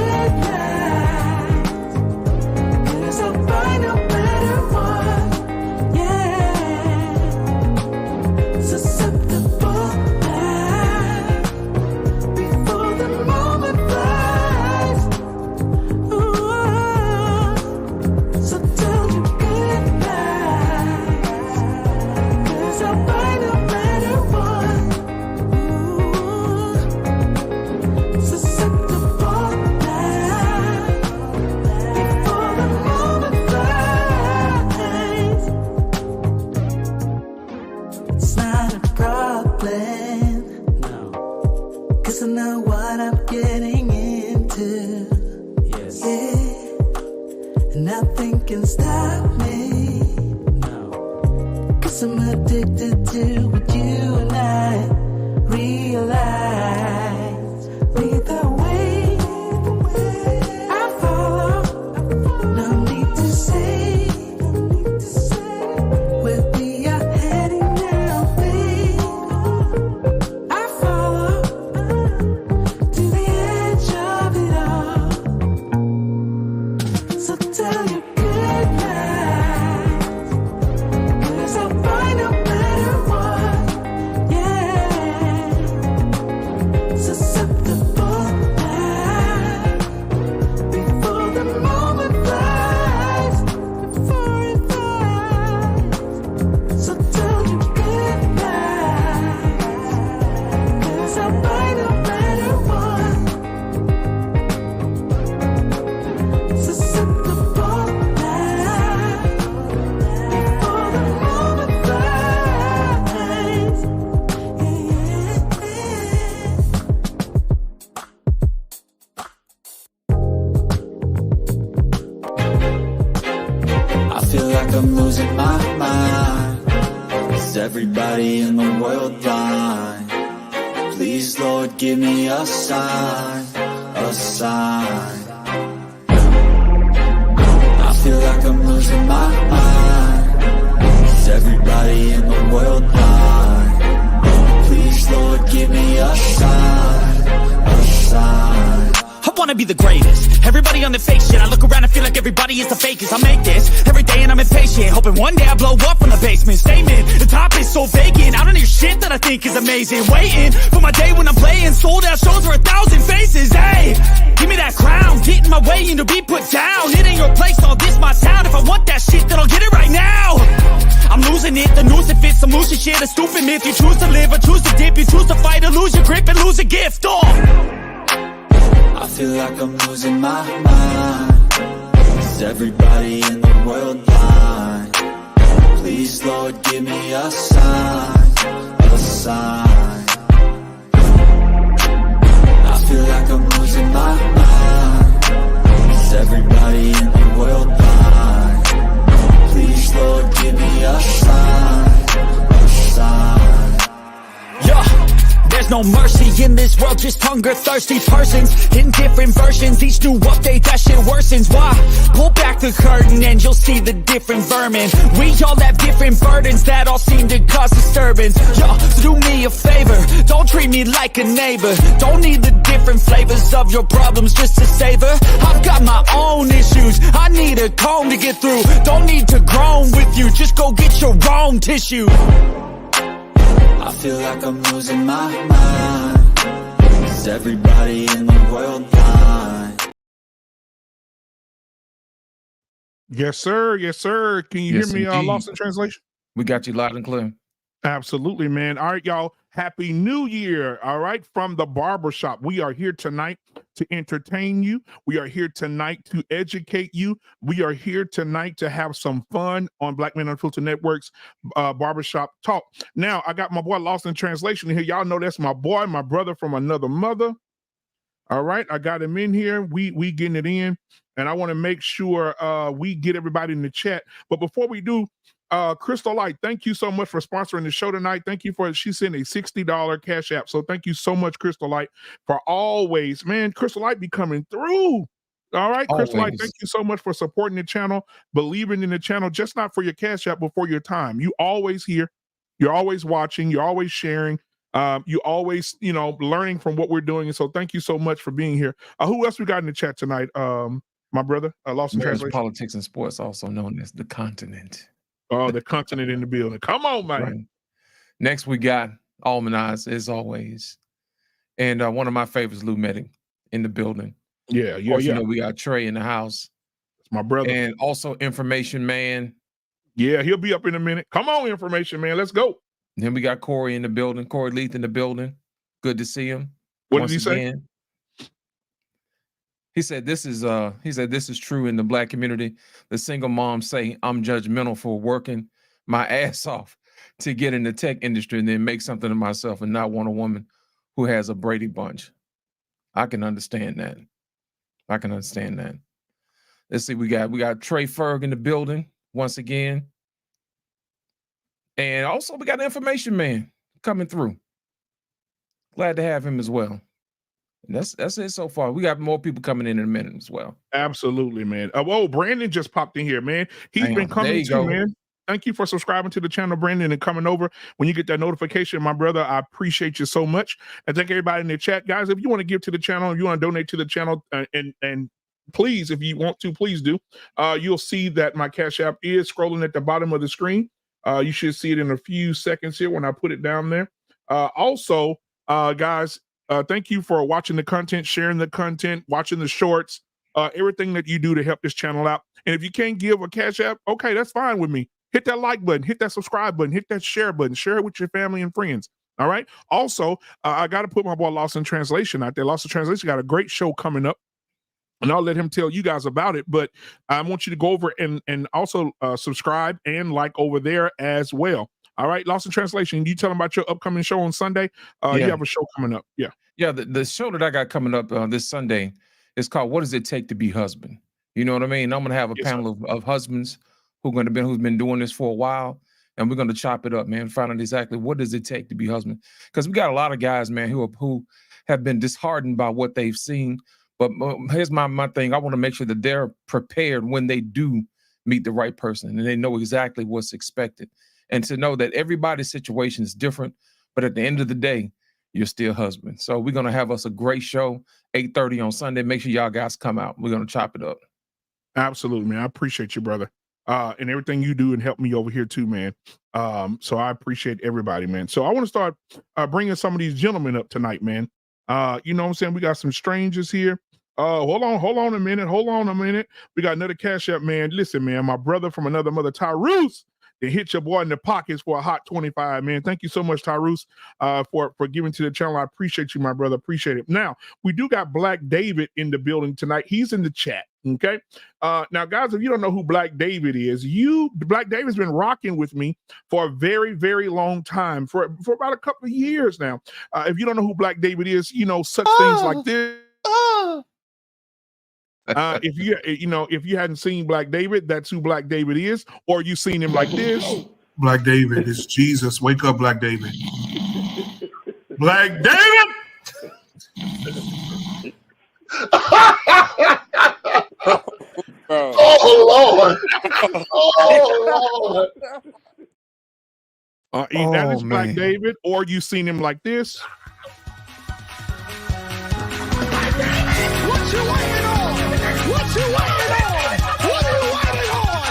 good night, 'cause I'll find a better one. Yeah, susceptible night before the moment flies. Ooh, so tell you good night, 'cause I'll find a better one. Ooh, susceptible night before the moment flies. It's not a problem, no, 'cause I know what I'm getting into. Yes. Yeah, and nothing can stop me. No, 'cause I'm addicted to what you and I realize. Lead the way, I follow. No need to say where we are heading now, babe. I follow to the edge of it all. So tell you good night, 'cause I'll find a better one. Yeah, susceptible night before the moment flies. Before it flies. So tell you good night, 'cause I'll find a better one. Susceptible night before the moment flies. I feel like I'm losing my mind. Is everybody in the world blind? Please, Lord, give me a sign, a sign. I feel like I'm losing my mind. Is everybody in the world blind? Please, Lord, give me a sign, a sign. I wanna be the greatest. Everybody on the fake shit. I look around and feel like everybody is the fakest. I make this every day and I'm impatient, hoping one day I blow up from the basement. Statement, the top is so vacant. I don't hear shit that I think is amazing. Waiting for my day when I'm playing sold out shows for 1,000 faces. Hey, give me that crown, get in my way and to be put down. It ain't your place, all this my town. If I want that shit, then I'll get it right now. I'm losing it, the noose it fits. I'm losing shit, a stupid myth. You choose to live or choose to dip. You choose to fight or lose your grip and lose a gift. Oh, I feel like I'm losing my mind. Is everybody in the world blind? Please, Lord, give me a sign, a sign. I feel like I'm losing my mind. Is everybody in the world blind? Please, Lord, give me a sign, a sign. yeah. There's no mercy in this world, just hunger-thirsty persons in different versions. Each new update, that shit worsens. Why? Pull back the curtain and you'll see the different vermin. We all have different burdens that all seem to cause disturbance. Yo, so do me a favor, don't treat me like a neighbor. Don't need the different flavors of your problems just to savor. I've got my own issues, I need a comb to get through. Don't need to groan with you, just go get your own tissue. I feel like I'm losing my mind. Is everybody in the world blind? Yes, sir. Yes, sir. Can you Yes, hear me, indeed. Lost in Translation? We got you loud and clear. Absolutely, man. All right, y'all. Happy New Year. All right. From the Barbershop. We are here tonight to entertain you. We are here tonight to educate you. We are here tonight to have some fun on Black Men Unfiltered Network's Barbershop Talk. Now, I got my boy Lost in Translation here. Y'all know that's my boy, my brother from another mother. All right. I got him in here. We getting it in. And I want to make sure we get everybody in the chat. But before we do, Crystal Light, thank you so much for sponsoring the show tonight. Thank you for, she sent a $60 cash app. So thank you so much, Crystal Light, for always, man, Crystal Light be coming through. All right, Crystal Light, thank you so much for supporting the channel, believing in the channel, just not for your cash app, but for your time. You always here. You're always watching. You're always sharing. You always, learning from what we're doing. And so thank you so much for being here. Who else we got in the chat tonight? My brother, Lost in Marriage, Translation. politics, and sports, also known as the continent. Oh, the continent in the building. Come on, man. Right. Next, we got Almanize, as always. And one of my favorites, Lou Medic, in the building. Yeah, Of course, we got Trey in the house. It's my brother. And also Information Man. Yeah, he'll be up in a minute. Come on, Information Man. Let's go. And then we got Corey in the building. Corey Leith in the building. Good to see him. What did he say? He said this is true in the Black community. The single moms say I'm judgmental for working my ass off to get in the tech industry and then make something of myself and not want a woman who has a Brady Bunch. I can understand that. Let's see, we got Trey Ferg in the building once again. And also we got the Information Man coming through. Glad to have him as well. And that's it so far. We got more people coming in a minute as well. Absolutely, man. Whoa, Brandon just popped in here, man. He's been coming too, man. Thank you for subscribing to the channel, Brandon, and coming over when you get that notification, my brother. I appreciate you so much. And thank everybody in the chat. Guys, if you want to give to the channel, if you want to donate to the channel, and please, if you want to, please do. You'll see that my Cash App is scrolling at the bottom of the screen. You should see it in a few seconds here when I put it down there. Also, guys, thank you for watching the content, sharing the content, watching the shorts, everything that you do to help this channel out. And if you can't give a Cash App, okay, that's fine with me. Hit that like button, hit that subscribe button, hit that share button, share it with your family and friends. All right. Also, I got to put my boy Lost in Translation out there. Lost in Translation got a great show coming up, and I'll let him tell you guys about it. But I want you to go over and also subscribe and like over there as well. All right. Lost in Translation, you tell them about your upcoming show on Sunday. You have a show coming up. Yeah. Yeah. The show that I got coming up this Sunday is called What Does It Take to Be Husband? You know what I mean? I'm going to have a panel of husbands who's been doing this for a while, and we're going to chop it up, man, find out exactly what does it take to be husband. Because we got a lot of guys, man, who have been disheartened by what they've seen. But here's my thing. I want to make sure that they're prepared when they do meet the right person and they know exactly what's expected. And to know that everybody's situation is different, but at the end of the day, you're still husband. So we're going to have us a great show, 8:30 on Sunday. Make sure y'all guys come out. We're going to chop it up. Absolutely, man. I appreciate you, brother. And everything you do and help me over here too, man. So I appreciate everybody, man. So I want to start bringing some of these gentlemen up tonight, man. You know what I'm saying? We got some strangers here. Hold on a minute. We got another Cash App, man. Listen, man, my brother from another mother, Tyrus, they hit your boy in the pockets for a hot 25, man. Thank you so much, Tyrus, for giving to the channel. I appreciate you, my brother. Appreciate it. Now, we do got Black David in the building tonight. He's in the chat. Okay. Now, guys, if you don't know who Black David is, Black David's been rocking with me for a very, very long time, for about a couple of years now. If you don't know who Black David is, such things like this. If you hadn't seen Black David, that's who Black David is, or you seen him like this. Black David is Jesus. Wake up, Black David. Black David. Oh Lord! Oh Lord! That is Black David, or you seen him like this. What you waiting on? What you waiting on? What are you waiting on?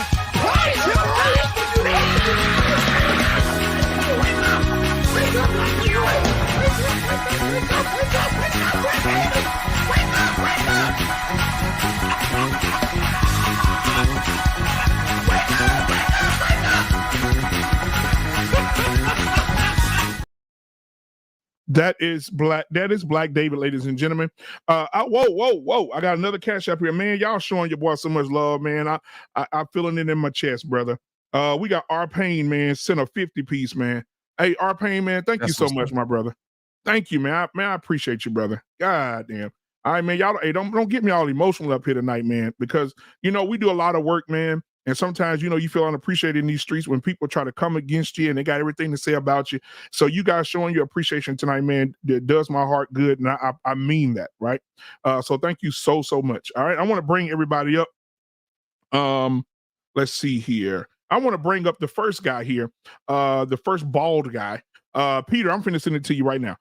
Raise your right. That is Black David, ladies and gentlemen. Whoa. I got another Cash App here. Man, y'all showing your boy so much love, man. I'm feeling it in my chest, brother. We got R Payne, man, sent a 50 piece, man. Hey, R Payne, man, thank you so much, my brother. Thank you, man. I appreciate you, brother. God damn. All right, man. Y'all, hey, don't get me all emotional up here tonight, man, because we do a lot of work, man. And sometimes, you feel unappreciated in these streets when people try to come against you and they got everything to say about you. So you guys showing your appreciation tonight, man, that does my heart good. And I mean that, right? So thank you so much. All right. I want to bring everybody up. Let's see here. I want to bring up the first guy here, the first bald guy. Peter, I'm finna send it to you right now.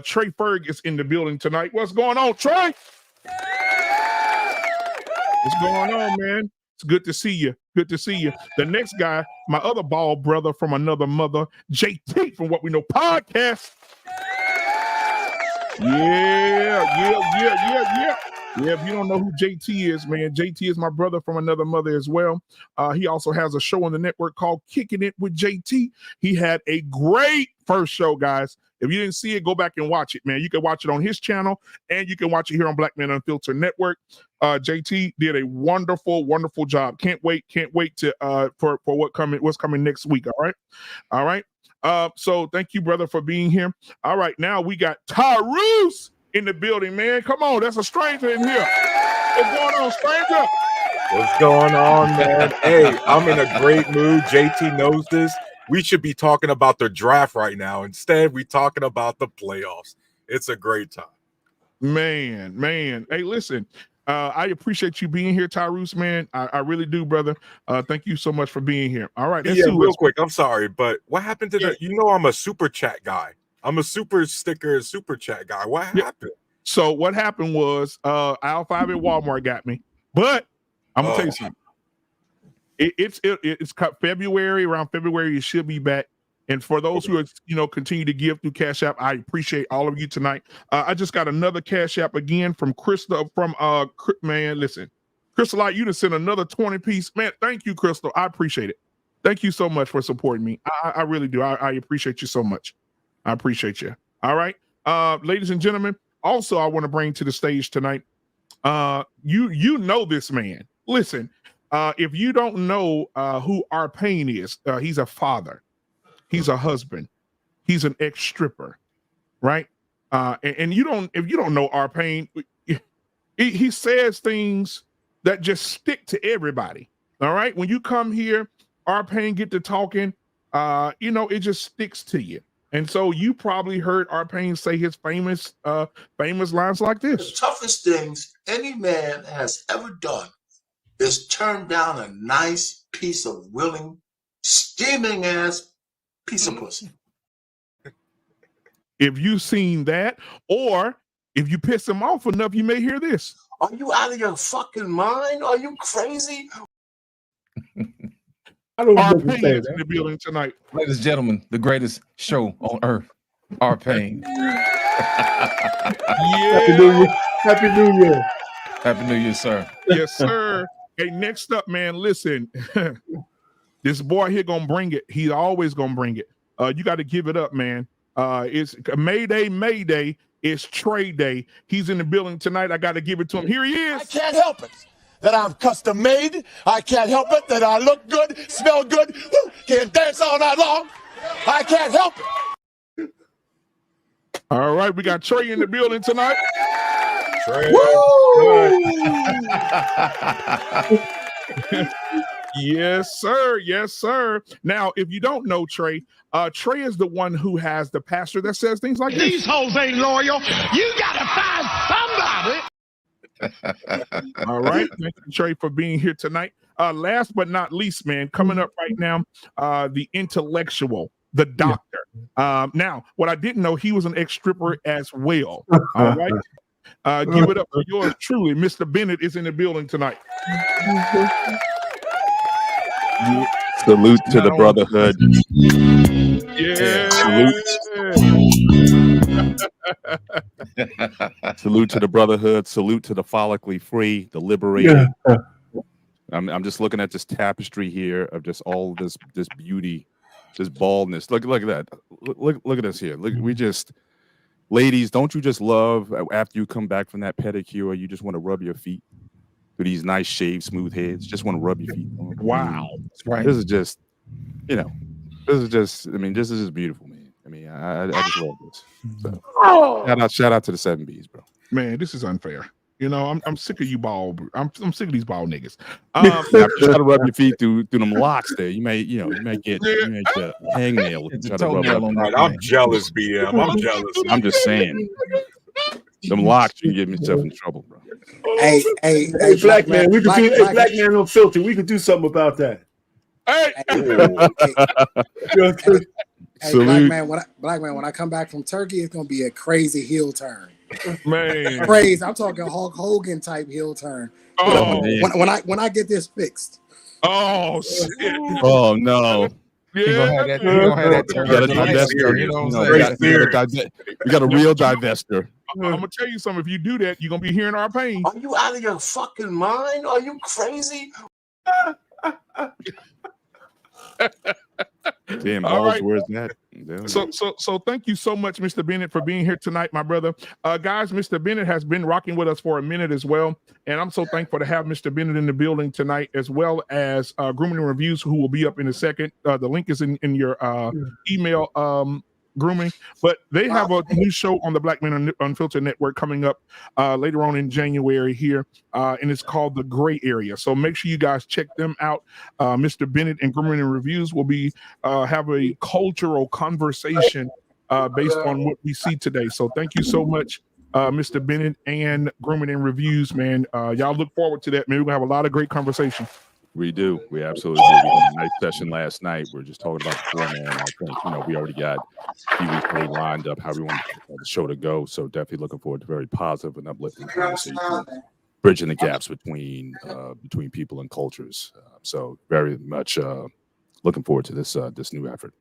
Trey Ferg is in the building tonight. What's going on, Trey? What's going on, man? It's good to see you. Good to see you. The next guy, my other bald brother from another mother, JT from What We Know Podcast. Yeah. Yeah, if you don't know who JT is, man, JT is my brother from another mother as well. He also has a show on the network called Kicking It with JT. He had a great first show, guys. If you didn't see it, go back and watch it, man. You can watch it on his channel, and you can watch it here on Black Men Unfiltered Network. JT did a wonderful, wonderful job. Can't wait to for what's coming next week. All right. So thank you, brother, for being here. All right, now we got Tyrus in the building, man. Come on, that's a stranger in here. What's going on, stranger? What's going on, man? Hey, I'm in a great mood. JT knows this. We should be talking about the draft right now. Instead, we're talking about the playoffs. It's a great time. Man. Hey, listen, I appreciate you being here, Tyrus, man. I really do, brother. Thank you so much for being here. All right. Real quick. I'm sorry, but what happened to I'm a super chat guy. I'm a super chat guy. What happened? So what happened was aisle 5 at Walmart got me. But I'm gonna tell you something. It's cut February, around February, it should be back. And for those who are, continue to give through Cash App, I appreciate all of you tonight. I just got another Cash App again from Crystal. Man, listen, Crystal, you just sent another 20-piece. Man, thank you, Crystal. I appreciate it. Thank you so much for supporting me. I really do. I appreciate you so much. I appreciate you. All right, ladies and gentlemen. Also, I want to bring to the stage tonight. You know this man. Listen, if you don't know who Arpain is, he's a father. He's a husband. He's an ex-stripper, right? And if you don't know Arpain, he says things that just stick to everybody. All right. When you come here, Arpain get to talking, it just sticks to you. And so you probably heard Arpain say his famous lines like this. The toughest things any man has ever done is turn down a nice piece of willing, steaming ass piece of pussy. If you've seen that, or if you piss him off enough, you may hear this. Are you out of your fucking mind? Are you crazy? I don't know what in the building tonight. Ladies and gentlemen, the greatest show on earth, Arpain. Happy New Year. Happy New Year. Happy New Year, sir. Yes, sir. Hey, next up, man, listen. This boy here gonna bring it. He's always gonna bring it. You got to give it up, man. It's Mayday. It's Trey Day. He's in the building tonight. I got to give it to him. Here he is. I can't help it that I'm custom made. I can't help it that I look good, smell good, can dance all night long. I can't help it. All right, we got Trey in the building tonight. Trey. Yes, sir. Yes, sir. Now, if you don't know Trey, Trey is the one who has the pastor that says things like this. These hoes ain't loyal. You gotta find somebody. All right. Thank you, Trey, for being here tonight. Last but not least, man, coming up right now, the intellectual, the doctor. Now, what I didn't know, he was an ex-stripper as well. All right. Give it up for yours truly. Mr. Bennett is in the building tonight. Salute to the brotherhood. Yeah. Salute to the brotherhood. Salute to the follically free, the liberated. Yeah. I'm just looking at this tapestry here of just all this beauty, this baldness. Look at that. Look at us here. Look, ladies, don't you just love after you come back from that pedicure, you just want to rub your feet with these nice shaved, smooth heads? Just want to rub your feet. Wow. That's right. This is just, this is just beautiful, man. I mean, I just love this. So, shout out to the 7Bs, bro. Man, this is unfair. I'm sick of you bald. I'm sick of these bald niggas. Try to rub your feet through them locks there. You may get the hangnail. Try to rub on that. I'm jealous, BM. I'm jealous. I'm just saying. Them locks, you can get yourself in trouble, bro. Hey, black man, we could do Black Man on Filter. We could do something about that. Hey. Hey, black man, when I come back from Turkey, it's gonna be a crazy heel turn. Man, Crazy. I'm talking Hulk Hogan type heel turn. Oh, when I get this fixed. Oh shit. Oh no. He gonna have that. He gonna have that turn. We got a divester. You know what I'm saying? We got a real divester. I'm gonna tell you something. If you do that, you're gonna be hearing our pain. Are you out of your fucking mind? Are you crazy? Damn, All right. where's that? So thank you so much, Mr. Bennett, for being here tonight, my brother. Guys, Mr. Bennett has been rocking with us for a minute as well, and I'm so thankful to have Mr. Bennett in the building tonight, as well as Grooming and Reviews, who will be up in a second. The link is in your email. Grooming, but they have a new show on the Black Men Unfiltered Network coming up later on in January here, and it's called The Gray Area. So make sure you guys check them out. Mr. Bennett and Grooming and Reviews will be have a cultural conversation based on what we see today. So thank you so much, Mr. Bennett and Grooming and Reviews, man. Y'all look forward to that, man. We're gonna have a lot of great conversation. We do. We absolutely do. We had a nice session last night. We're just talking about the format. I think, we already got TV lined up how we want the show to go. So definitely looking forward to very positive and uplifting conversation, bridging the gaps between people and cultures. So very much looking forward to this new effort.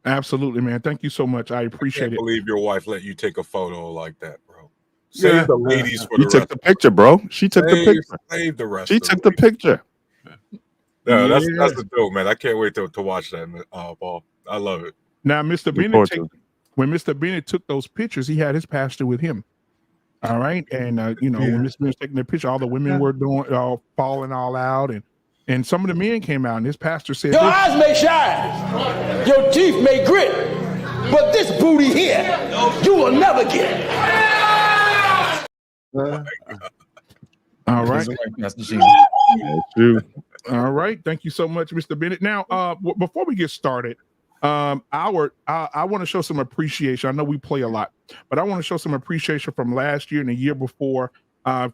Absolutely, man. Thank you so much. I appreciate it. I can't believe your wife let you take a photo like that, bro. Save the ladies for You the took rest. the picture, bro. She took the picture. Save the rest. She took the picture. Yeah, that's the dope, man. I can't wait to watch that, Paul. I love it. Now, Mr. Bennett, when Mr. Bennett took those pictures, he had his pastor with him. All right, and when Mr. Bennett was taking the picture, all the women were falling all out, and some of the men came out, and his pastor said, Your eyes may shine, your teeth may grit, but this booty here, you will never get. All right. That's true. All right. Thank you so much, Mr. Bennett. Now, before we get started, I want to show some appreciation. I know we play a lot, but I want to show some appreciation from last year and the year before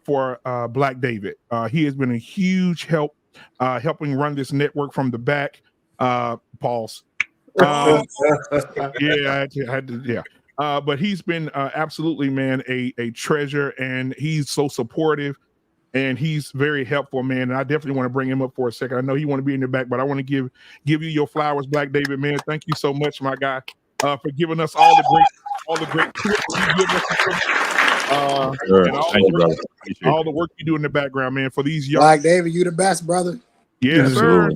for Black David. He has been a huge help helping run this network from the back. Pause. Yeah, I had to. Yeah. But he's been absolutely, man, a treasure, and he's so supportive. And he's very helpful, man. And I definitely want to bring him up for a second. I know he want to be in the back, but I want to give you your flowers, Black David, man. Thank you so much, my guy, for giving us all the great clips you give us. Thank you, brother. All the work you do in the background, man. For these young Black David, you the best, brother. Yes, sir.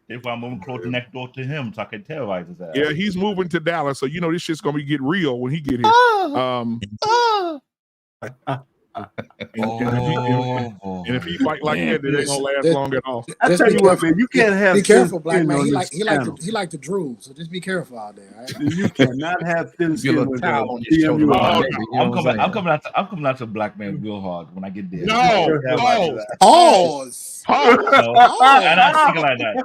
If I'm moving closer next door to him, so I can terrorize his ass. Yeah, he's moving to Dallas, so this shit's gonna get real when he get here. And if he fight like that, it ain't gonna last long at all. I tell you what, man, you can't have. Be careful, Black man. He like to drool, so just be careful out there. Right? You cannot have thin skin with I'm coming out to Black man real hard when I get there. No. I'm not thinking like that.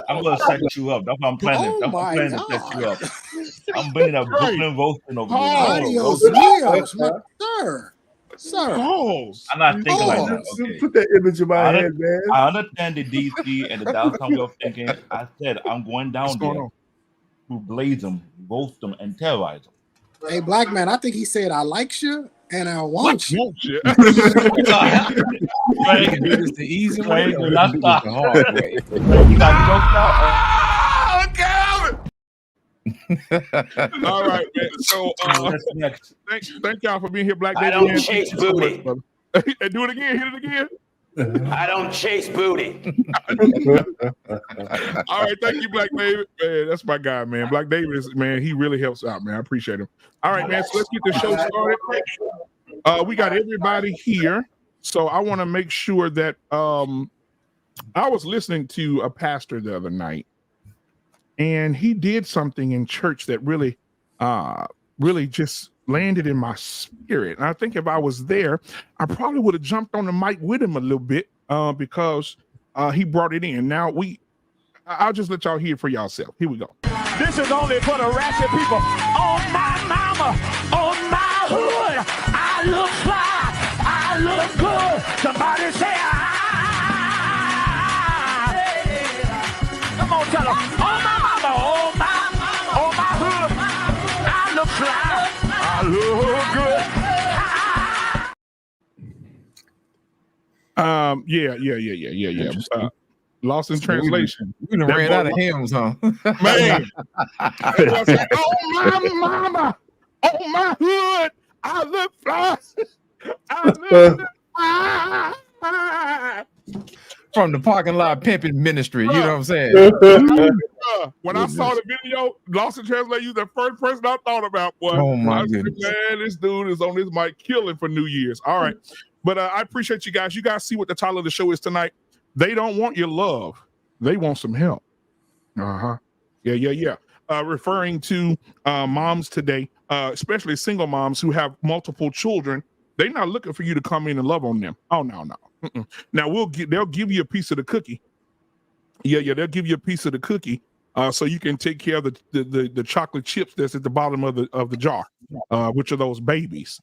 I'm gonna set you up. That's what I'm planning. I'm planning to set you up. I'm bringing up Brooklyn roasting over here. Sir. I'm not thinking like that. Okay. Put that image in my head, man. I understand the DC and the downtown way of thinking. I said I'm going down there to blaze them, roast them, and terrorize them. Hey, Black man, I think he said I like you and I want you. This the easy way, or that's the hard way. You got jokes now. All right, man. So thank y'all for being here, Black David. I don't chase booty. And do it again. Hit it again. I don't chase booty. All right, thank you, Black David. Man, that's my guy, man. Black David is, man, he really helps out, man. I appreciate him. All right, man. So let's get the show started. We got everybody here. So I want to make sure that I was listening to a pastor the other night, and he did something in church that really just landed in my spirit. And I think if I was there, I probably would have jumped on the mic with him a little bit because he brought it in. Now I'll just let y'all hear it for yourself. Here we go. This is only for the ratchet people. On my mama, on my hood, I look fly, I look good. Somebody say Come on, tell them. On my mama, on my hood. fly. I look good. Yeah. Lost in translation. We done ran out of hymns, huh? Man. That boy said, oh my mama, oh my hood, I look fly. I look fly. From the parking lot pimping ministry, you know what I'm saying? When I saw the video, Lost in Translation, you the first person I thought about, boy. Oh my goodness. Man, this dude is on his mic killing for New Year's. All right. But I appreciate you guys. You guys see what the title of the show is tonight. They don't want your love. They want some help. Yeah. Referring to moms today, especially single moms who have multiple children. They're not looking for you to come in and love on them. Oh, no. Now they'll give you a piece of the cookie. Yeah, they'll give you a piece of the cookie so you can take care of the chocolate chips that's at the bottom of the jar, which are those babies.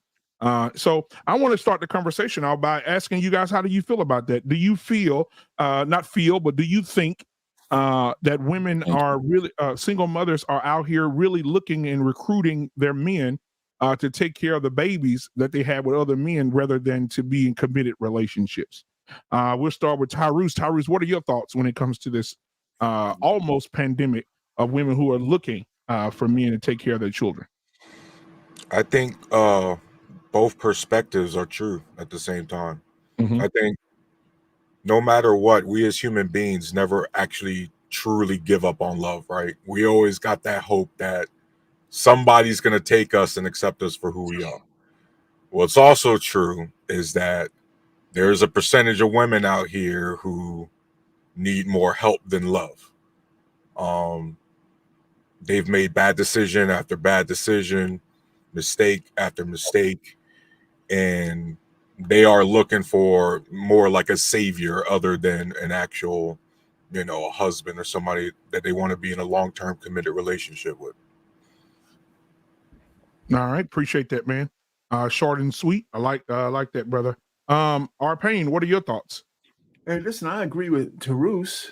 So I want to start the conversation out by asking you guys, how do you feel about that? Do you feel, but do you think that women are really, single mothers are out here really looking and recruiting their men to take care of the babies that they have with other men rather than to be in committed relationships? We'll start with Tyrus. Tyrus, what are your thoughts when it comes to this almost pandemic of women who are looking for men to take care of their children? I think both perspectives are true at the same time. I think no matter what, we as human beings never actually truly give up on love, right? We always got that hope that somebody's going to take us and accept us for who we are. What's also true is that there's a percentage of women out here who need more help than love. They've made bad decision after bad decision, mistake after mistake, and they are looking for more like a savior other than an actual, a husband or somebody that they want to be in a long-term committed relationship with. All right, appreciate that, man. Short and sweet. I like that, brother. Payne, what are your thoughts? Hey, listen, I agree with Tarus,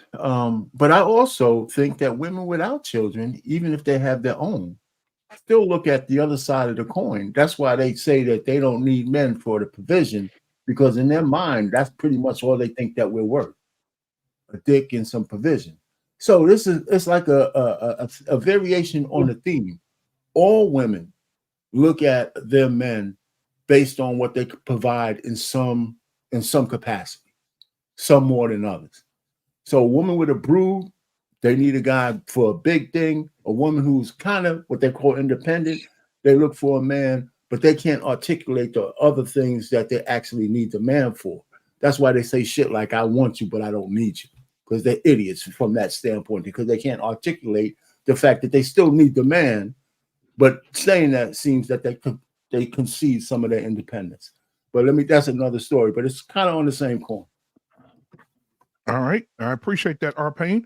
but I also think that women without children, even if they have their own, still look at the other side of the coin. That's why they say that they don't need men for the provision, because in their mind, that's pretty much all they think that we're worth, a dick and some provision. So it's like a variation on the theme. All women look at their men based on what they could provide in some capacity, some more than others. So a woman with a brood, they need a guy for a big thing. A woman who's kind of what they call independent, they look for a man, but they can't articulate the other things that they actually need the man for. That's why they say shit like, I want you, but I don't need you. Because they're idiots from that standpoint, because they can't articulate the fact that they still need the man, but saying that seems that they concede some of their independence. But that's another story, but it's kind of on the same coin. All right. I appreciate that, Payne.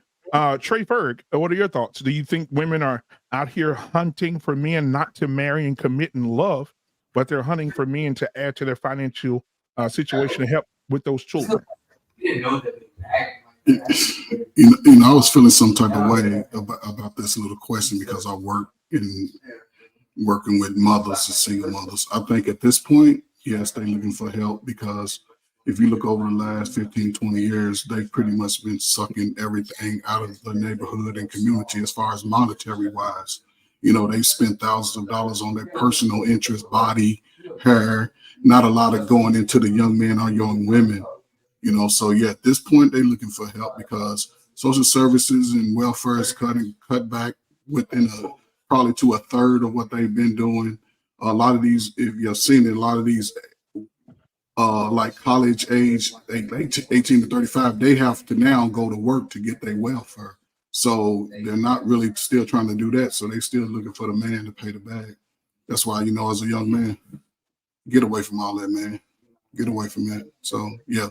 Trey Ferg, what are your thoughts? Do you think women are out here hunting for men not to marry and commit in love, but they're hunting for men to add to their financial situation to help with those children? I was feeling some type of way about this little question because I work in working with mothers and single mothers. I think at this point, yes, they're looking for help, because if you look over the last 15, 20 years, they've pretty much been sucking everything out of the neighborhood and community as far as monetary wise. They've spent thousands of dollars on their personal interest, body, hair, not a lot of going into the young men or young women. So yeah, at this point, they're looking for help because social services and welfare is cut back within probably to a third of what they've been doing. A lot of these, if you've seen it, a lot of these like college age, 18 to 35, they have to now go to work to get their welfare. So they're not really still trying to do that. So they're still looking for the man to pay the bag. That's why, as a young man, get away from all that, man. Get away from that. So yeah,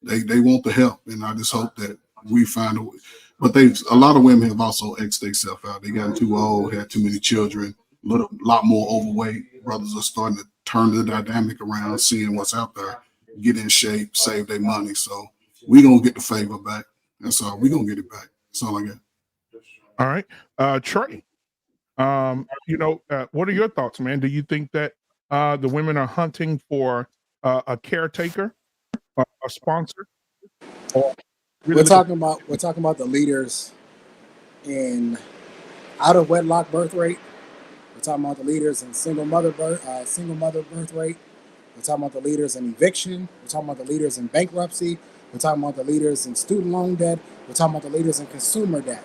they want the help. And I just hope that we find a way. But a lot of women have also X'd themselves out. They got too old, had too many children, a lot more overweight. Brothers are starting to turn the dynamic around, seeing what's out there, get in shape, save their money. So we're going to get the favor back. That's all. We're going to get it back. That's all I got. All right. Trey, What are your thoughts, man? Do you think that the women are hunting for a caretaker, a sponsor, or We're talking about the leaders in out of wedlock birth rate. We're talking about the leaders in single mother birth rate. We're talking about the leaders in eviction. We're talking about the leaders in bankruptcy. We're talking about the leaders in student loan debt. We're talking about the leaders in consumer debt.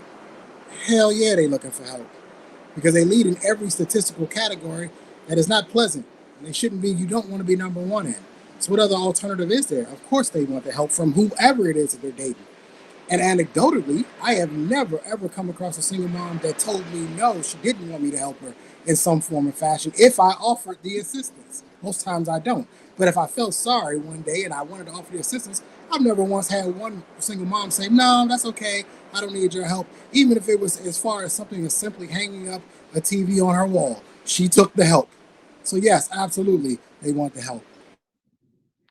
Hell yeah, they looking for help because they lead in every statistical category that is not pleasant. And they shouldn't be. You don't want to be number one in. So what other alternative is there? Of course they want the help from whoever it is that they're dating. And anecdotally, I have never, ever come across a single mom that told me no, she didn't want me to help her in some form or fashion if I offered the assistance. Most times I don't. But if I felt sorry one day and I wanted to offer the assistance, I've never once had one single mom say, no, that's okay, I don't need your help. Even if it was as far as something as simply hanging up a TV on her wall. She took the help. So yes, absolutely, they want the help.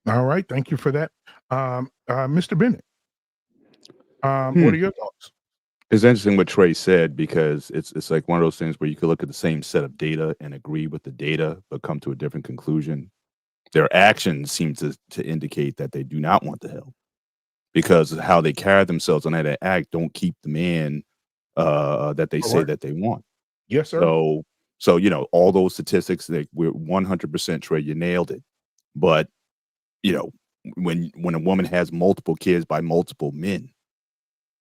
All right, thank you for that. Mr. Bennett. What are your thoughts? It's interesting what Trey said because it's like one of those things where you could look at the same set of data and agree with the data, but come to a different conclusion. Their actions seem to indicate that they do not want the help because of how they carry themselves and how they act don't keep the man that they say that they want. Yes, sir. So all those statistics that we're 100% Trey, you nailed it. But when a woman has multiple kids by multiple men.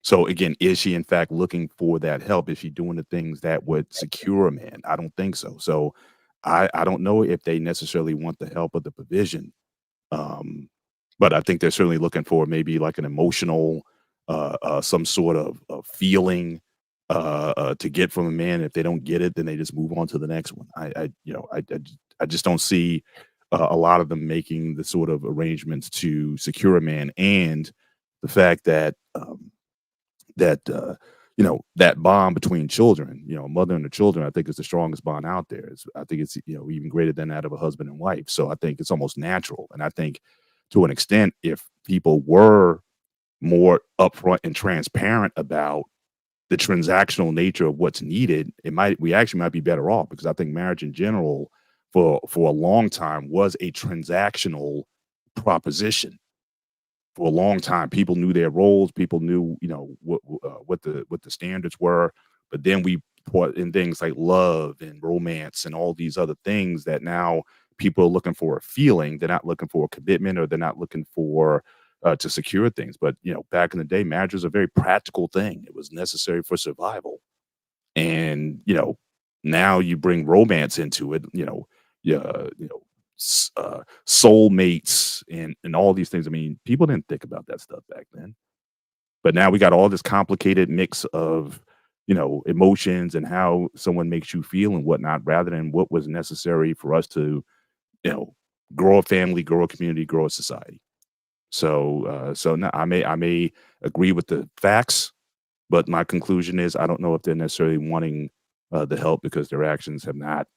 So again, is she in fact looking for that help? Is she doing the things that would secure a man? I don't think so. So I don't know if they necessarily want the help of the provision. But I think they're certainly looking for maybe like an emotional, some sort of feeling to get from a man. If they don't get it, then they just move on to the next one. I just don't see a lot of them making the sort of arrangements to secure a man, and the fact that that bond between children, a mother and the children, I think is the strongest bond out there. I think it's even greater than that of a husband and wife. So I think it's almost natural, and I think to an extent, if people were more upfront and transparent about the transactional nature of what's needed, we actually might be better off, because I think marriage in general for a long time was a transactional proposition. For a long time, people knew their roles. People knew, what the standards were. But then we put in things like love and romance and all these other things that now people are looking for a feeling. They're not looking for a commitment, or they're not looking for to secure things. But back in the day, marriage was a very practical thing. It was necessary for survival. And now you bring romance into it. Soulmates and all these things. I mean, people didn't think about that stuff back then, but now we got all this complicated mix of emotions and how someone makes you feel and whatnot, rather than what was necessary for us to grow a family, grow a community, grow a society. So now I may agree with the facts, but my conclusion is I don't know if they're necessarily wanting the help, because their actions have not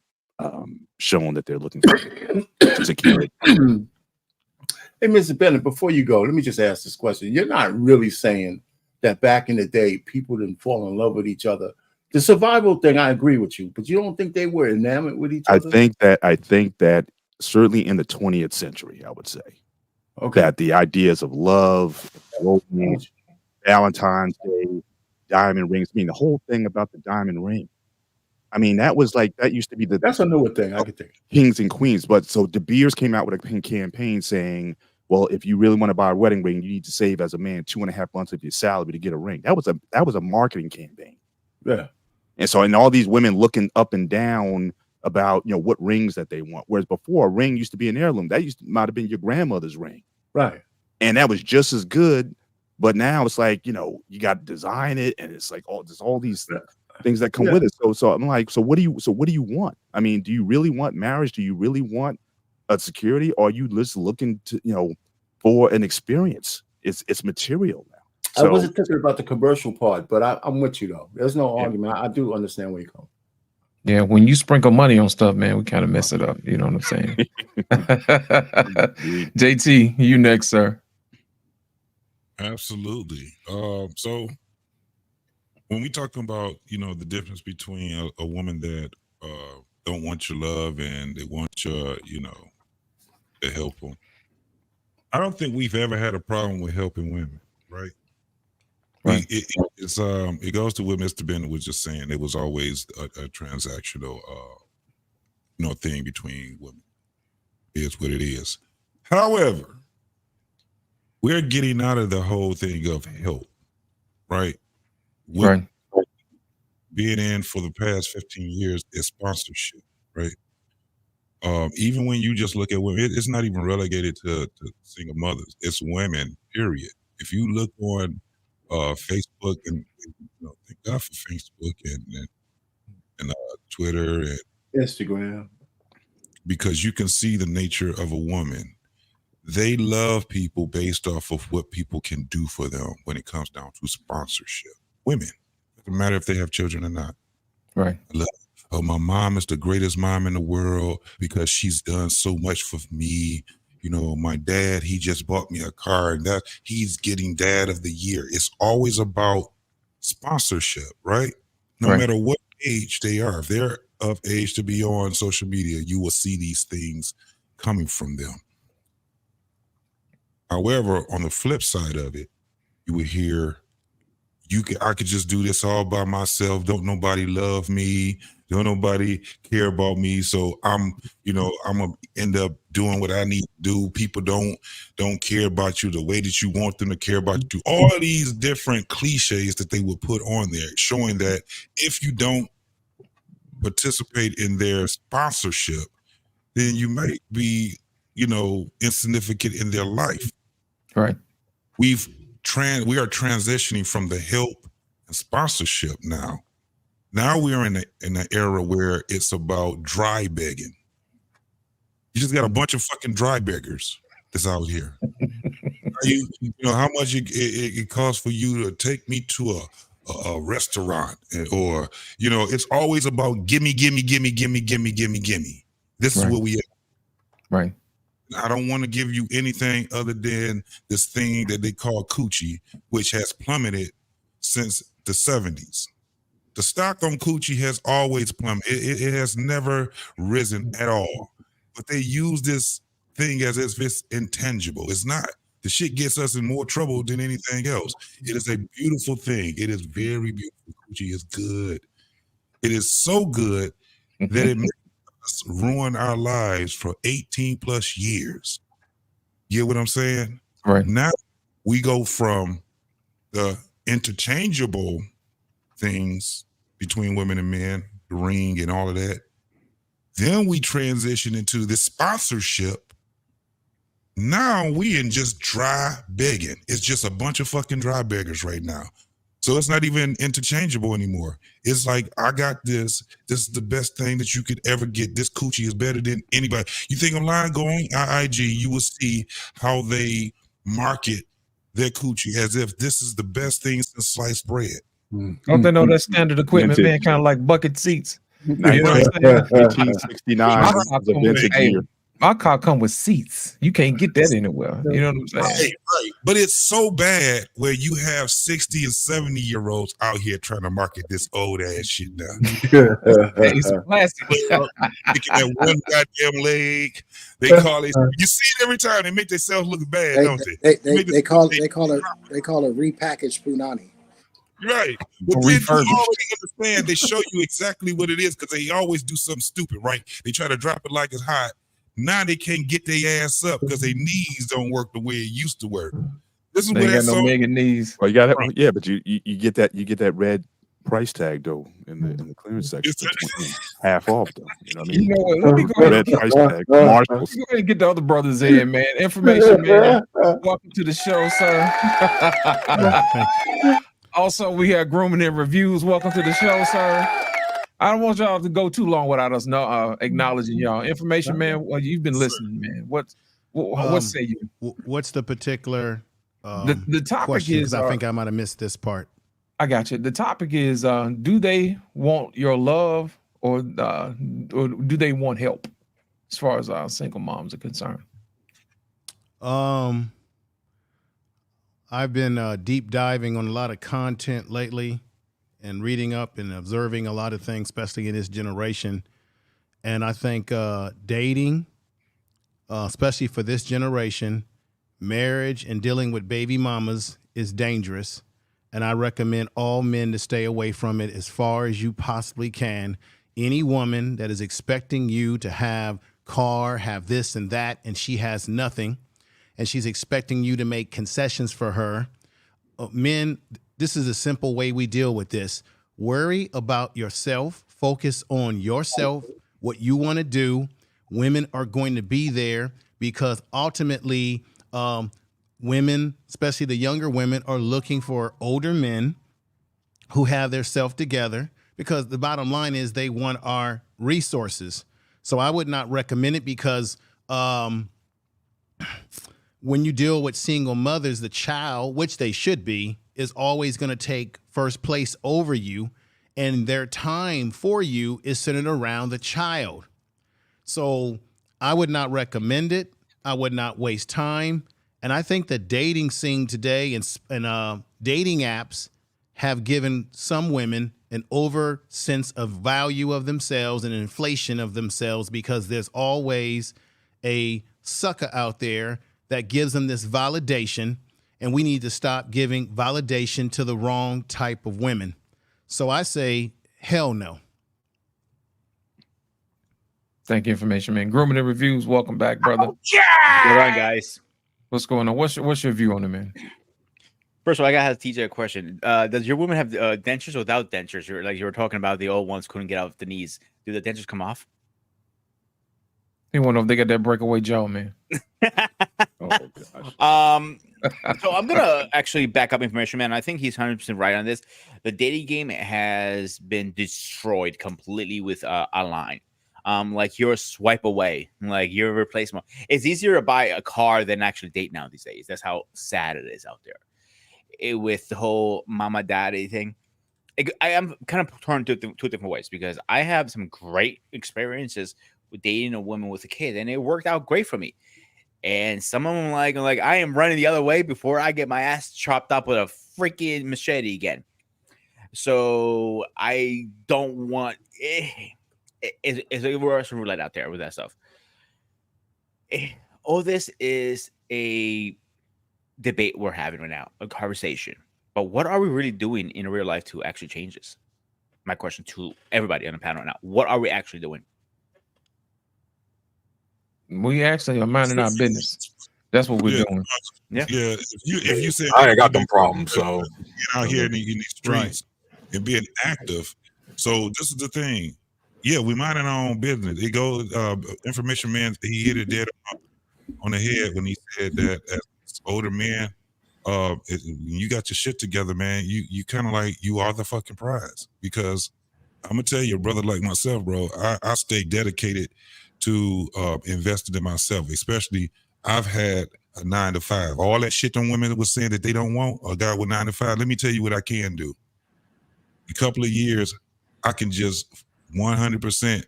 shown that they're looking for to secure it. Hey, Mr. Bennett, before you go, let me just ask this question. You're not really saying that back in the day, people didn't fall in love with each other. The survival thing, I agree with you, but you don't think they were enamored with each other? I think that certainly in the 20th century, I would say, that the ideas of love, romance, Valentine's Day, diamond rings, the whole thing about the diamond ring. That used to be that's a newer thing. I could think kings and queens. But so De Beers came out with a campaign saying, well, if you really want to buy a wedding ring, you need to save as a man 2.5 months of your salary to get a ring. That was a marketing campaign. Yeah. And so, and all these women looking up and down about, what rings that they want. Whereas before, a ring used to be an heirloom. That might have been your grandmother's ring. Right. And that was just as good. But now it's like, you got to design it, and it's like there's all these things that come with it. So I'm like, so what do you want? I mean, do you really want marriage? Do you really want a security? Or are you just looking to, for an experience? It's material now. So, I wasn't thinking about the commercial part, but I'm with you though. There's no argument. I do understand where you come. Yeah, when you sprinkle money on stuff, man, we kind of mess it up. You know what I'm saying? JT, you next, sir. Absolutely. So when we talking about, you know, the difference between a woman that don't want your love and they want your, you know, to help them. I don't think we've ever had a problem with helping women, right? Right. It goes to what Mr. Bennett was just saying. It was always a transactional, you know, thing between women. It is what it is. However, we're getting out of the whole thing of help, right? Right. Being in for the past 15 years is sponsorship, right? Even when you just look at women, it's not even relegated to single mothers. It's women, period. If you look on Facebook, and you know, thank God for Facebook and Twitter and Instagram, because you can see the nature of a woman. They love people based off of what people can do for them when it comes down to sponsorship. Women, doesn't matter if they have children or not. Right. Oh, my mom is the greatest mom in the world because she's done so much for me. You know, my dad, he just bought me a car and that he's getting dad of the year. It's always about sponsorship, right? No Right. matter what age they are, if they're of age to be on social media, you will see these things coming from them. However, on the flip side of it, you will hear, I could just do this all by myself. Don't nobody love me. Don't nobody care about me. So I'm gonna end up doing what I need to do. People don't care about you the way that you want them to care about you. All of these different cliches that they would put on there, showing that if you don't participate in their sponsorship, then you might be, you know, insignificant in their life. Right. We are transitioning from the help and sponsorship now. Now we are in an era where it's about dry begging. You just got a bunch of fucking dry beggars that's out here. you know how much it costs for you to take me to a restaurant, or you know, it's always about gimme. This is what we have. Right. I don't want to give you anything other than this thing that they call coochie, which has plummeted since the 70s. The stock on coochie has always plummeted. It has never risen at all. But they use this thing as if it's intangible. It's not. The shit gets us in more trouble than anything else. It is a beautiful thing. It is very beautiful. Coochie is good. It is so good that it makes us ruin our lives for 18 plus years. You get what I'm saying? Right. Now we go from the interchangeable things between women and men, the ring and all of that. Then we transition into the sponsorship. Now we in just dry begging. It's just a bunch of fucking dry beggars right now. So it's not even interchangeable anymore. It's like, I got this. This is the best thing that you could ever get. This coochie is better than anybody. You think online, going IG, you will see how they market their coochie as if this is the best thing since sliced bread. Don't they know that standard equipment, man, kind of like bucket seats? You know what I'm saying? 1969 is a vintage year. My car come with seats. You can't get that anywhere. You know what I'm saying? Right. But it's so bad where you have 60 and 70-year-olds out here trying to market this old ass shit now. It's classic. Picking that one goddamn leg. They call it. You see it every time. They make themselves look bad, don't they? They call it repackaged punani. Right. But then you already understand. They show you exactly what it is because they always do something stupid, right? They try to drop it like it's hot. Now they can't get their ass up because their knees don't work the way it used to work. This is they got no mega knees. Well, you got it. Yeah, but you get that red price tag though in the clearance section. Half off though. You know what I mean? You know what? Let me go ahead. Red price tag. Marshalls. Go ahead and get the other brothers in, man. Information, man. Welcome to the show, sir. Also, we have grooming and reviews. Welcome to the show, sir. I don't want y'all to go too long without us acknowledging y'all. Information, man. Well, you've been listening, man. What say you? What's the particular the topic question? is? I think I might have missed this part. I got you. The topic is: do they want your love, or do they want help? As far as single moms are concerned. I've been deep diving on a lot of content lately, and reading up and observing a lot of things, especially in this generation. And I think dating, especially for this generation, marriage and dealing with baby mamas is dangerous. And I recommend all men to stay away from it as far as you possibly can. Any woman that is expecting you to have car, have this and that, and she has nothing, and she's expecting you to make concessions for her. Men, this is a simple way we deal with this. Worry about yourself. Focus on yourself, what you want to do. Women are going to be there because ultimately women, especially the younger women, are looking for older men who have their self together, because the bottom line is they want our resources. So I would not recommend it because when you deal with single mothers, the child, which they should be, is always going to take first place over you, and their time for you is centered around the child. So I would not recommend it. I would not waste time. And I think the dating scene today and dating apps have given some women an over sense of value of themselves and inflation of themselves, because there's always a sucker out there that gives them this validation, and we need to stop giving validation to the wrong type of women. So I say, hell no. Thank you, Information Man. Grooming and Reviews, welcome back, brother. Oh, yeah! Good on, guys. What's going on? What's your view on it, man? First of all, I gotta TJ a question. Does your woman have dentures or without dentures? Like you were talking about, the old ones couldn't get out the knees. Do the dentures come off? You want to know if they got that breakaway jaw, man? Oh, gosh. So I'm gonna actually back up Information Man. I think he's 100% right on this. The dating game has been destroyed completely with online. Like you're a swipe away, like you're a replacement. It's easier to buy a car than actually date now these days. That's how sad it is out there. With the whole mama daddy thing, I am kind of torn two different ways, because I have some great experiences with dating a woman with a kid, and it worked out great for me. And some of them like I am running the other way before I get my ass chopped up with a freaking machete again. So I don't want it's a Russian roulette out there with that stuff. All this is a debate we're having right now, a conversation. But what are we really doing in real life to actually change this? My question to everybody on the panel right now: what are we actually doing? We actually are minding our business. That's what we're doing. Yeah. If you say I ain't got them problems, so out here in these streets and being active. So this is the thing. Yeah, we minding our own business. It goes. Information Man, he hit it dead on the head when he said that as older men, you got your shit together, man. You kind of like you are the fucking prize, because I'm gonna tell you, a brother like myself, bro. I stay dedicated to investing in myself. Especially, I've had a 9 to 5. All that shit them women was saying that they don't want a guy with 9 to 5. Let me tell you what I can do. A couple of years, I can just 100%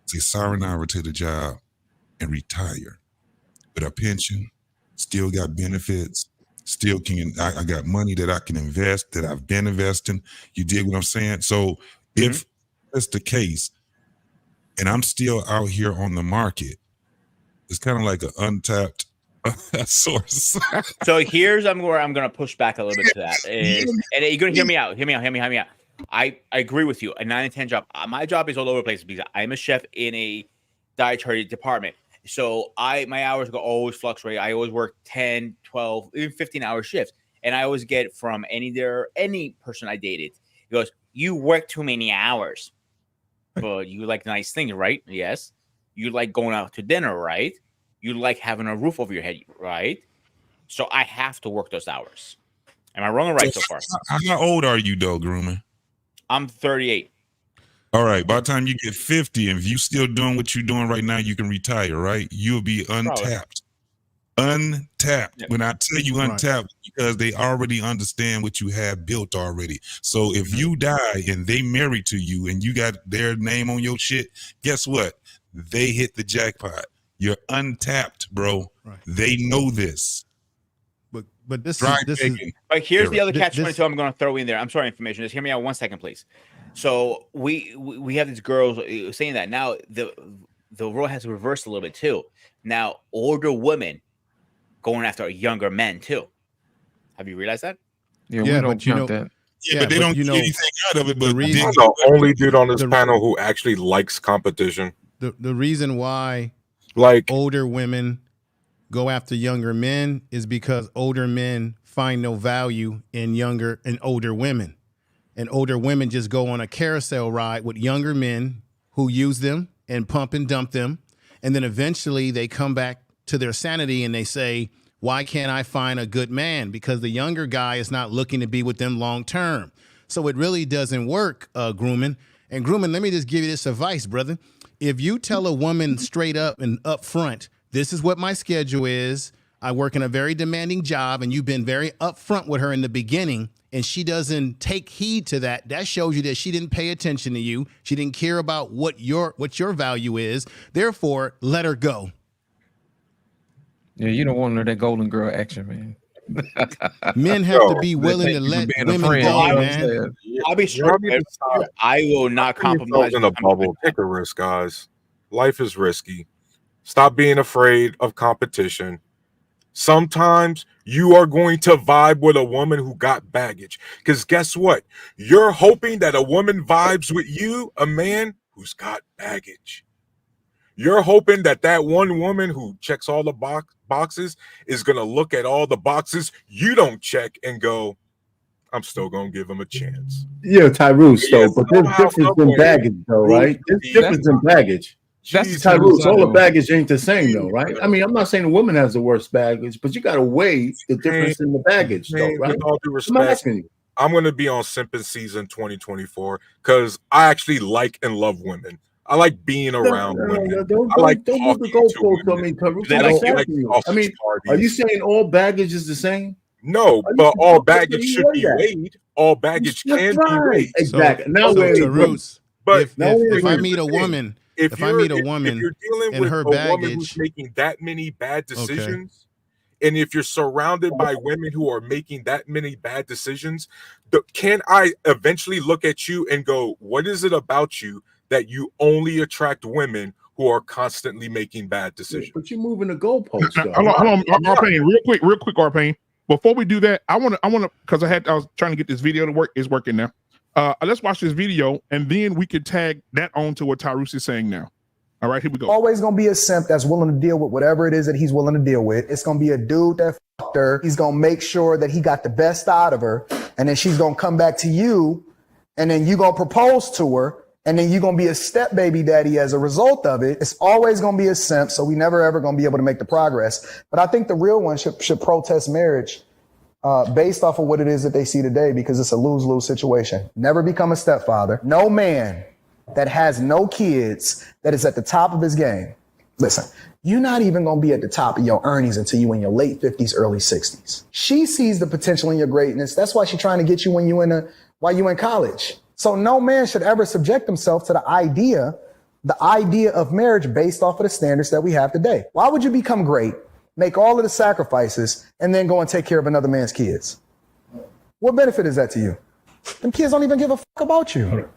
say sayonara to the job and retire with a pension, still got benefits, still can, I got money that I can invest, that I've been investing. You dig what I'm saying? So if that's the case, and I'm still out here on the market, it's kind of like an untapped source. So here's where I'm going to push back a little bit to that. And you're going to hear me out. Hear me out. I agree with you. A 9 to 10 job. My job is all over the place because I'm a chef in a dietary department. So my hours always fluctuate. I always work 10, 12, even 15-hour shifts. And I always get from any person I dated, he goes, "You work too many hours." But you like nice things, right? Yes. You like going out to dinner, right? You like having a roof over your head, right? So I have to work those hours. Am I wrong or right so far? How old are you, though, Groomer? I'm 38. All right. By the time you get 50, and if you still doing what you're doing right now, you can retire, right? You'll be untapped. Untapped. When I tell you untapped, because they already understand what you have built already. So if you die and they married to you and you got their name on your shit, guess what? They hit the jackpot. You're untapped, bro. They know this. but this Dry is bacon. Like, here's the other This- catch-22 I'm going to throw in there. I'm sorry, information. Just hear me out 1 second, please. So we have these girls saying that now the role has reversed a little bit too. Now older women going after younger men too. Have you realized that? Yeah, we don't count that. Yeah, but they don't get anything out of it. But I'm the only dude on this panel who actually likes competition. The reason why like older women go after younger men is because older men find no value in younger and older women. And older women just go on a carousel ride with younger men who use them and pump and dump them. And then eventually they come back to their sanity and they say, why can't I find a good man? Because the younger guy is not looking to be with them long term. So it really doesn't work, grooming. And grooming, let me just give you this advice, brother. If you tell a woman straight up and up front, this is what my schedule is, I work in a very demanding job, and you've been very upfront with her in the beginning, and she doesn't take heed to that, that shows you that she didn't pay attention to you. She didn't care about what your value is. Therefore, let her go. Yeah, you don't want none of that golden girl action, man. Men have to be willing to let women go, man. I'll be straight. I will not compromise. In a bubble, take a risk, guys. Life is risky. Stop being afraid of competition. Sometimes you are going to vibe with a woman who got baggage. Because guess what? You're hoping that a woman vibes with you, a man who's got baggage. You're hoping that that one woman who checks all the boxes is going to look at all the boxes you don't check and go, I'm still going to give him a chance. Yeah, Tyrese, though, but there's difference in baggage, though, right? There's difference in baggage. That's Tyrese. All the baggage ain't the same, though, right? I mean, I'm not saying the woman has the worst baggage, but you got to weigh the difference in the baggage, though, right? With all due respect, I'm going to be on Simpin Season 2024 because I actually like and love women. I like being around women. I like talking to women. I mean, are you saying all baggage is the same? No, but all baggage should be weighed. All baggage can be weighed. Exactly. Now, Tyrese, but if I meet a woman, if I meet a woman if you're dealing and with her a woman baggage who's making that many bad decisions, and if you're surrounded by women who are making that many bad decisions, can I eventually look at you and go, what is it about you that you only attract women who are constantly making bad decisions? But you're moving the goalpost. Hold on, Arpain, real quick, Arpain. Before we do that, I want to, because I was trying to get this video to work. It's working now. Let's watch this video, and then we could tag that on to what Tyrese is saying now. All right, here we go. Always gonna be a simp that's willing to deal with whatever it is that he's willing to deal with. It's gonna be a dude that fucked her. He's gonna make sure that he got the best out of her, and then she's gonna come back to you, and then you gonna propose to her, and then you're gonna be a step baby daddy as a result of it. It's always gonna be a simp, so we never ever gonna be able to make the progress. But I think the real one should protest marriage based off of what it is that they see today, because it's a lose-lose situation. Never become a stepfather. No man that has no kids that is at the top of his game. Listen, you're not even gonna be at the top of your earnings until you in your late 50s, early 60s. She sees the potential in your greatness. That's why she's trying to get you while you in college. So no man should ever subject himself to the idea of marriage based off of the standards that we have today. Why would you become great, make all of the sacrifices, and then go and take care of another man's kids? What benefit is that to you? Them kids don't even give a fuck about you.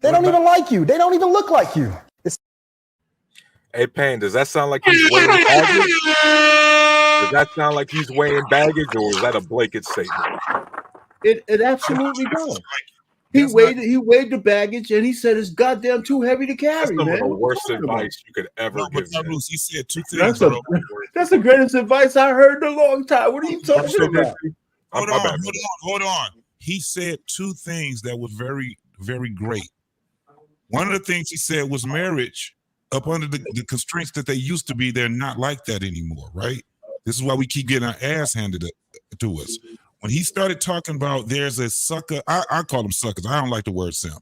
They don't even like you. They don't even look like you. Hey, Payne, does that sound like he's weighing baggage? Does that sound like he's weighing baggage, or is that a blanket statement? It absolutely does. He weighed the baggage, and he said it's goddamn too heavy to carry. That's some man. of the worst advice you could ever give. He said two things. That's the greatest advice I heard in a long time. What are you talking about? Hold on. He said two things that were very, very great. One of the things he said was marriage, up under the constraints that they used to be, they're not like that anymore, right? This is why we keep getting our ass handed to us. When he started talking about there's a sucker, I call them suckers. I don't like the word simp.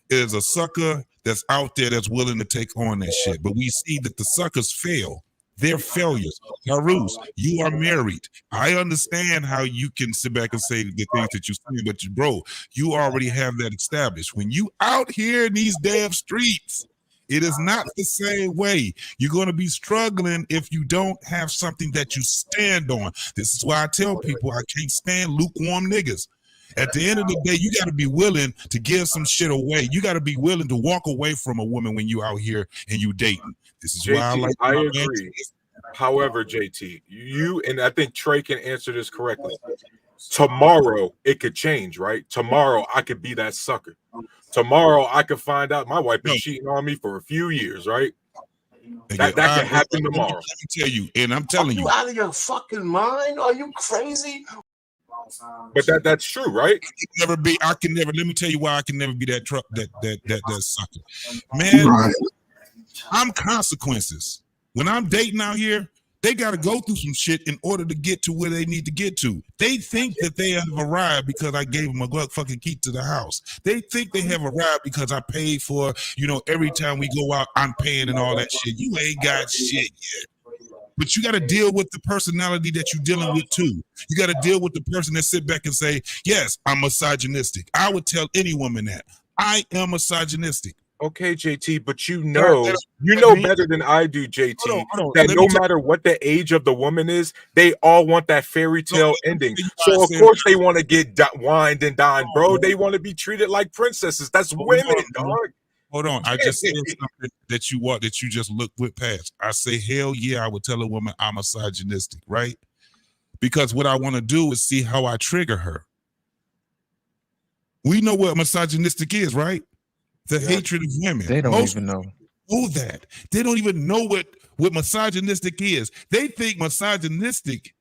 There's a sucker that's out there that's willing to take on that shit. But we see that the suckers fail. They're failures. Tyrese, you are married. I understand how you can sit back and say the things that you say, but bro, you already have that established. When you out here in these damn streets It is not the same way. You're going to be struggling if you don't have something that you stand on. This is why I tell people I can't stand lukewarm niggas. At the end of the day, you got to be willing to give some shit away. You got to be willing to walk away from a woman when you out here and you dating. This is why I agree. However, JT, you and I think Trey can answer this correctly. Tomorrow it could change, right? Tomorrow I could be that sucker. Tomorrow I could find out my wife been cheating on me for a few years, right? That can happen tomorrow. Let me tell you, and I'm telling you, out of your fucking mind? Are you crazy? But that's true, right? I can never. Let me tell you why I can never be that sucker. Man, I'm consequences. When I'm dating out here, they got to go through some shit in order to get to where they need to get to. They think that they have arrived because I gave them a fucking key to the house. They think they have arrived because I paid for, every time we go out, I'm paying and all that shit. You ain't got shit yet. But you got to deal with the personality that you're dealing with too. You got to deal with the person that sit back and say, yes, I'm misogynistic. I would tell any woman that. I am misogynistic. Okay, JT, but you know better than I do, JT, that no matter what the age of the woman is, they all want that fairy tale ending. So of course they want to get wined and dined, bro. They want to be treated like princesses. That's women, dog. Hold on, I just said something that you just looked with past. I say, hell yeah, I would tell a woman I'm misogynistic, right? Because what I want to do is see how I trigger her. We know what misogynistic is, right? The hatred of women. They don't even know. That. They don't even know what misogynistic is. They think misogynistic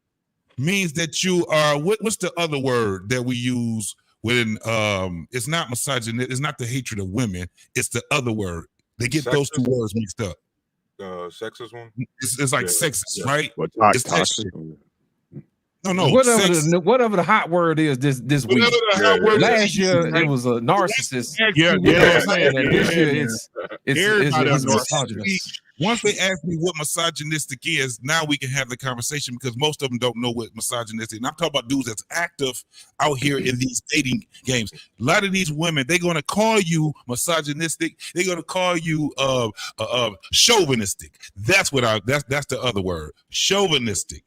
means that you are what's the other word that we use when it's not misogynistic, it's not the hatred of women, it's the other word. They get those two words mixed up. Sexist one? It's like sexist, right? It's toxic. No. Whatever the hot word is this week. Last year it was a narcissist. Yeah. And this year it's misogynist. Once they ask me what misogynistic is, now we can have the conversation because most of them don't know what misogynistic is. And I'm talking about dudes that's active out here in these dating games. A lot of these women, they're going to call you misogynistic. They're going to call you chauvinistic. That's the other word. Chauvinistic.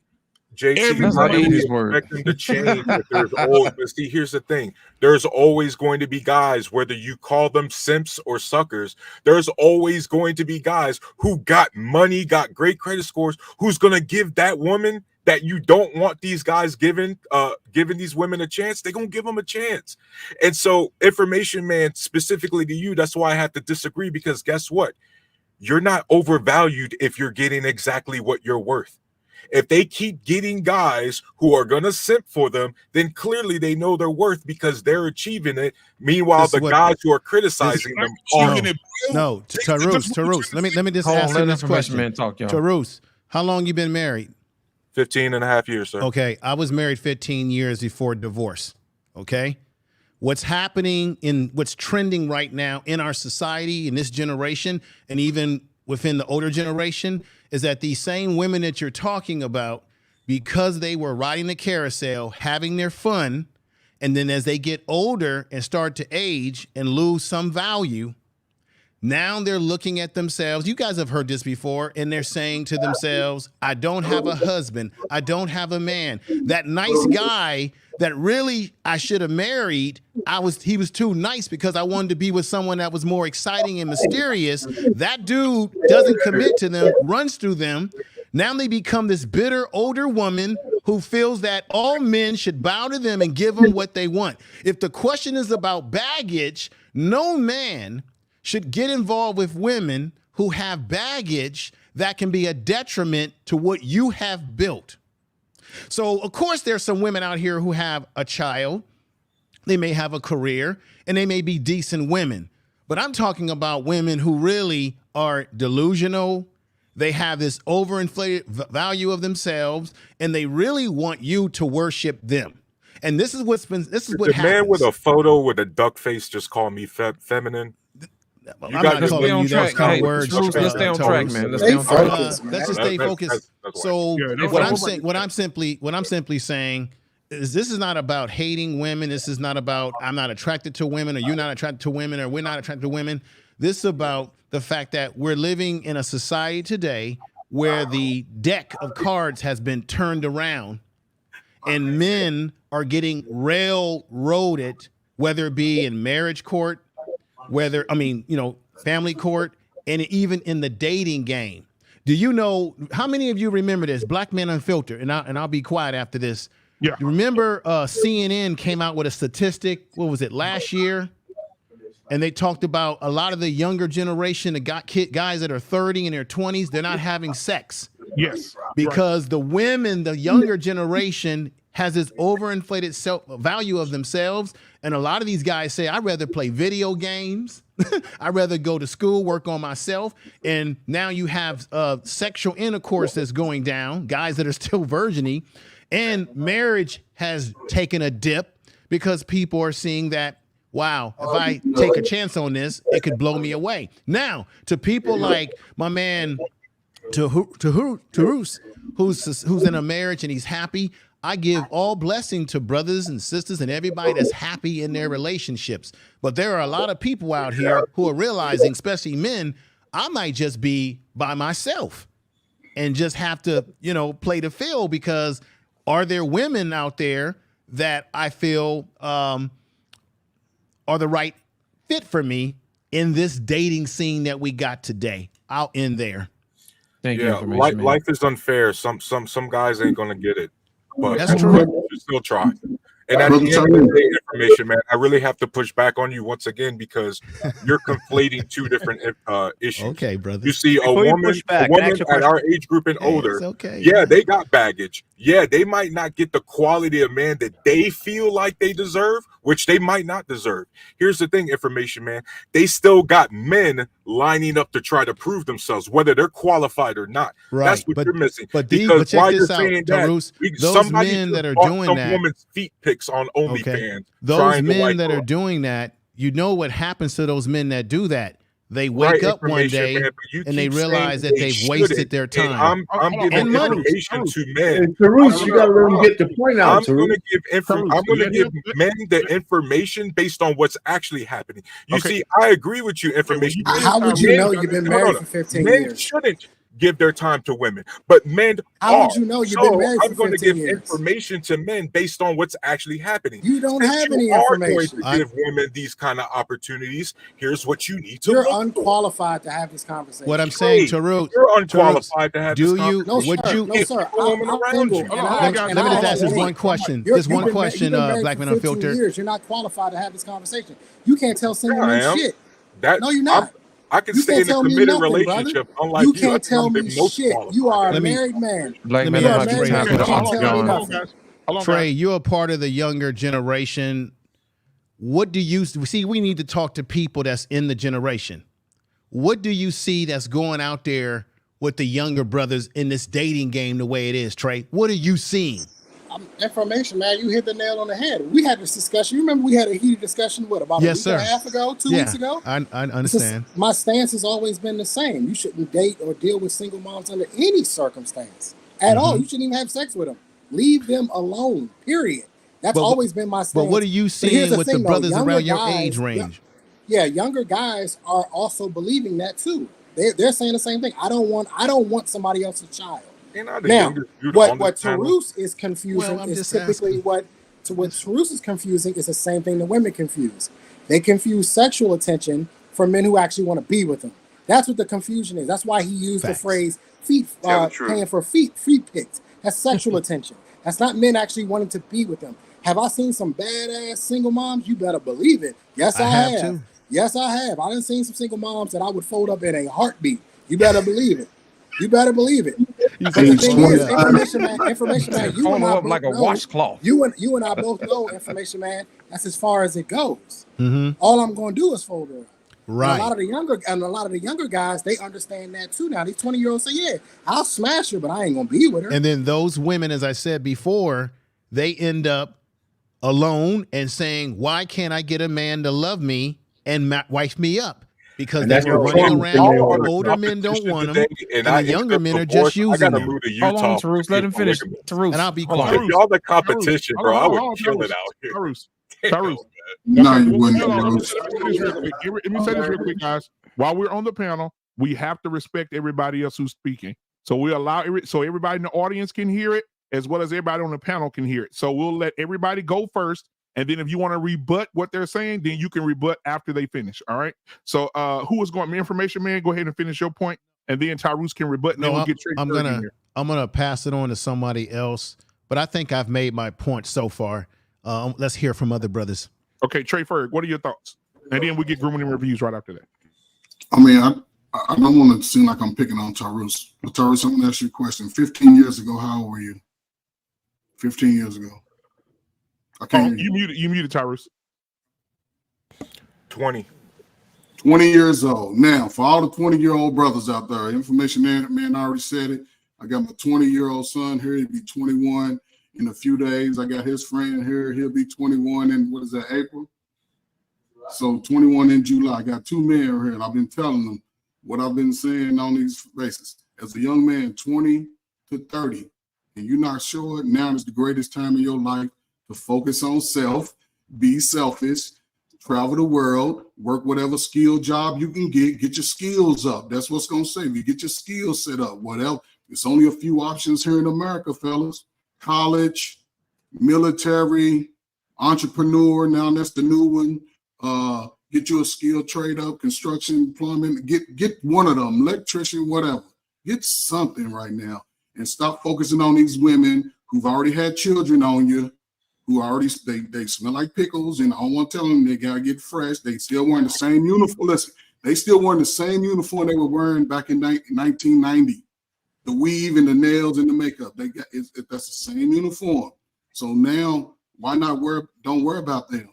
JT, how do we expect them to change? But see, here's the thing. There's always going to be guys, whether you call them simps or suckers, there's always going to be guys who got money, got great credit scores, who's going to give that woman that you don't want these guys giving these women a chance. They're going to give them a chance. And so, information man, specifically to you, that's why I have to disagree, because guess what? You're not overvalued if you're getting exactly what you're worth. If they keep getting guys who are going to simp for them, then clearly they know their worth because they're achieving it. Meanwhile, the guys who are criticizing them aren't. No, Tarus, let me just ask you this question. Tarus, how long you been married? 15 and a half years, sir. Okay, I was married 15 years before divorce. Okay, what's happening what's trending right now in our society, in this generation, and even within the older generation, is that these same women that you're talking about, because they were riding the carousel, having their fun, and then as they get older and start to age and lose some value, now they're looking at themselves. You guys have heard this before, and they're saying to themselves, I don't have a husband. I don't have a man. That nice guy that really I should have married, he was too nice because I wanted to be with someone that was more exciting and mysterious. That dude doesn't commit to them, runs through them. Now they become this bitter older woman who feels that all men should bow to them and give them what they want. If the question is about baggage, no man should get involved with women who have baggage that can be a detriment to what you have built. So, of course, there's some women out here who have a child. They may have a career, and they may be decent women. But I'm talking about women who really are delusional. They have this overinflated value of themselves, and they really want you to worship them. And this is what happens. The man with a photo with a duck face just called me feminine. I'm not calling you those kind of words. Let's stay on track, man. Let's stay on track. Let's just stay focused. So what I'm simply saying is this is not about hating women. This is not about I'm not attracted to women or you're not attracted to women or we're not attracted to women. This is about the fact that we're living in a society today where the deck of cards has been turned around and men are getting railroaded, whether it be in marriage court, family court, and even in the dating game. Do you know, how many of you remember this? Black Men Unfiltered, and I'll be quiet after this. Yeah. You remember CNN came out with a statistic, what was it, last year? And they talked about a lot of the younger generation, the guys that are 30 in their 20s, they're not having sex. Yes. Because the women, the younger generation, has this overinflated value of themselves. And a lot of these guys say, I'd rather play video games. I'd rather go to school, work on myself. And now you have sexual intercourse that's going down, guys that are still virginy. And marriage has taken a dip because people are seeing that, wow, if I take a chance on this, it could blow me away. Now, to people like my man Tarus, who's in a marriage and he's happy, I give all blessing to brothers and sisters and everybody that's happy in their relationships. But there are a lot of people out here who are realizing, especially men, I might just be by myself and just have to, play the field, because are there women out there that I feel are the right fit for me in this dating scene that we got today out in there? Thank you. Life is unfair. Some guys ain't gonna get it. But that's true. You still try. And at the end of the day, information, man, I really have to push back on you once again, because you're conflating two different issues. Okay, brother. You see, a woman at our age group and older, they got baggage. Yeah, they might not get the quality of man that they feel like they deserve, which they might not deserve. Here's the thing, information, man. They still got men lining up to try to prove themselves, whether they're qualified or not. Right. That's what you're missing. But because check while this you're out, saying Tarus, that, those men that are doing that, woman's feet pics on OnlyFans. Those men that are doing that, you know what happens to those men that do that? They wake up one day and they realize that they've wasted their time. I'm giving information to men. Tarus, you got to let them get the point out. I'm going to give men the information based on what's actually happening. You see, I agree with you. Information. How would you know you've been married for 15 years? Men shouldn't give their time to women, but men how would you know you've been married for 15 years? I'm going to give information to men based on what's actually happening. You don't have any information. Going to give women these kind of opportunities. Here's what you need to. You're unqualified to have this conversation. What I'm saying, Tarus, you're unqualified to have this conversation. No, sir. I'm single. Let me just ask this one question. This one question, Black Men Unfiltered. You're not qualified to have this conversation. You can't tell single men shit. No, you're not. I can stay in a committed relationship. Unlike you can't tell me shit. You are a married man. Trey, you're a part of the younger generation. What do you see? We need to talk to people that's in the generation. What do you see that's going out there with the younger brothers in this dating game the way it is, Trey? What are you seeing? Information, man. You hit the nail on the head. We had this discussion. You remember we had a heated discussion, about a week and a half ago, 2 weeks ago? I understand. My stance has always been the same. You shouldn't date or deal with single moms under any circumstance at all. You shouldn't even have sex with them. Leave them alone, period. That's always been my stance. But what are you seeing with the brothers around your age range? Yeah, younger guys are also believing that too. They're saying the same thing. I don't want somebody else's child. Now, what Tarus is confusing is typically what Tarus is confusing is the same thing the women confuse. They confuse sexual attention for men who actually want to be with them. That's what the confusion is. That's why he used the phrase feet paying for feet pics. That's sexual attention. That's not men actually wanting to be with them. Have I seen some badass single moms? You better believe it. Yes, I have. Too. Yes, I have. I done seen some single moms that I would fold up in a heartbeat. You better believe it. You better believe it. Information man. You and I both like a know, washcloth. You and I both know, information man. That's as far as it goes. Mm-hmm. All I'm going to do is fold her up. Right. And a lot of the younger guys, they understand that too. Now these 20-year-olds say, "Yeah, I'll smash her, but I ain't gonna be with her." And then those women, as I said before, they end up alone and saying, "Why can't I get a man to love me and wife me up?" Because they were running around. Older men don't want them, and the younger men are just using them. Hold on, Tarus, let him finish. Tarus, and I'll be quiet. If y'all the competition, bro, I would kill it out here. Tarus. No, you wouldn't. Let me say this real quick, guys. while we're on the panel, we have to respect everybody else who's speaking. So we allow so everybody in the audience can hear it, as well as everybody on the panel can hear it. So we'll let everybody go first. And then if you want to rebut what they're saying, then you can rebut after they finish. All right. So who is going, information man? Go ahead and finish your point, and then Tyrus can rebut. And then we'll get I'm gonna pass it on to somebody else. But I think I've made my point so far. Let's hear from other brothers. Okay, Trey Ferg, what are your thoughts? And then we get grooming and reviews right after that. I mean, I don't want to seem like I'm picking on Tyrus. But Tyrus, I'm going to ask you a question. 15 years ago, how old were you? 15 years ago. I can't hear you. You muted Tyrus. 20. 20 years old. Now, for all the 20-year-old brothers out there, information man already said it. I got my 20-year-old son here. He'll be 21 in a few days. I got his friend here. He'll be 21 in, what is that, April? So 21 in July. I got two men here, and I've been telling them what I've been saying on these bases. As a young man, 20 to 30, and you're not sure, now is the greatest time in your life to focus on self, be selfish, travel the world, work whatever skill job you can get your skills up. That's what's going to save you. Get your skills set up, whatever. It's only a few options here in America, fellas. College, military, entrepreneur, now that's the new one. Get you a skill trade up, construction, plumbing, get one of them, electrician, whatever. Get something right now and stop focusing on these women who've already had children on you, who already, they smell like pickles, and I don't want to tell them they got to get fresh. They still wearing the same uniform. Listen, they still wearing the same uniform they were wearing back in 1990. The weave and the nails and the makeup, that's the same uniform. So now, why not don't worry about them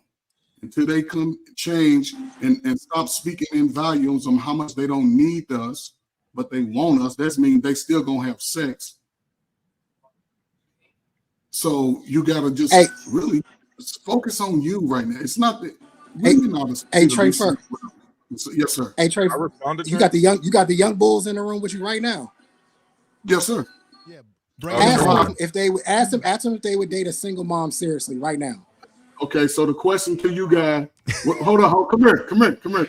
until they come change and stop speaking in volumes on how much they don't need us, but they want us. That means they still gonna have sex. So you gotta just really focus on you right now. It's not that. Trey Ferg. Yes, sir. Hey, Trey, you got the young bulls in the room with you right now. Yes, sir. Yeah. Ask them if they would date a single mom seriously right now. Okay, so the question to you guys, hold on, come here.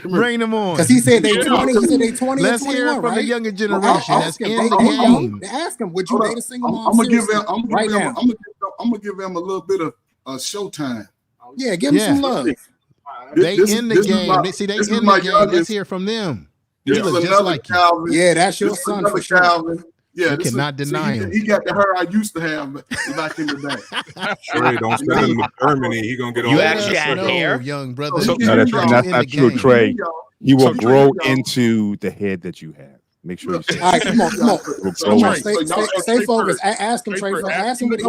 Bring them on. Because he said they 20. He said they 20. Let's and 21, hear it from right? the younger generation. Well, that's in the game. Ask him, would you date a single mom? I'm gonna give seriously them. right now. I'm gonna give them a little bit of showtime. Yeah, give them some love. They in the game. They in the game. Let's hear from them. They look just like Calvin. Yeah, that's your son for sure. Calvin. Yeah, you cannot deny him. He got the hair I used to have back in the day. Trey, don't send him to Germany. He gonna get on. You actually had hair, young brother. No, that's not true, Trey. He will grow into the head that you have. Make sure you say. All right, come on. Stay focused. Ask him, Trey. Ask him would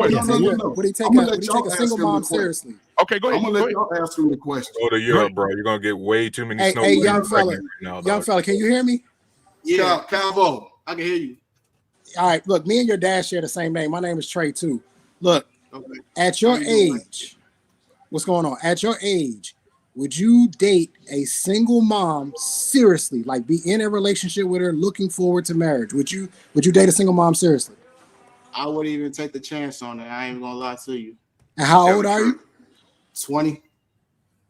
he take a single mom seriously? Okay, go ahead. I'm gonna let y'all ask him the question. Go to Europe, bro. You're gonna get way too many snow. Hey, young fella, can you hear me? Yeah, Calvo, I can hear you. All right, look, me and your dad share the same name. My name is Trey too. Look, at your age, what's going on? At your age, would you date a single mom seriously? Like be in a relationship with her, looking forward to marriage? Would you date a single mom seriously? I wouldn't even take the chance on it. I ain't gonna lie to you. And how old are you? 20.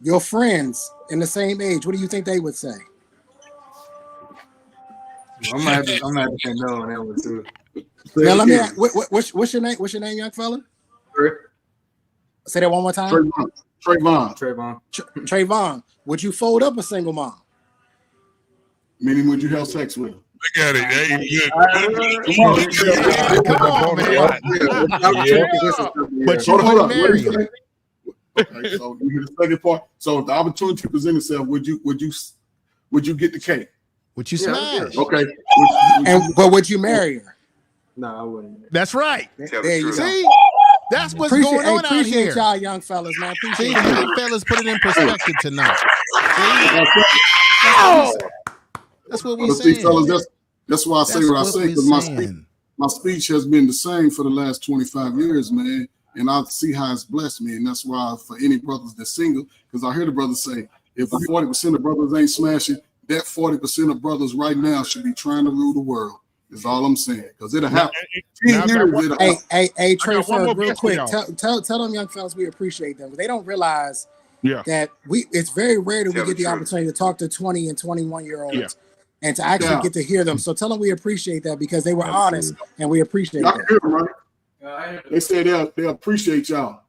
Your friends in the same age, what do you think they would say? I'm gonna have to say no on that one too. Now let me ask, what's your name? What's your name, young fella? Say that one more time. Trayvon. Would you fold up a single mom? Meaning, would you have sex with her? Look at it. Come on, man. But you wouldn't marry her. Okay, so you hear the second part. So if the opportunity presents itself, would you get the cake? Would you smash? Okay. But would you marry her? No, I wouldn't. That's right. There you go. See, that's what's going on out here. Appreciate y'all, young fellas, man. See, the young fellas put it in perspective tonight. That's what we saying. Fellas, that's why I say what I say, because my speech has been the same for the last 25 years, man. And I see how it's blessed me. And that's why for any brothers that's single, because I hear the brothers say, if 40% of brothers ain't smashing, that 40% of brothers right now should be trying to rule the world. Is all I'm saying, because it'll happen. Hey, Trey Ferg, real quick. Tell them young fellas we appreciate them. They don't realize Yeah. That it's very rare that we get the opportunity to talk to 20 and 21-year-olds and to actually get to hear them. So tell them we appreciate that because they were honest and we appreciate Y'all that. hear them, right? They say they appreciate y'all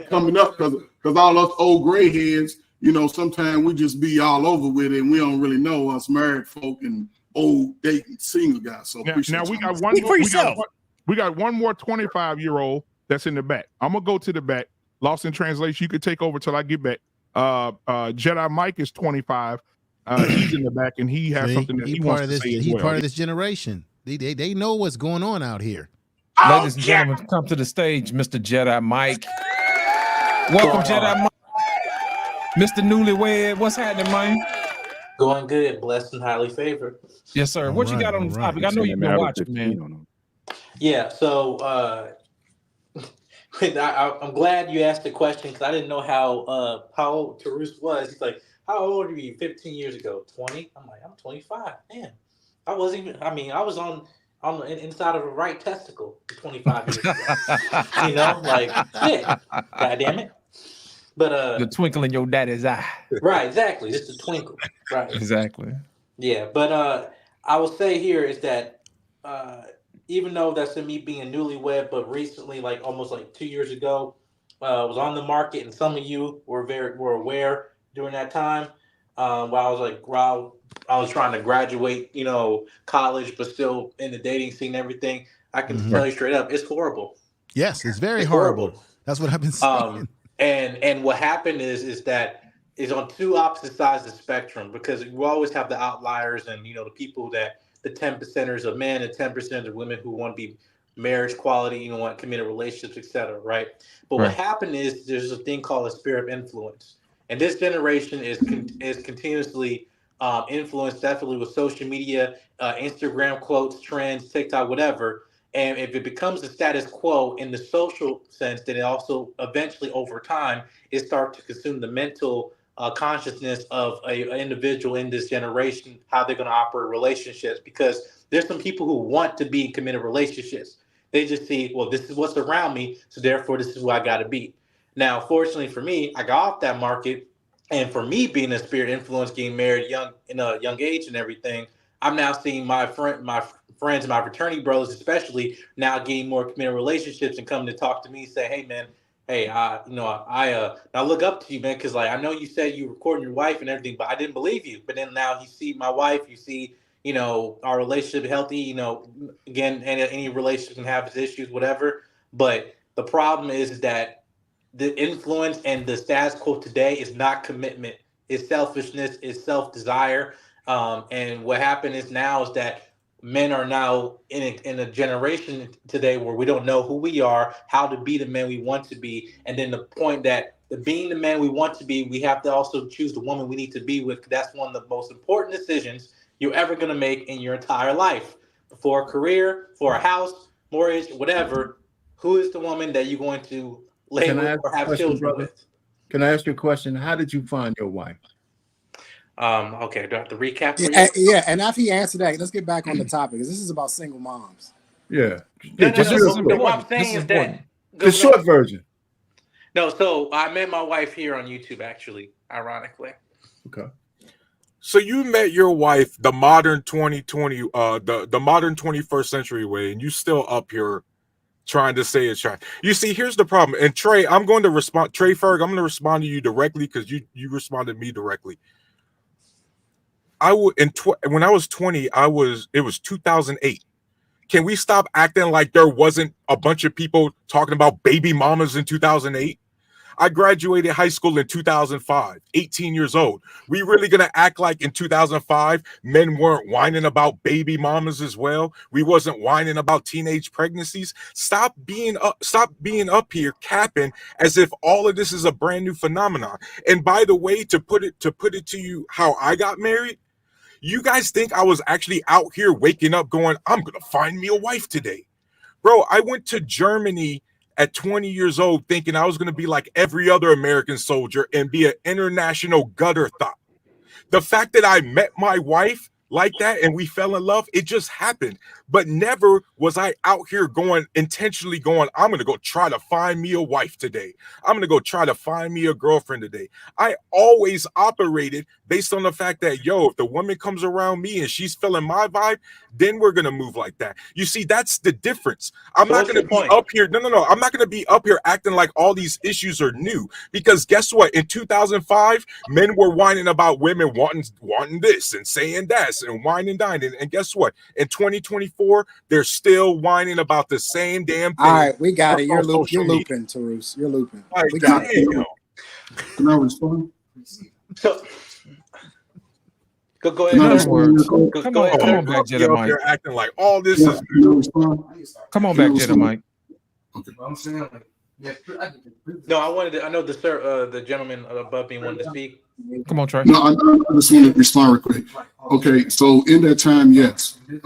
coming up because all us old gray heads, you know, sometimes we just be all over with it and we don't really know us married folk and old dating single guys. So now we got one. We got one more 25-year-old that's in the back. I'm gonna go to the back. Lost in translation. You could take over till I get back. Jedi Mike is 25. He's in the back and he has something that he wants to say as well. He's part of this generation. They know what's going on out here. Ladies and gentlemen, come to the stage, Mr. Jedi Mike. Welcome, Jedi Mike. Mr. Newlywed, what's happening, man? Going good, blessed and highly favored. Yes, sir. What you got on the topic? I know you've been watching, man. Yeah, so I'm glad you asked the question because I didn't know how old Tarus was. He's like, how old are you 15 years ago? 20? I'm like, I'm 25. Man, I wasn't even, I was on the inside of a right testicle 25 years ago. You know, like, shit, God damn it. But the twinkle in your daddy's eye. Right, exactly. Just a twinkle. Right. Exactly. Yeah, but I will say here is that even though that's in me being a newlywed, but recently, like almost like 2 years ago, was on the market, and some of you were aware during that time. While I was trying to graduate, you know, college, but still in the dating scene and everything. I can tell you straight up, it's horrible. Yes, it's very horrible. That's what I've been saying. And what happened is that is on two opposite sides of the spectrum, because we always have the outliers and, you know, the people that the 10%ers of men and 10% of women who want to be marriage quality, you know, want committed relationships, etc. Right. But what happened is there's a thing called a sphere of influence. And this generation is continuously influenced, definitely with social media, Instagram quotes, trends, TikTok, whatever. And if it becomes the status quo in the social sense, then it also eventually over time, it starts to consume the mental consciousness of an individual in this generation, how they're going to operate relationships. Because there's some people who want to be in committed relationships. They just see, well, this is what's around me, so therefore this is who I got to be. Now, fortunately for me, I got off that market. And for me being a spirit influence, getting married in a young age and everything, I'm now seeing my friends, my fraternity brothers, especially now getting more committed relationships and coming to talk to me and say, hey, man, hey, I look up to you, man, because like I know you said you recording your wife and everything, but I didn't believe you. But then now you see my wife, you see, you know, our relationship healthy. You know, again, any relationship can have its issues, whatever. But the problem is that the influence and the status quo today is not commitment. It's selfishness. It's self-desire. And what happened is now is that men are now in a generation today where we don't know who we are, how to be the men we want to be. And then the point that being the man we want to be, we have to also choose the woman we need to be with. That's one of the most important decisions you're ever going to make in your entire life. For a career, for a house, mortgage, whatever. Who is the woman that you're going to lay with or have children with? Can I ask you a question? How did you find your wife? Okay, do I have to recap for Yeah, you? yeah, and after he answered that, let's get back on the topic, because this is about single moms. Yeah. What I'm saying is that the short version. No, so I met my wife here on YouTube, actually, ironically. Okay. So you met your wife the modern 2020, the modern 21st century way, and you still up here trying to say it's right. You see, here's the problem. And Trey, I'm going to respond. Trey Ferg, I'm going to respond to you directly because you responded to me directly. When I was 20, it was 2008. Can we stop acting like there wasn't a bunch of people talking about baby mamas in 2008? I graduated high school in 2005, 18 years old. We really gonna act like in 2005 men weren't whining about baby mamas as well? We wasn't whining about teenage pregnancies? Stop being up here capping as if all of this is a brand new phenomenon. And by the way, to put it to you how I got married, you guys think I was actually out here waking up going, I'm gonna find me a wife today. Bro, I went to Germany at 20 years old thinking I was going to be like every other American soldier and be an international gutter thought. The fact that I met my wife like that and we fell in love. It just happened. But never was I out here intentionally going, I'm gonna go try to find me a wife today. I'm gonna go try to find me a girlfriend today. I always operated based on the fact that, if the woman comes around me and she's feeling my vibe, then we're gonna move like that. You see, that's the difference. I'm not gonna be up here. No. I'm not gonna be up here acting like all these issues are new, because guess what? In 2005, men were whining about women wanting this and saying that and whining and dining. And guess what? In 2024, they're still whining about the same damn thing. All right, we got it. You're looping, Tarus. You're looping. We got it. Can I respond? So, go ahead. Come on back, Jedi Mike. You're acting like all this is. Come on back, Jedi Mike. Okay. I'm saying, like, no, I know the gentleman above me wanted to speak. Come on, Trey. No, I just want to respond real quick. Okay, so in that time, yes, there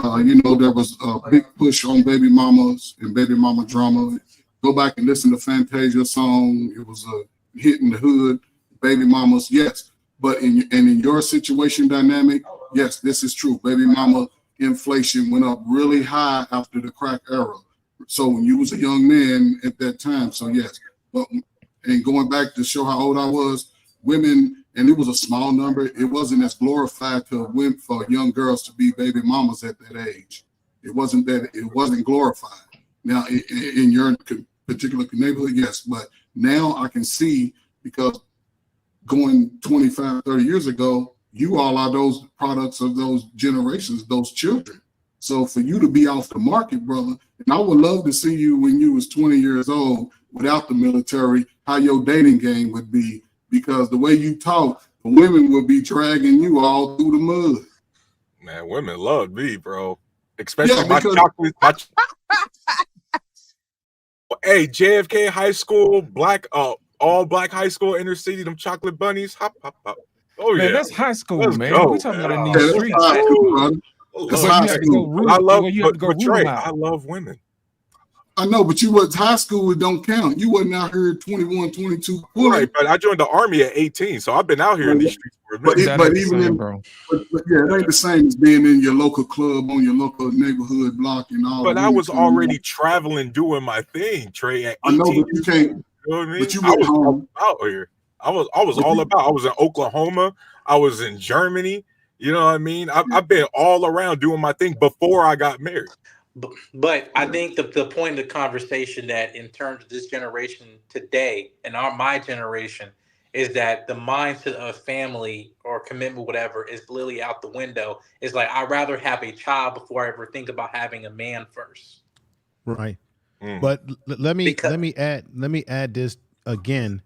was a big push on baby mamas and baby mama drama. Go back and listen to Fantasia song. It was a hit in the hood. Baby mamas, yes. But in your situation dynamic, yes, this is true. Baby mama inflation went up really high after the crack era. So when you was a young man at that time, so yes. But and going back to show how old I was, women, and it was a small number, it wasn't as glorified for young girls to be baby mamas at that age. It wasn't glorified. Now in your particular neighborhood, yes, but now I can see, because going 25, 30 years ago, you all are those products of those generations, those children. So for you to be off the market, brother, and I would love to see you when you was 20 years old without the military, how your dating game would be, because the way you talk, the women will be dragging you all through the mud. Man, women love me, bro. Especially my chocolate. Hey, JFK High School, all black high school, inner city, them chocolate bunnies. Hop, hop, hop. Oh, man, yeah. that's high school, Let's man. go. We talking about in these streets. I love women. I know, but you was high school, it don't count. You wasn't out here 21, 22. Right, but I joined the army at 18, so I've been out here in these streets for a minute. But it ain't the same as being in your local club, on your local neighborhood block and all. But I was already traveling, doing my thing, Trey. At 18, I know, but you can't. You know what I mean? But you I was home. out here. I was all about. I was in Oklahoma. I was in Germany. You know what I mean? I've been all around doing my thing before I got married. But I think the point of the conversation, that in terms of this generation today and my generation, is that the mindset of family or commitment, whatever, is literally out the window. It's like, I'd rather have a child before I ever think about having a man first. Right. But let me add this again.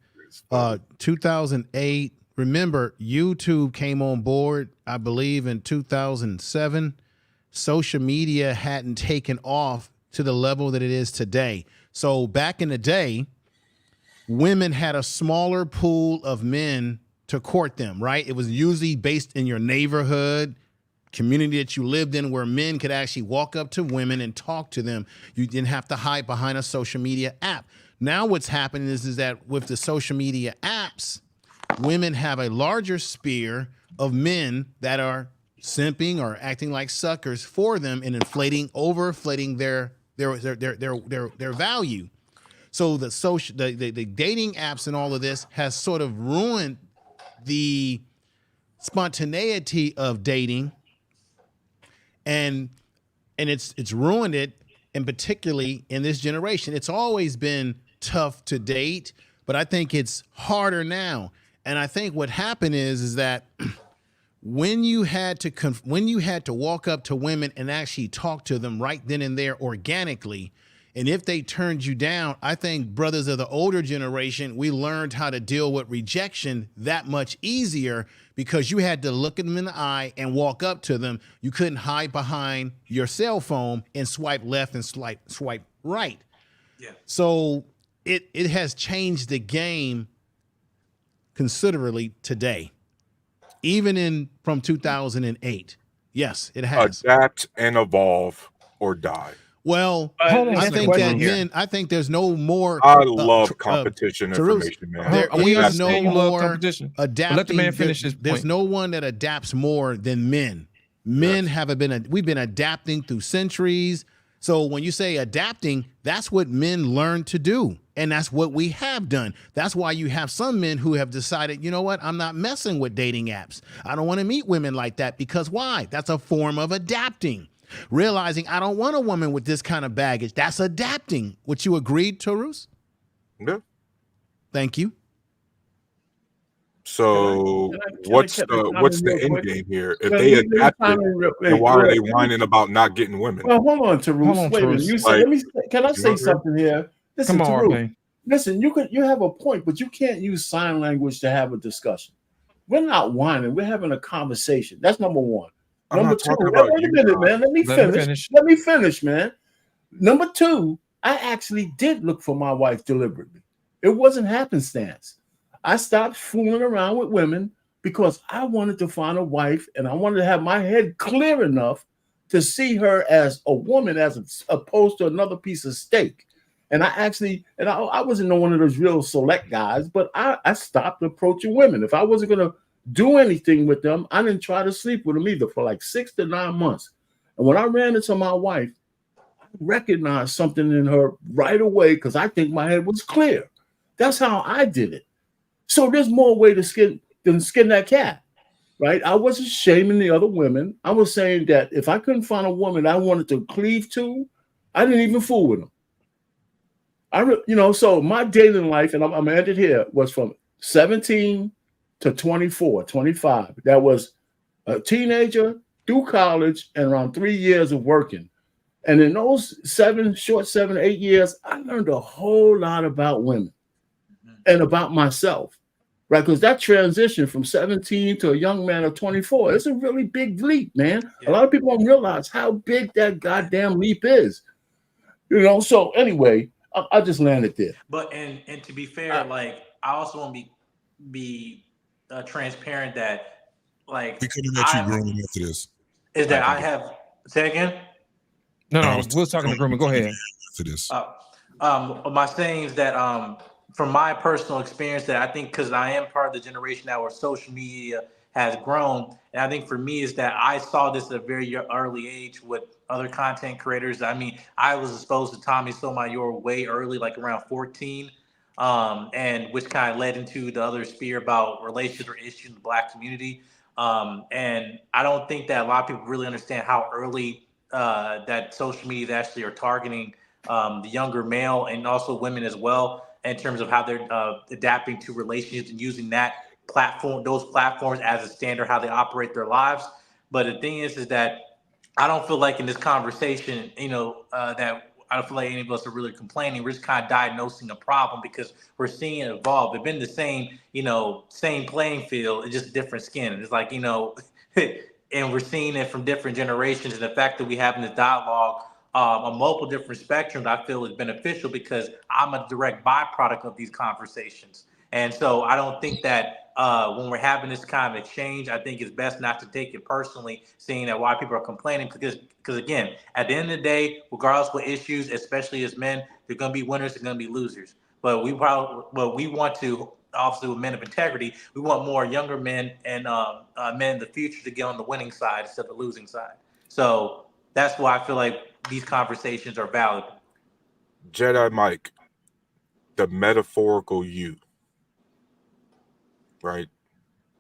2008. Remember, YouTube came on board, I believe, in 2007. Social media hadn't taken off to the level that it is today. So back in the day, women had a smaller pool of men to court them, right? It was usually based in your neighborhood, community that you lived in, where men could actually walk up to women and talk to them. You didn't have to hide behind a social media app. Now what's happening is that with the social media apps, women have a larger sphere of men that are simping or acting like suckers for them and overinflating their value. So the dating apps and all of this has sort of ruined the spontaneity of dating, and it's ruined it, and particularly in this generation. It's always been tough to date, but I think it's harder now. And I think what happened is that when you had to walk up to women and actually talk to them right then and there organically, and if they turned you down, I think brothers of the older generation, we learned how to deal with rejection that much easier, because you had to look at them in the eye and walk up to them. You couldn't hide behind your cell phone and swipe left and swipe right. Yeah. So it has changed the game considerably today, even from 2008. Yes, it has. Adapt and evolve or die. Well, I think there's no more. I love competition information, man. There is no more competition. adapting. Let the man finish his point. There's no one that adapts more than men. Men we've been adapting through centuries. So when you say adapting, that's what men learn to do. And that's what we have done. That's why you have some men who have decided, you know what, I'm not messing with dating apps. I don't want to meet women like that because why? That's a form of adapting. Realizing I don't want a woman with this kind of baggage. That's adapting. Would you agree, Tarus? Yeah. Thank you. So what's the end game here? If they adapted, then why are they whining about not getting women? Well, hold on, Tarus. Wait a minute. You said, can I say something here? Listen, Tarus, listen, you have a point, but you can't use sign language to have a discussion. We're not whining. We're having a conversation. That's number one. Number two, wait a minute, man. Let me finish. Let me finish, man. Number two, I actually did look for my wife deliberately. It wasn't happenstance. I stopped fooling around with women because I wanted to find a wife and I wanted to have my head clear enough to see her as a woman as opposed to another piece of steak. And I wasn't one of those real select guys, but I stopped approaching women. If I wasn't going to do anything with them, I didn't try to sleep with them either for like 6 to 9 months. And when I ran into my wife, I recognized something in her right away because I think my head was clear. That's how I did it. So there's more way to skin that cat, right? I wasn't shaming the other women. I was saying that if I couldn't find a woman I wanted to cleave to, I didn't even fool with them. So my dating life, and I'm gonna end it here, was from 17 to 24, 25. That was a teenager through college and around 3 years of working. And in those 7, 8 years, I learned a whole lot about women and about myself, right? Because that transition from 17 to a young man of 24, it's a really big leap, man. Yeah. A lot of people don't realize how big that goddamn leap is. So anyway, I just landed there. But and to be fair, like I also want to be transparent that like we couldn't let you grow into this. Is that I have say again? No, we're talking agreement. Go ahead. To this. My saying is that from my personal experience, that I think because I am part of the generation now where social media has grown, and I think for me is that I saw this at a very early age with other content creators. I mean, I was exposed to Tommy Sotomayor way early, like around 14, and which kind of led into the other sphere about relationships or issues in the Black community. And I don't think that a lot of people really understand how early that social media actually are targeting the younger male and also women as well, in terms of how they're adapting to relationships and using those platforms as a standard how they operate their lives. But the thing is that I don't feel like in this conversation, that I don't feel like any of us are really complaining. We're just kind of diagnosing a problem because we're seeing it evolve. It's been the same, same playing field, it's just different skin. And it's like, and we're seeing it from different generations. And the fact that we have this dialogue on multiple different spectrums, I feel is beneficial because I'm a direct byproduct of these conversations. And so I don't think that when we're having this kind of exchange, I think it's best not to take it personally, seeing that why people are complaining. Because again, at the end of the day, regardless what issues, especially as men, there're going to be winners, there's going to be losers. But we want to, obviously with men of integrity, we want more younger men and men in the future to get on the winning side instead of the losing side. So that's why I feel like these conversations are valuable. Jedi Mike, the metaphorical you, right?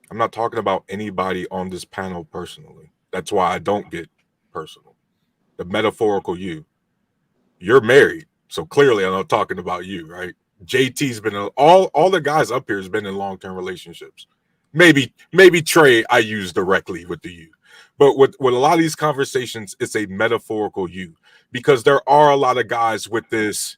I'm not talking about anybody on this panel personally. That's why I don't get personal. The metaphorical you. You're married, so clearly I'm not talking about you, right? JT's been all the guys up here has been in long-term relationships. Maybe Trey I use directly with the you. But with a lot of these conversations, it's a metaphorical you, because there are a lot of guys with this,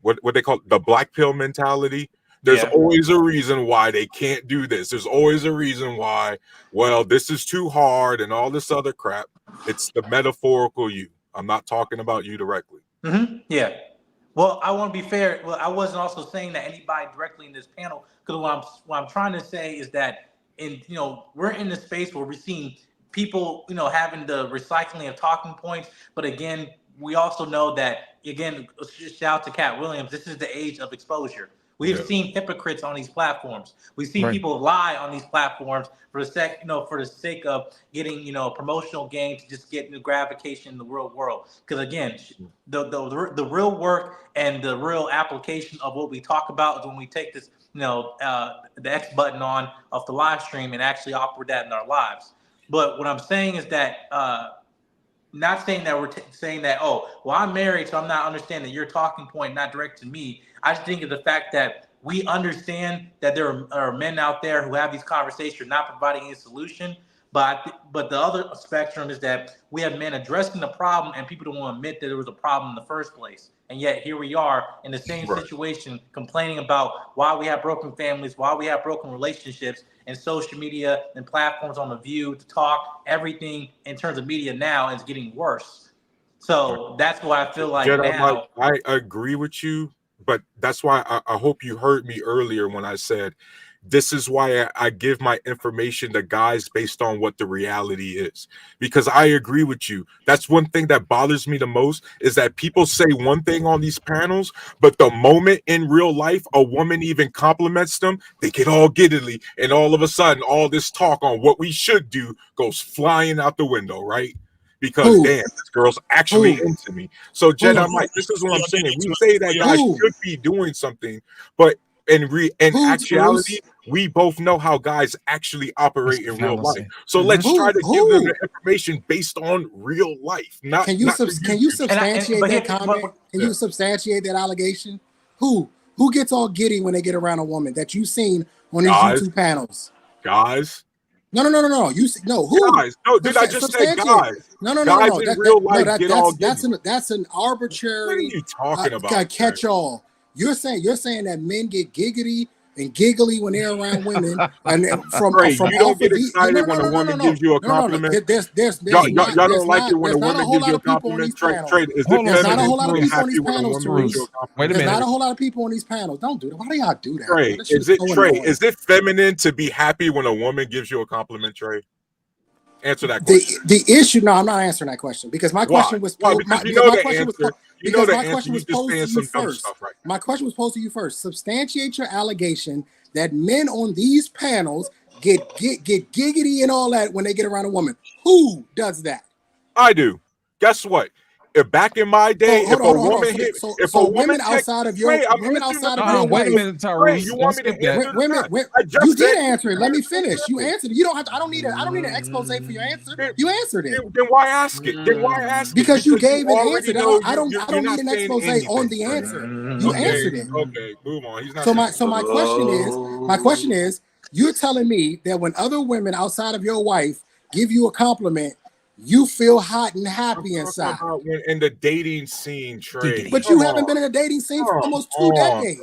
what they call the black pill mentality. There's always a reason why they can't do this. There's always a reason why, well, this is too hard and all this other crap. It's the metaphorical you. I'm not talking about you directly. Mm-hmm. Yeah. Well, I want to be fair. Well, I wasn't also saying that anybody directly in this panel, because what I'm trying to say is that we're in this space where we're seeing people, having the recycling of talking points. But again, we also know that, again, shout out to Cat Williams, this is the age of exposure. We've seen hypocrites on these platforms. We've seen people lie on these platforms for the sake of getting, promotional gain to just get gratification in the real world. Because again, the real work and the real application of what we talk about is when we take this, the X button on of the live stream and actually operate that in our lives. But what I'm saying is that, not saying that we're saying that, oh, well, I'm married, so I'm not understanding your talking point, not direct to me. I just think of the fact that we understand that there are men out there who have these conversations, not providing a solution. But the other spectrum is that we have men addressing the problem, and people don't want to admit that there was a problem in the first place. And yet here we are in the same situation, complaining about why we have broken families, why we have broken relationships, and social media and platforms on The View to talk. Everything in terms of media now is getting worse. So that's why I feel like now. I agree with you, but that's why I hope you heard me earlier when I said this is why I give my information to guys based on what the reality is, because I agree with you. That's one thing that bothers me the most, is that people say one thing on these panels, but the moment in real life a woman even compliments them, they get all giddily, and all of a sudden all this talk on what we should do goes flying out the window, right? Because damn, this girl's actually into me. So Jedi Mike, this is what I'm saying. We say that guys should be doing something, but in actuality, we both know how guys actually operate in real life. So let's try to give them the information based on real life. Can you substantiate that comment? Can you substantiate that allegation? Who gets all giddy when they get around a woman that you've seen on these YouTube panels? Guys. No. Who? Guys. No, did I just say guys? No. Guys in real life get all giddy. That's an arbitrary. What are you talking about? Catch-all. You're saying that men get giggity and giggly when they're around women, and from you don't get excited when a woman gives you a compliment. Y'all don't like it when a woman gives you a compliment. Is it not a whole lot of people on these panels, Wait a minute. There's not a whole lot of people on these panels. Don't do that. Why do y'all do that? Trey, is it feminine to be happy when a woman gives you a compliment, Trey? Answer that question. The issue. No, I'm not answering that question because my question was posed. My question was posed to you first. My question was posed to you first. Substantiate your allegation that men on these panels get giggity and all that when they get around a woman. Who does that? I do. Guess what? Back in my day, if a woman hit, if a woman outside of your women outside of your wait a minute, Tyrese. You want me to answer? You did answer it. Let me finish. You answered it. You don't have to. I don't need an expose for your answer. You answered it. Then why ask it? Because you gave an answer. I don't need an expose on the answer. You answered it. Okay, move on. He's not. So my question is, you're telling me that when other women outside of your wife give you a compliment, you feel hot and happy inside. In the dating scene, Trey. But you haven't been in a dating scene for almost 2 decades.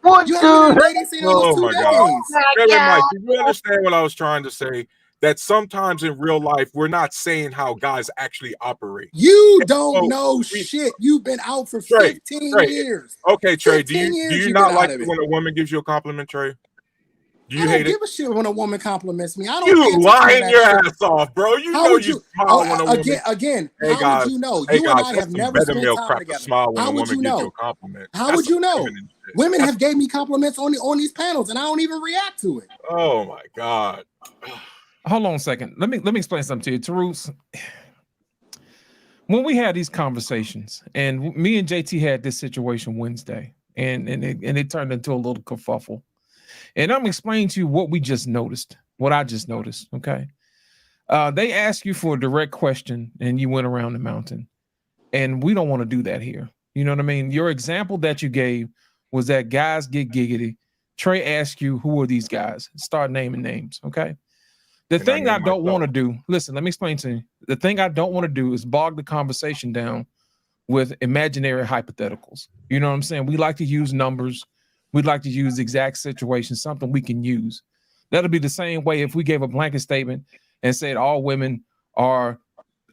What? You haven't been in a dating scene almost 2 decades. Mike, do you understand what I was trying to say? That sometimes in real life, we're not saying how guys actually operate. You don't know shit. You've been out for 15 years. Okay, Trey, do you not like it when a woman gives you a compliment, Trey? Do you hate it? I don't give a shit when a woman compliments me. I don't. You lying your ass off, bro. You know you smile when a woman. Again. Hey how would you know? You and I have never spent time together. Smile when a woman gives you a compliment. How would you know? Women have gave me compliments on these panels, and I don't even react to it. Oh my god. Hold on a second. Let me explain something to you, Tyrese. When we had these conversations, and me and JT had this situation Wednesday, and it turned into a little kerfuffle. And I'm explaining to you what we just noticed, what I just noticed, okay? They asked you for a direct question, and you went around the mountain. And we don't want to do that here. You know what I mean? Your example that you gave was that guys get giggity. Trey asked you, who are these guys? Start naming names, okay? The thing I don't want to do, listen, let me explain to you. The thing I don't want to do is bog the conversation down with imaginary hypotheticals. You know what I'm saying? We like to use numbers. We'd like to use exact situations, something we can use. That'll be the same way if we gave a blanket statement and said all women are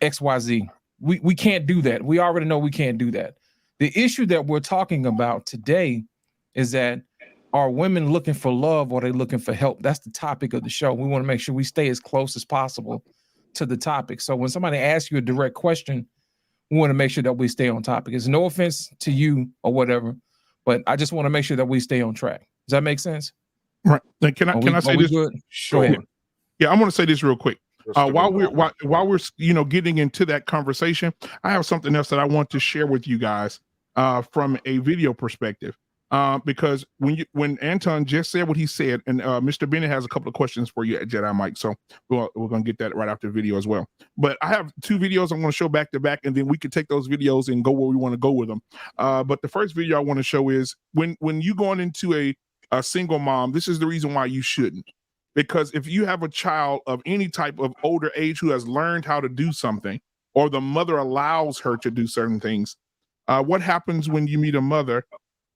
XYZ. We can't do that. We already know we can't do that. The issue that we're talking about today is that are women looking for love or are they looking for help? That's the topic of the show. We want to make sure we stay as close as possible to the topic. So when somebody asks you a direct question, we want to make sure that we stay on topic. It's no offense to you or whatever, But I just want to make sure that we stay on track. Does that make sense? Right. And can I say this? Good? Sure. Go ahead. Yeah, I'm going to say this real quick. While we're getting into that conversation, I have something else that I want to share with you guys from a video perspective. Because when Anton just said what he said, and Mr. Bennett has a couple of questions for you at Jedi Mike, so we're going to get that right after the video as well. But I have 2 videos I'm going to show back to back, and then we can take those videos and go where we want to go with them. But the first video I want to show is when you going into a single mom, this is the reason why you shouldn't. Because if you have a child of any type of older age who has learned how to do something, or the mother allows her to do certain things, what happens when you meet a mother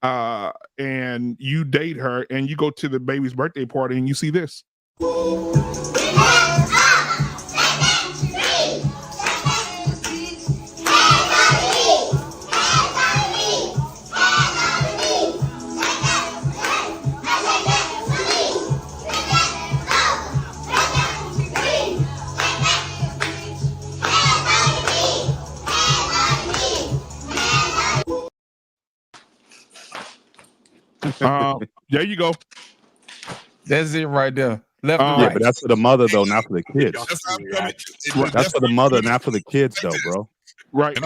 and you date her and you go to the baby's birthday party and you see this? There you go. That's it right there. Left yeah, right. but that's for the mother though, not for the kids. That's for the mother, not for the kids though, bro. Right.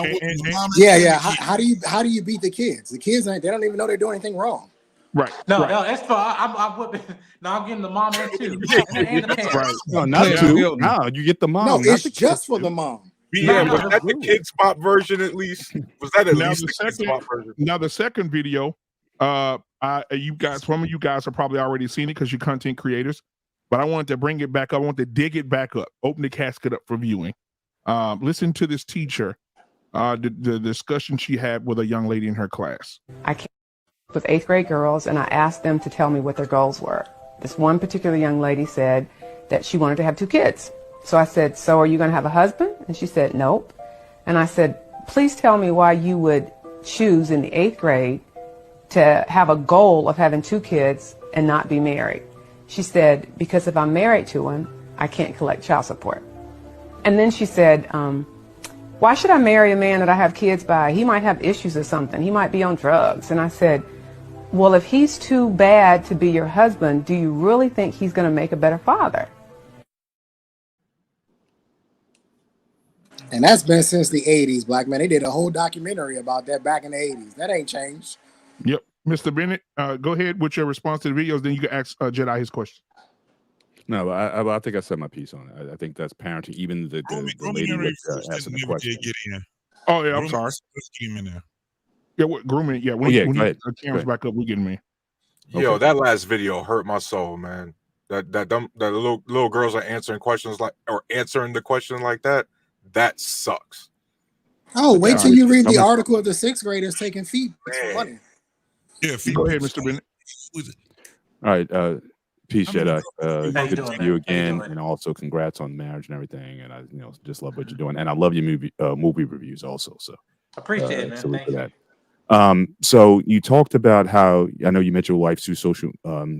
Yeah. How do you beat the kids? The kids they don't even know they're doing anything wrong. Right. No, right. no, that's fine. I'm whipping. No, I'm getting the mom and too. And the parents. Right. No, not two. No, you get the mom. No, not it's just for the mom. Yeah, was that the kid spot version at least? Was that at least the kid spot version? Now the second video, you guys, some of you guys have probably already seen it because you're content creators, but I wanted to bring it back up. I want to dig it back up, open the casket up for viewing. Listen to this teacher, the discussion she had with a young lady in her class. I came with 8th grade girls and I asked them to tell me what their goals were. This one particular young lady said that she wanted to have 2 kids. So I said, so are you going to have a husband? And she said, nope. And I said, please tell me why you would choose in the 8th grade to have a goal of having 2 kids and not be married. She said, because if I'm married to him, I can't collect child support. And then she said, why should I marry a man that I have kids by? He might have issues or something. He might be on drugs. And I said, well, if he's too bad to be your husband, do you really think he's going to make a better father? And that's been since the 80s, Black man. They did a whole documentary about that back in the 80s. That ain't changed. Yep. Mr. Bennett, go ahead with your response to the videos. Then you can ask Jedi his question. No, I think I said my piece on it. I think that's parenting. Even the lady with asking the question. Oh, yeah, I'm sorry. Yeah, what grooming? Yeah, when the camera's back up, we getting me. Yo, that last video hurt my soul, man. That little girls are answering questions answering the question like that. That sucks. Oh, wait till you read the article of the 6th graders taking feet for money. Yeah, go ahead, Mr. Bennett. All right, peace, Jedi. Good to see you again, and also congrats on marriage and everything. And I, just love what you're doing, and I love your movie reviews also. So appreciate it, man. Thank you. That. So you talked about how I know you met your wife through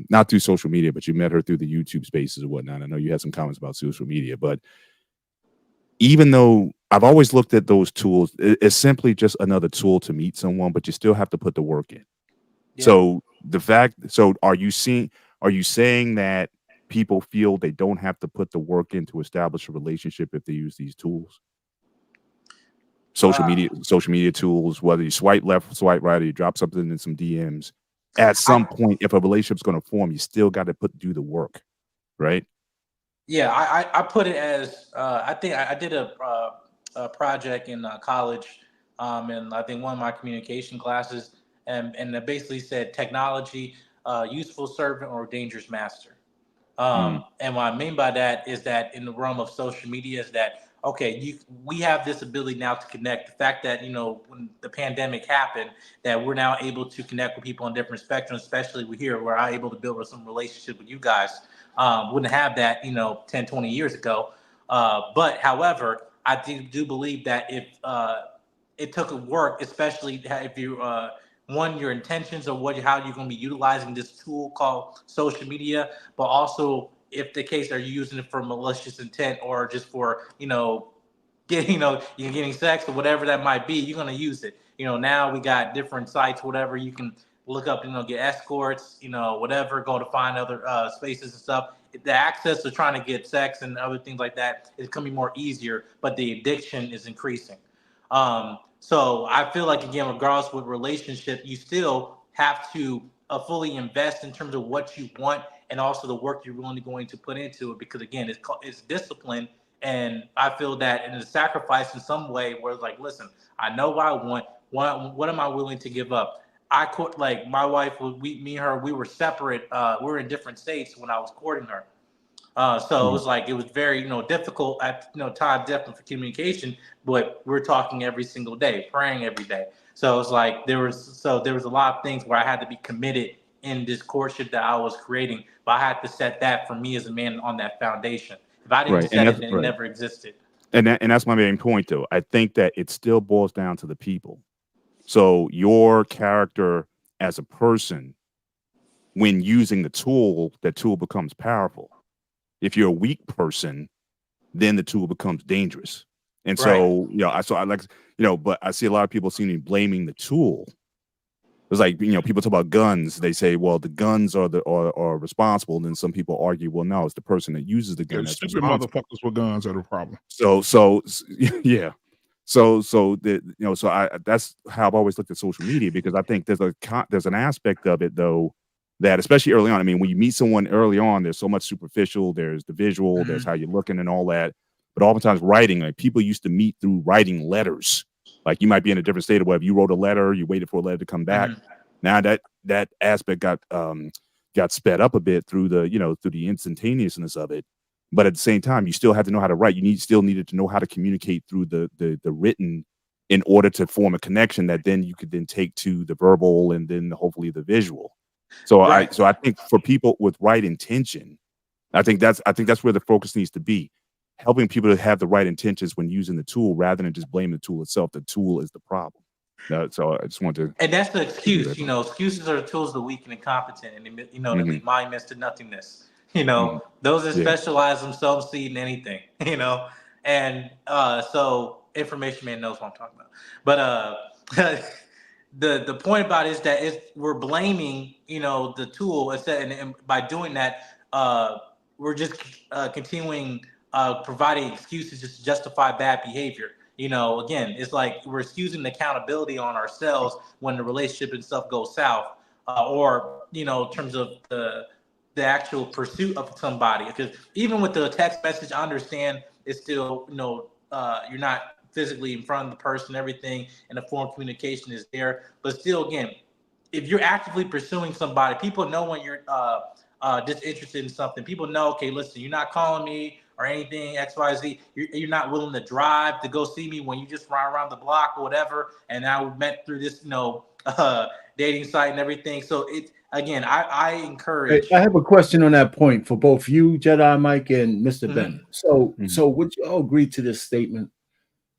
not through social media, but you met her through the YouTube spaces and whatnot. I know you had some comments about social media, but even though I've always looked at those tools, it's simply just another tool to meet someone, but you still have to put the work in. Yeah. So are you saying that people feel they don't have to put the work in to establish a relationship if they use these tools? Social media tools, whether you swipe left, swipe right, or you drop something in some DMs, at some point, if a relationship's going to form, you still got to do the work, right? Yeah, I put it as I think I did a project in college, and I think one of my communication classes, and that basically said technology, useful servant or dangerous master. And what I mean by that is that in the realm of social media is that we have this ability now to connect. The fact that when the pandemic happened, that we're now able to connect with people on different spectrums, especially we're able to build some relationship with you guys. Wouldn't have that 10, 20 years ago. But however, I do believe that if it took work, especially if you your intentions of how you're going to be utilizing this tool called social media, but also if the case are you using it for malicious intent or just for you're getting sex or whatever that might be, you're going to use it. Now we got different sites, whatever you can look up, get escorts, whatever, go to find other spaces and stuff. The access to trying to get sex and other things like that is becoming more easier, but the addiction is increasing. So I feel like, again, regardless of what relationship, you still have to fully invest in terms of what you want and also the work you're really going to put into it, because again, it's discipline. And I feel that in a sacrifice in some way where it's like, listen, I know what I want. What am I willing to give up? I court, like my wife, me and her, we were separate. We were in different states when I was courting her. So it was like, it was very, difficult at, time definitely for communication, but we're talking every single day, praying every day. So it's like, there was a lot of things where I had to be committed in this courtship that I was creating, but I had to set that for me as a man on that foundation. If I didn't set it, then it never existed. And that's my main point, though. I think that it still boils down to the people. So your character as a person, when using the tool, that tool becomes powerful. If you're a weak person, then the tool becomes dangerous. And so, but I see a lot of people seem to be blaming the tool. It's like, people talk about guns. They say, well, the guns are responsible. And then some people argue, well, no, it's the person that uses the gun. There's stupid motherfuckers with guns that are a problem. Yeah. So that's how I've always looked at social media, because I think there's an aspect of it, though, that especially early on, I mean, when you meet someone early on, there's so much superficial, there's the visual, there's how you're looking and all that. But oftentimes writing, like people used to meet through writing letters. Like you might be in a different state of whatever. You wrote a letter, you waited for a letter to come back. Now that aspect got sped up a bit through the instantaneousness of it. But at the same time, you still have to know how to write. Still needed to know how to communicate through the written in order to form a connection that then you could then take to the verbal and then hopefully the visual. So I think for people with right intention, I think that's where the focus needs to be, helping people to have the right intentions when using the tool rather than just blaming the tool itself. The tool is the problem. So I just want to. And that's the excuse. Excuses are the tools of the weak and incompetent, and they lead monuments to nothingness. Those that specialize themselves see in anything. And so information man knows what I'm talking about. But the point about it is that we're blaming the tool instead, and by doing that, we're just continuing providing excuses just to justify bad behavior. Again, it's like we're excusing the accountability on ourselves when the relationship and stuff goes south, or in terms of the actual pursuit of somebody. Because even with the text message, I understand it's still you're not physically in front of the person, everything, and the form of communication is there. But still, again, if you're actively pursuing somebody, people know when you're disinterested in something. People know, okay, listen, you're not calling me or anything, XYZ. You're not willing to drive to go see me when you just ride around the block or whatever. And now we met through this, dating site and everything. So again, I encourage. I have a question on that point for both you, Jedi Mike, and Mr. Bennett. So would you all agree to this statement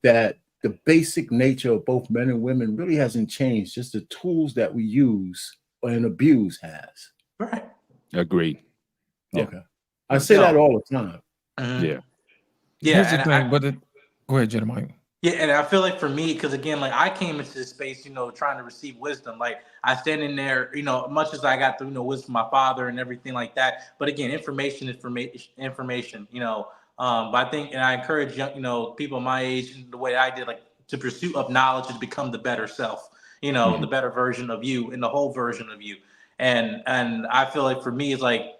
that the basic nature of both men and women really hasn't changed, just the tools that we use and abuse has? Right. Agreed. Yeah. Okay. I say that all the time. Yeah. Here's the thing, go ahead, Jedi Mike. Yeah, and I feel like for me, because again, like I came into this space, trying to receive wisdom. Like I stand in there, much as I got the wisdom from my father and everything like that. But again, information. But I think, and I encourage young, people my age, the way I did, like to pursuit of knowledge to become the better self. The better version of you and the whole version of you. And I feel like for me, it's like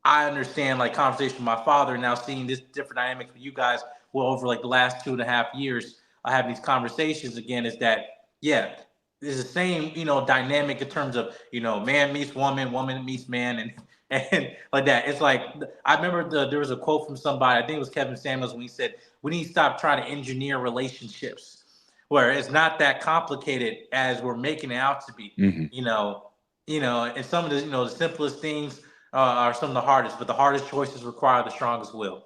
I understand like conversation with my father, now seeing this different dynamics with you guys. Well, over like the last 2.5 years, I have these conversations again, is that, yeah, it's the same, dynamic in terms of, man meets woman, woman meets man, and like that. It's like, I remember there was a quote from somebody, I think it was Kevin Samuels, when he said, we need to stop trying to engineer relationships, where it's not that complicated as we're making it out to be, and some of the, the simplest things are some of the hardest, but the hardest choices require the strongest will.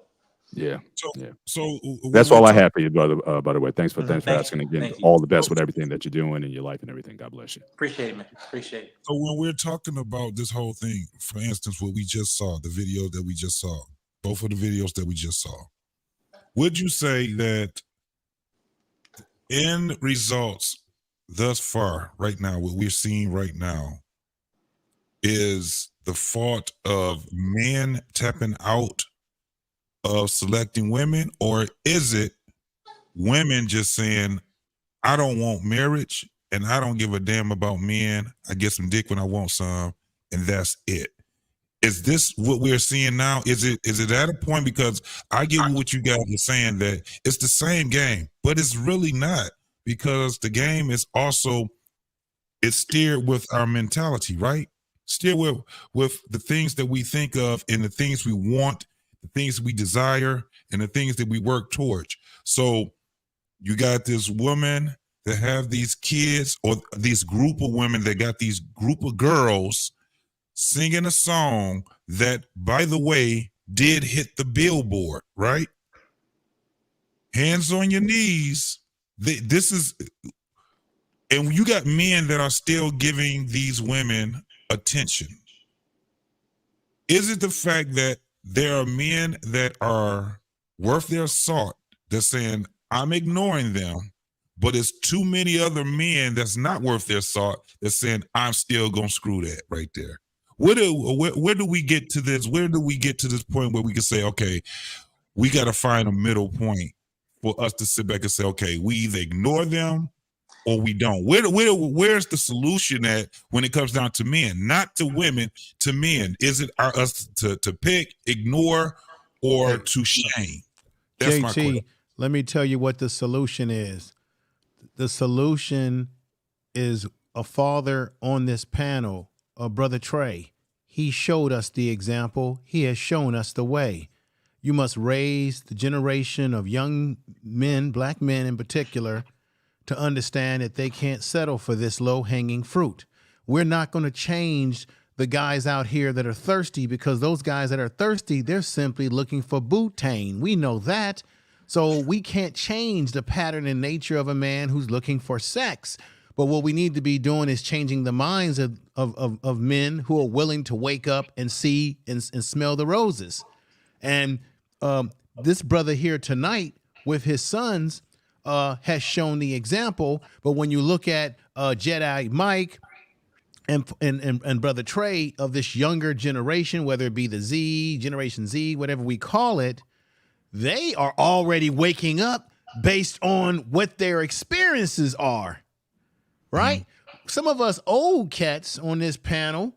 Yeah. So that's all I have for you, brother. By the way, thanks for asking again. All the best with everything that you're doing in your life and everything. God bless you. Appreciate it, man. Appreciate it. So when we're talking about this whole thing, for instance, what we just saw, the video that we just saw, both of the videos that we just saw, would you say that end results thus far, right now, what we're seeing right now, is the fault of men tapping out of selecting women, or is it women just saying, I don't want marriage and I don't give a damn about men. I get some dick when I want some, and that's it. Is this what we're seeing now? Is it at a point? Because I get what you guys are saying, that it's the same game, but it's really not, because the game is also, it's steered with our mentality, right? Steered with the things that we think of and the things we want, the things we desire, and the things that we work towards. So you got this woman that have these kids, or this group of women that got these group of girls singing a song that, by the way, did hit the billboard, right? Hands on your knees. This is, and you got men that are still giving these women attention. Is it the fact that there are men that are worth their salt that's saying, I'm ignoring them, but it's too many other men that's not worth their salt that's saying, I'm still gonna screw that right there? Where do we get to this? Where do we get to this point where we can say, okay, we got to find a middle point for us to sit back and say, okay, we either ignore them or we don't? Where's the solution at when it comes down to men, not to women, to men? Is it us to pick, ignore, or to shame? That's my question. JT, let me tell you what the solution is. The solution is a father on this panel, Brother Trey. He showed us the example. He has shown us the way. You must raise the generation of young men, black men in particular, to understand that they can't settle for this low-hanging fruit. We're not going to change the guys out here that are thirsty, because those guys that are thirsty, they're simply looking for butane. We know that. So we can't change the pattern and nature of a man who's looking for sex. But what we need to be doing is changing the minds of men who are willing to wake up and see and smell the roses. And this brother here tonight with his sons has shown the example. But when you look at Jedi Mike and Brother Trey of this younger generation, whether it be the Z, Generation Z, whatever we call it, they are already waking up based on what their experiences are, right? Some of us old cats on this panel,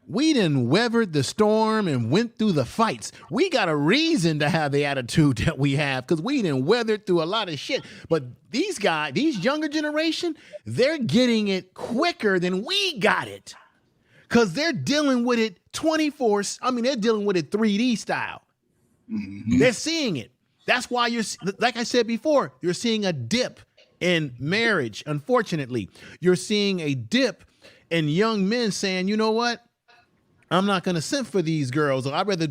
we done weathered the storm and went through the fights. We got a reason to have the attitude that we have, because we done weathered through a lot of shit. But these guys, these younger generation, they're getting it quicker than we got it, because they're dealing with it 24. I mean, they're dealing with it 3D style. They're seeing it. That's why you're, like I said before, you're seeing a dip in marriage. Unfortunately, you're seeing a dip in young men saying, you know what? I'm not going to simp for these girls, or I'd rather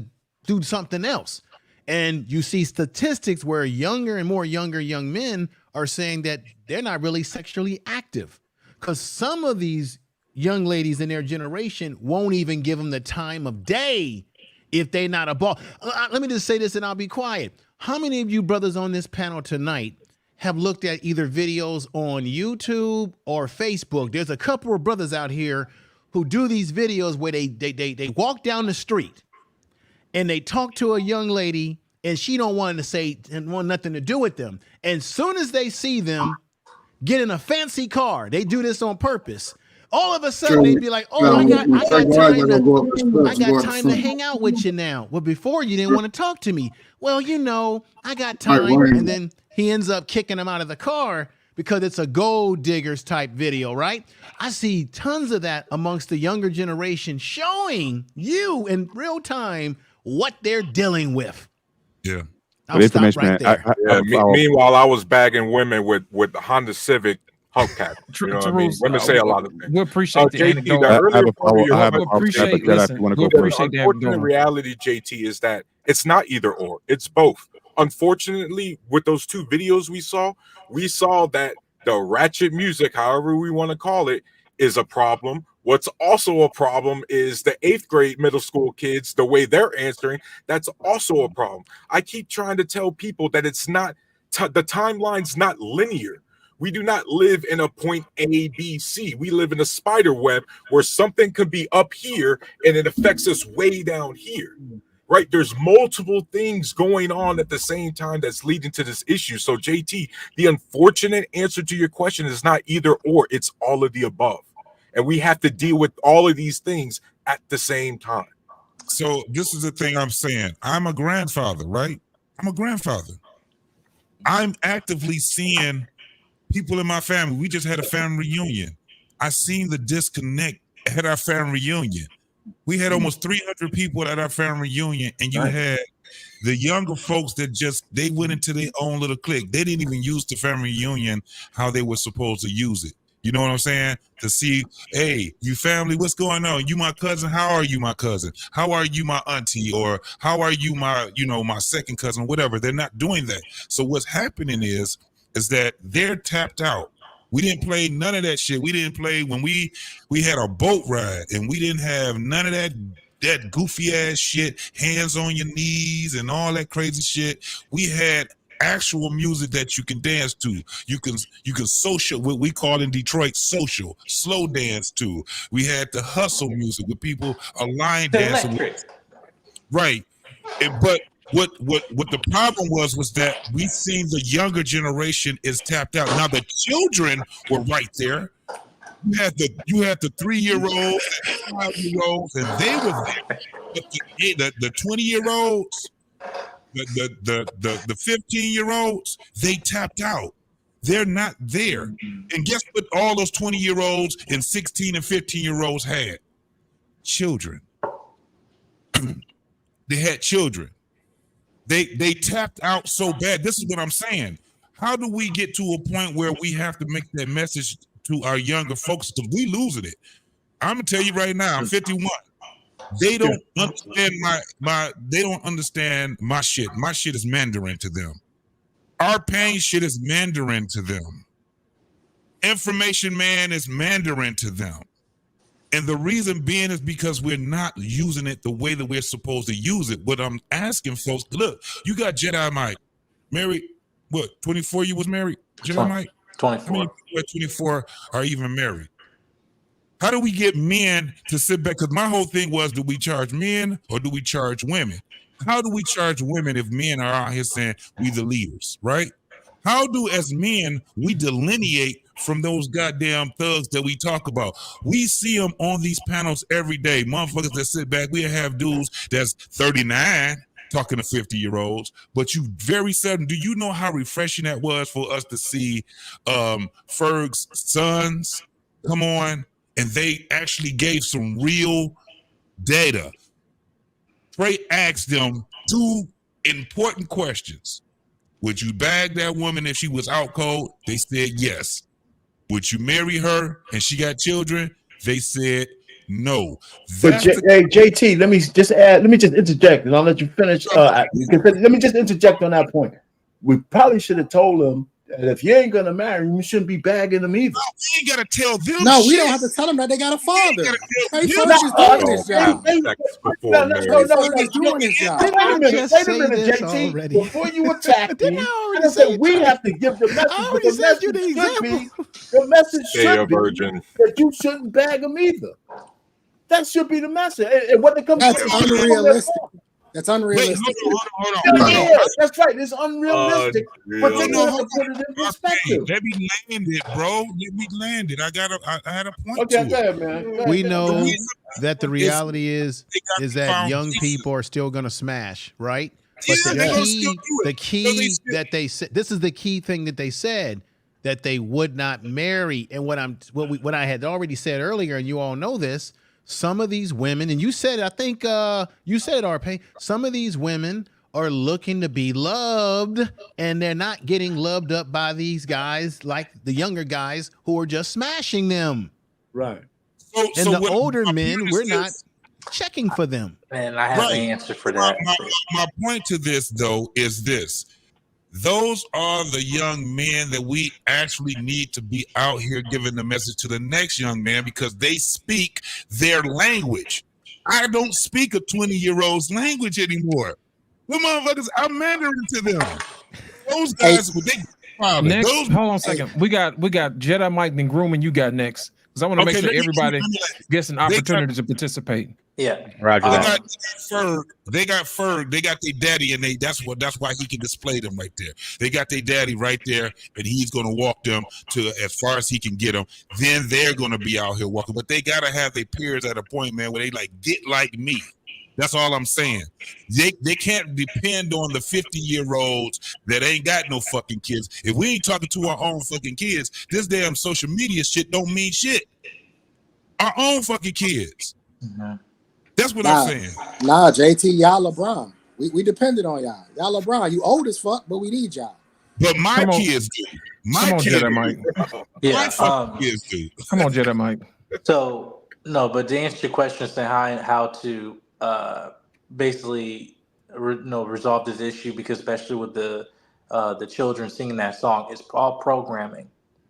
do something else. And you see statistics where younger and more younger young men are saying that they're not really sexually active, because some of these young ladies in their generation won't even give them the time of day if they're not a ball. Let me just say this and I'll be quiet. How many of you brothers on this panel tonight have looked at either videos on YouTube or Facebook? There's a couple of brothers out here who do these videos where they walk down the street and they talk to a young lady, and she don't want to say and want nothing to do with them. And soon as they see them get in a fancy car, they do this on purpose. All of a sudden they'd be like, oh, I got time to hang out with you now. Well, before you didn't want to talk to me. Well, you know, I got time. And then he ends up kicking him out of the car because it's a gold diggers type video, right? I see tons of that amongst the younger generation, showing you in real time what they're dealing with. Yeah. I'll stop right there. Meanwhile, I was bagging women with the Honda Civic hubcap. You know what I mean? Women say a lot of things. We appreciate the JT, anecdote. The unfortunate reality, JT, is that it's not either or. It's both. Unfortunately, with those two videos we saw that the ratchet music, however we want to call it, is a problem. What's also a problem is the 8th grade middle school kids, the way they're answering, that's also a problem. I keep trying to tell people that it's not, the timeline's not linear. We do not live in a point A, B, C. We live in a spider web where something could be up here and it affects us way down here. Right? There's multiple things going on at the same time that's leading to this issue. So, JT, the unfortunate answer to your question is not either or, it's all of the above. And we have to deal with all of these things at the same time. So this is the thing I'm saying. I'm a grandfather, right? I'm a grandfather. I'm actively seeing people in my family. We just had a family reunion. I seen the disconnect at our family reunion. We had almost 300 people at our family reunion, and you had the younger folks that they went into their own little clique. They didn't even use the family reunion how they were supposed to use it. You know what I'm saying? To see, hey, you family, what's going on? You my cousin? How are you, my cousin? How are you, my auntie? Or how are you, my second cousin? Whatever. They're not doing that. So what's happening is that they're tapped out. We didn't play none of that shit. We didn't play when we had a boat ride, and we didn't have none of that goofy ass shit, hands on your knees and all that crazy shit. We had actual music that you can dance to. You can social, what we call in Detroit social, slow dance to. We had the hustle music with people line dancing with, right. But what the problem was that we seen the younger generation is tapped out. Now the children were right there. You had the 3-year-olds and 5-year-olds, and they were there. The 20-year-olds, the 15-year-olds, they tapped out. They're not there. And guess what all those 20-year-olds and 16 and 15-year-olds had? Children. They had children. They tapped out so bad. This is what I'm saying. How do we get to a point where we have to make that message to our younger folks? Because we losing it. I'm gonna tell you right now, I'm 51. They don't understand they don't understand my shit. My shit is Mandarin to them. Our pain shit is Mandarin to them. Information man is Mandarin to them. And the reason being is because we're not using it the way that we're supposed to use it. What I'm asking folks, look, you got Jedi Mike, married, what, 24 you was married? Jedi Mike? 24. How many people at 24 are even married? How do we get men to sit back? Because my whole thing was, do we charge men or do we charge women? How do we charge women if men are out here saying we the leaders, right? How do, as men, we delineate from those goddamn thugs that we talk about? We see them on these panels every day. Motherfuckers that sit back, we have dudes that's 39 talking to 50-year-olds, but you very seldom, do you know how refreshing that was for us to see Ferg's sons come on, and they actually gave some real data. Trey asked them 2 important questions. Would you bag that woman if she was out cold? They said yes. Would you marry her and she got children? They said no. But JT, let me just interject, and I'll let you finish. Let me just interject on that point. We probably should have told them that if you ain't gonna marry him, you shouldn't be bagging them either. No, we ain't gotta tell them. No, we don't have to tell them that they got a father. Hey, Ferg is doing this job. Ferg is doing this job. Wait a minute, JT. already. Before you attack me, I said we have to give the message. The message should be that you shouldn't bag them either. That should be the message. And what they come That's unrealistic. That's unrealistic. Hold on. Yeah, that's right. It's unrealistic. But they have to put it in perspective. Let me land it, bro. Let me land it. I had a point. Okay, to go it. ahead, man. We know that the reality is that young people are still going to smash, right? But the key that they said, this is the key thing that they said, that they would not marry. And what I had already said earlier, and you all know this, some of these women, and you said, I think you said, RP, some of these women are looking to be loved, and they're not getting loved up by these guys, like the younger guys who are just smashing them. Right. And the older men, we're not checking for them. And I have the answer for that. My point to this, though, is this. Those are the young men that we actually need to be out here giving the message to the next young man, because they speak their language. I don't speak a 20-year-old's language anymore. The motherfuckers, I'm Mandarin to them. Those guys, father. Next, Those, hold on a second. We got Jedi Mike and Groom, and you got next because I want to make sure everybody gets an opportunity to participate. Yeah, Roger that. They got Ferg. They got their daddy, and that's why he can display them right there. They got their daddy right there, and he's gonna walk them to as far as he can get them. Then they're gonna be out here walking, but they gotta have their peers at a point, man, where they like get like me. That's all I'm saying. They can't depend on the 50-year-olds that ain't got no fucking kids. If we ain't talking to our own fucking kids, this damn social media shit don't mean shit. Our own fucking kids. Mm-hmm. That's what I'm saying. Nah, JT, y'all LeBron. We depended on y'all. Y'all LeBron. You old as fuck, but we need y'all. But my kids do. Come on, Jedi Mike. Yeah, kids do. Come on, Jedi Mike. So no, but to answer your question, saying how to basically resolve this issue, because especially with the children singing that song, it's all programming,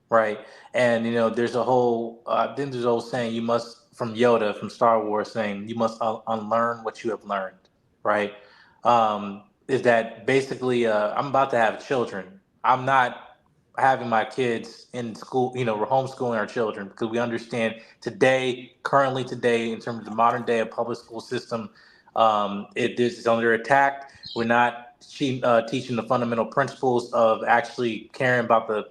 right? And there's a whole then there's a whole saying you must, from Yoda from Star Wars, saying you must unlearn what you have learned, right? Is that basically I'm about to have children. I'm not having my kids in school, we're homeschooling our children, because we understand currently today, in terms of the modern day of public school system, it is under attack. We're not teaching the fundamental principles of actually caring about the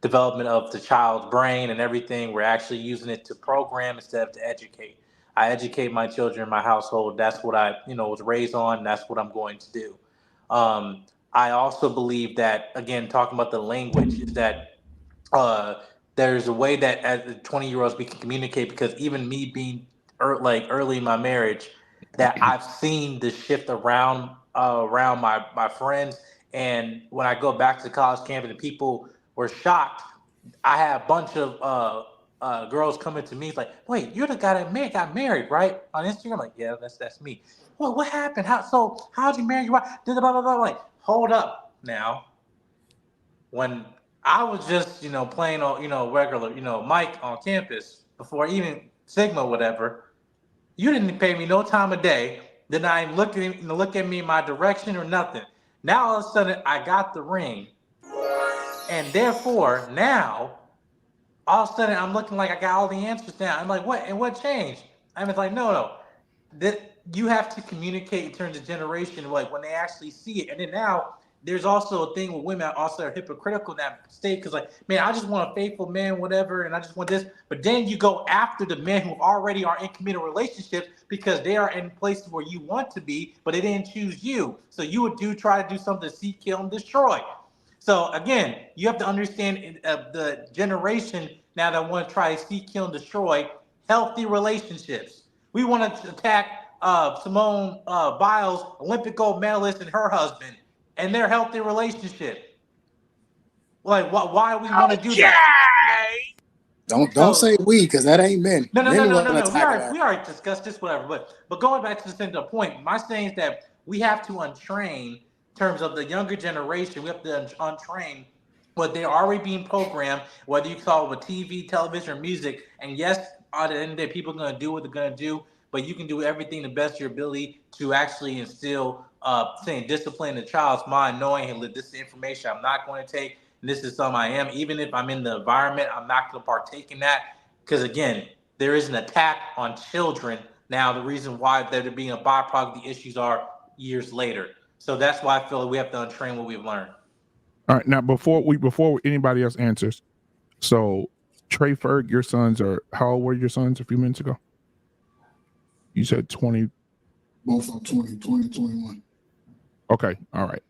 development of the child's brain and everything. We're actually using it to program instead of to educate. I educate my children in my household. That's what I, was raised on. And that's what I'm going to do. I also believe that, again, talking about the language, is that there's a way that as 20-year-olds we can communicate, because even me being early in my marriage, that I've seen the shift around my friends. And when I go back to the college campus and people were shocked, I had a bunch of girls coming to me like, "Wait, you're the guy that got married, right?" On Instagram. I'm like, "Yeah, that's me." "Well, what happened? How'd you marry your wife?" Blah, blah, blah, blah. Like, hold up now. When I was just, playing on, regular, Mike on campus, before even Sigma, whatever, you didn't pay me no time of day. Then I ain't look at me in my direction or nothing. Now all of a sudden I got the ring. And therefore, now, all of a sudden, I'm looking like I got all the answers now. I'm like, what? And what changed? I'm like, no. That you have to communicate in terms of generation, like when they actually see it. And then now, there's also a thing with women also are hypocritical in that state, because like, man, I just want a faithful man, whatever, and I just want this. But then you go after the men who already are in committed relationships, because they are in places where you want to be, but they didn't choose you. So you would try to do something to seek, kill, and destroy. So again, you have to understand the generation now that want to try to seek, kill, and destroy healthy relationships. We want to attack Simone Biles, Olympic gold medalist, and her husband, and their healthy relationship. Like, why we want to do that? Don't say we, because that ain't men. No. Men We already discussed this, whatever. But going back to the center point, my saying is that we have to untrain. In terms of the younger generation, we have to untrain what they're already being programmed, whether you call it with TV, television, or music. And yes, at the end of the day, people are going to do what they're going to do, but you can do everything to the best of your ability to actually instill discipline in the child's mind, knowing, hey, this is information I'm not going to take, and this is something I am. Even if I'm in the environment, I'm not going to partake in that, because again, there is an attack on children now. The reason why they're being a byproduct, the issues are years later. So that's why I feel like we have to untrain what we've learned. All right, now before anybody else answers, so Trey Ferg, your sons are, how old were your sons a few minutes ago? You said 20. Both are 20, 21. Okay, all right.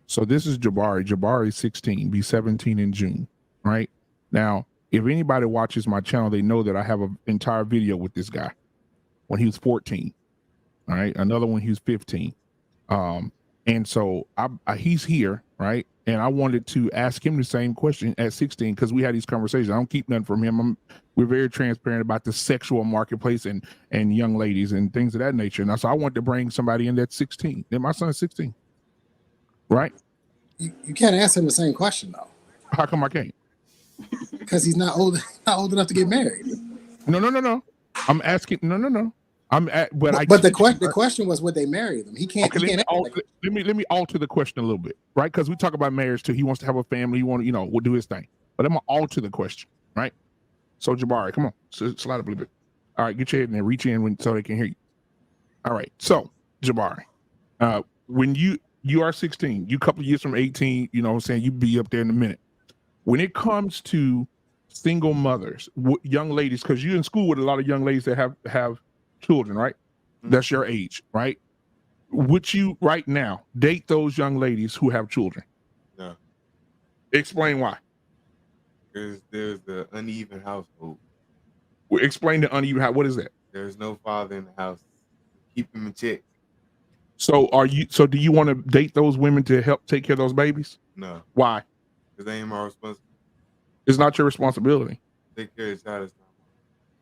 So this is Jabari. Jabari is 16, be 17 in June, right? Now, if anybody watches my channel, they know that I have an entire video with this guy when he was 14, all right? Another one, he was 15. And so he's here, right? And I wanted to ask him the same question at 16, because we had these conversations. I don't keep nothing from him. We're very transparent about the sexual marketplace and young ladies and things of that nature. And so I wanted to bring somebody in that's 16. And my son's 16, right? You can't ask him the same question though. How come I can't? Because he's not old enough to get married. No. I'm asking. No. But the question was, would they marry them? He can't. Okay, let me alter the question a little bit, right? Because we talk about marriage too. He wants to have a family. He want will do his thing. But I'm gonna alter the question, right? So Jabari, come on, slide up a little bit. All right, get your head in there, reach in so they can hear you. All right, so Jabari, when you are 16, you a couple of years from 18, you know what I'm saying, you be up there in a minute. When it comes to single mothers, young ladies, because you're in school with a lot of young ladies that have children, right? That's your age, right? Would you right now date those young ladies who have children? No. Explain why. Because there's the uneven household. Well, explain the uneven house. What is that? There's no father in the house. Keep them in check. So do you want to date those women to help take care of those babies? No. Why? Because they ain't my responsibility. It's not your responsibility. Take care of the child.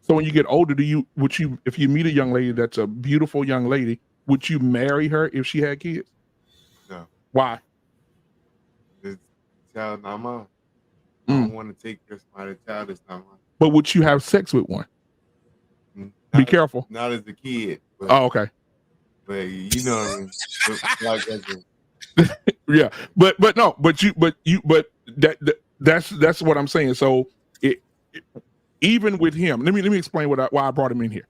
So when you get older, if you meet a young lady that's a beautiful young lady, would you marry her if she had kids? No. Why? The child not mine. I don't want to take care of somebody's child that's not mine. But would you have sex with one? Be careful. Not as a kid. But, oh, okay. But you know what I mean? Yeah, but that's what I'm saying. So even with him, let me explain why I brought him in here.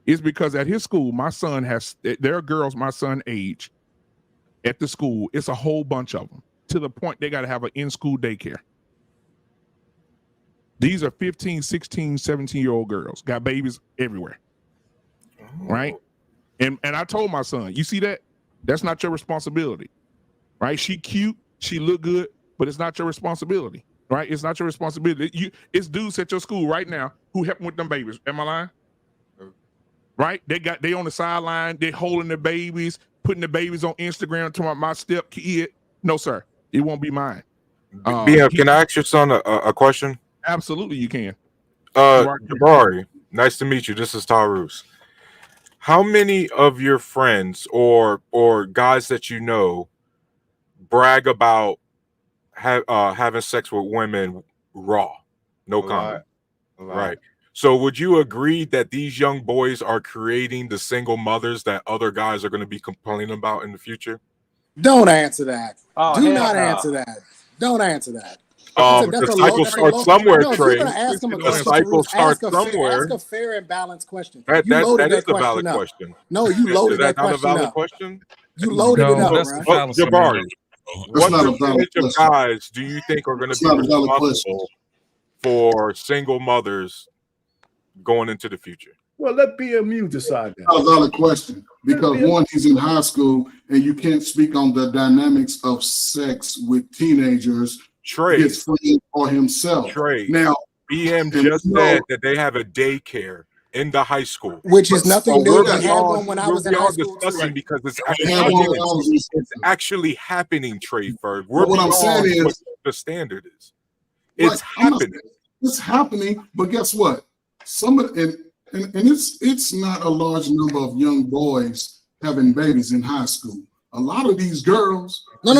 It's because at his school, my son there are girls my son age at the school. It's a whole bunch of them to the point they got to have an in-school daycare. These are 15, 16, 17-year-old girls, got babies everywhere. Right? And I told my son, you see that? That's not your responsibility. Right? She cute, she look good, but it's not your responsibility. Right? It's not your responsibility. It's dudes at your school right now who helping with them babies. Am I lying? Right? They on the sideline, they holding the babies, putting the babies on Instagram to my step kid. No, sir. It won't be mine. BF, can I ask your son a question? Absolutely, you can. Jabari, nice to meet you. This is Tarus. How many of your friends or guys that you know brag about having sex with women raw? No comment. Right. So would you agree that these young boys are creating the single mothers that other guys are going to be complaining about in the future? Don't answer that. Oh, Do not answer that. Don't answer that. The cycle starts somewhere, Trey. The cycle starts somewhere. Ask a fair and balanced question. That is a valid up. question. No, you loaded that question not a valid up. question? You loaded it up, bro. Jabari, what percentage of guys do you think are going to be responsible for single mothers going into the future? Well, let BMU decide that. That's a valid question because one, he's in high school, and you can't speak on the dynamics of sex with teenagers. Trey, his friend or himself. Trey, now BM just said that they have a daycare in the high school, which is nothing new. I had one when I was in high school. Discussing because it's actually happening, Trey. Ferg. What I'm saying is what the standard is. It's happening. It's happening, but guess what? And it's not a large number of young boys having babies in high school. A lot of these girls. No.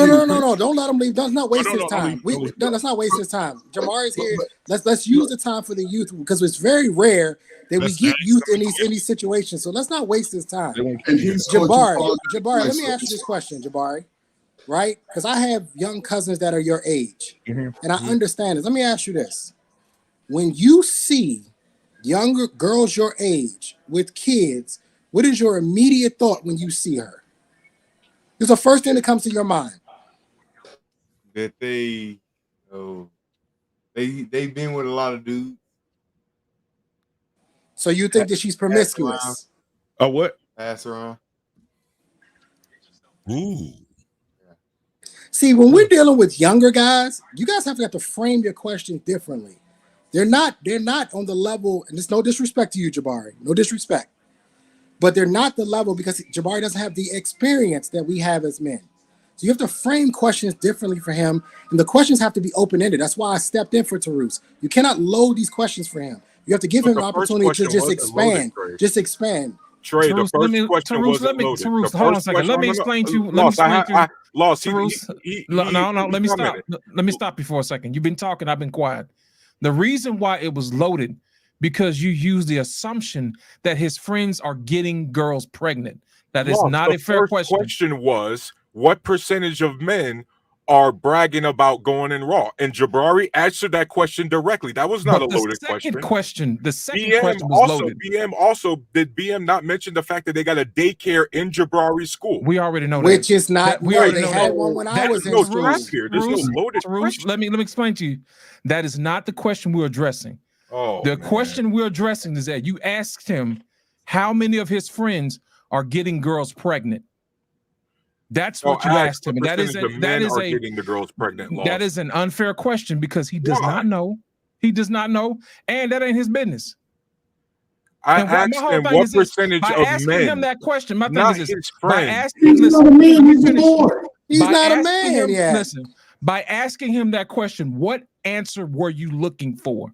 Don't let him leave. Let's not waste his time. Let's not waste his time. Jamari's here. Let's use the time for the youth because it's very rare that we get youth in these situations. So let's not waste his time. Jabari, let me ask you this question, Jabari. Right? Because I have young cousins that are your age, and I understand this. Let me ask you this: when you see younger girls your age with kids, what is your immediate thought when you see her? It's the first thing that comes to your mind. That they've been with a lot of dudes. So you think that she's promiscuous? Oh, what? Pass around. Ooh. See, when we're dealing with younger guys, you guys have to frame your questions differently. They're not on the level, and there's no disrespect to you, Jabari. No disrespect. But they're not the level because Jabari doesn't have the experience that we have as men. So you have to frame questions differently for him, and the questions have to be open-ended. That's why I stepped in for Tarus. You cannot load these questions for him. You have to give him an opportunity to just expand. Just expand. Trey, the first question wasn't loaded. Tarus, hold on a second. Let me explain to you. Let me stop. Let me stop you for a second. You've been talking. I've been quiet. The reason why it was loaded because you use the assumption that his friends are getting girls pregnant. That is Lost. not The a fair first question was, what percentage of men are bragging about going in Raw? And Jabari answered that question directly. That was not But a loaded question. The second BM question was also, loaded. did BM not mention the fact that they got a daycare in Jabari's school? We already know Which that. is not. We No, already they know had that. one when I was in no school. trap here. There's no loaded Bruce, question. let me explain to you. That is not the question we're addressing. Oh, the question we're addressing is that you asked him how many of his friends are getting girls pregnant. That's what you asked him. And that is getting the girls pregnant. That is an unfair question because he does not know. He does not know, and that ain't his business. I asked him what percentage by of asking men, him that question. My thing not is his this: by friend. asking, He's not a man. He's a boy. He's by not a asking man him- yet. Listen, by asking him that question, what answer were you looking for?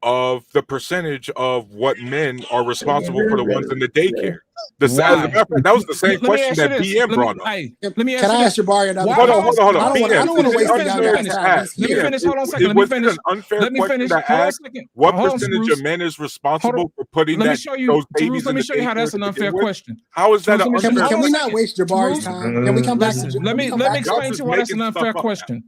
Of the percentage of what men are responsible for the ones in the daycare. As a matter of fact, that was the same question that BM brought up. Let me Can I ask Jabari another Hold question? on. I don't want to waste y'all guys' time. He's Let me here. finish. Hold on a second. Let Was me it finish. an unfair Let me question finish. to Hold on a ask second. what Hold on, percentage Bruce. of men is responsible for putting Let me that show you, those Bruce, babies let in me the show you how daycare that's to an begin unfair with? question. How is that an Bruce, let me- unfair Can we hold on a not second. waste Jabari's time? Can we come back to? Listen, Can let we me come back to? explain to you why that's an unfair question.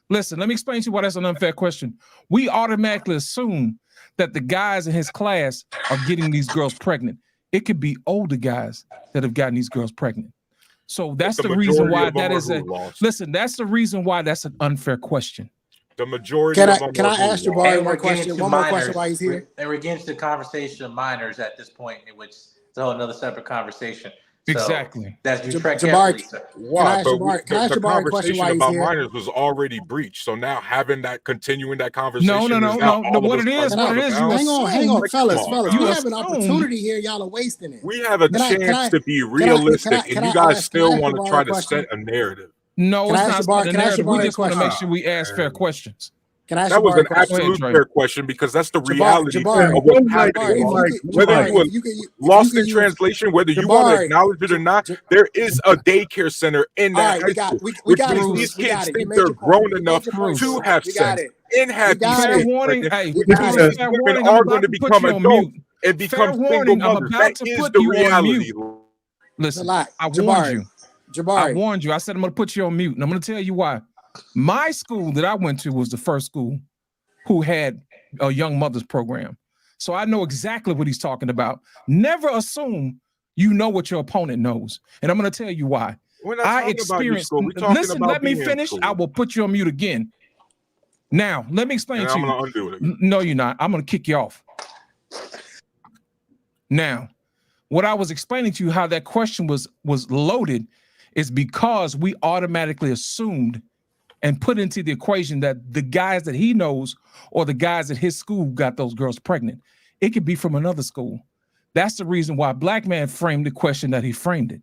Listen, let me explain to you why that's an unfair question. We automatically assume that the guys in his class are getting these girls pregnant. It could be older guys that have gotten these girls pregnant. So that's the reason why that is a listen. That's the reason why that's an unfair question. The majority Can of I them can are I ask who Jabari And we're one getting question? to One more minors, question while he's here. and we're getting to the conversation of minors at this point, in which it's a whole another separate conversation. So Exactly. That's you tread Jabari, carefully, sir. Why? But can I ask the Jabari a question conversation while he's about here? minors was already breached. So now continuing that conversation No. is now all What of it us is, out of you bounds. Hang on, Like, fellas. come on, We guys. have an opportunity here. Y'all are wasting it. We have a chance to be realistic, and you guys still want to try to set a narrative. No, Can it's I not ask Jabari? the Can I ask narrative. We Jabari a just want to question? make sure we ask fair questions. Can I ask That was Jabari an a question? absolute Trey. fair question because that's the Jabari, reality Jabari, of what's Jabari, happening. if Whether you were you could lost in use- translation, whether you want to Jabari, acknowledge it or not, there is a daycare center in All that right, high we got school, we which got it, means Bruce. these We got kids it. You think made they're your point. grown You enough made your point, to Bruce. have We got sex it. and have got these it. kids Fair warning. pregnant, Hey, which got means it. fair women warning. I'm are about going to to put become you on adults mute. and become Fair single warning. I'm mothers. about That to is put the you on reality. mute. Listen, lot. I warned Jabari. you. I Jabari. warned you. I said I'm going to put you on mute, and I'm going to tell you why. My school that I went to was the first school who had a young mothers program. So I know exactly what he's talking about. Never assume you know what your opponent knows. And I'm going to tell you why. We're not I talking about your experienced. school. We're talking Listen, about let me BM finish. school. I will put you on mute again. Now, let me explain And to I'm you. going to undo it again. No, you're not. I'm going to kick you off. Now, what I was explaining to you, how that question was loaded, is because we automatically assumed and put into the equation that the guys that he knows or the guys at his school got those girls pregnant. It could be from another school. That's the reason why Black Man framed the question that he framed it.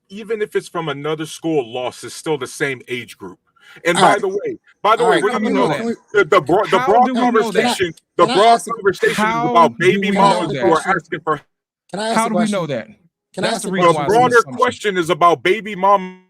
Even if it's from another school, loss is still the same age group. And All by right. the way, How we're do not we going know to that? the broad How do we know conversation. that? The broad conversation is How about do baby we mamas know who are that? asking for. Can I ask How a do we question? know that? Can I That's ask the a reason The why question? it's an broader assumption. question is about baby mom.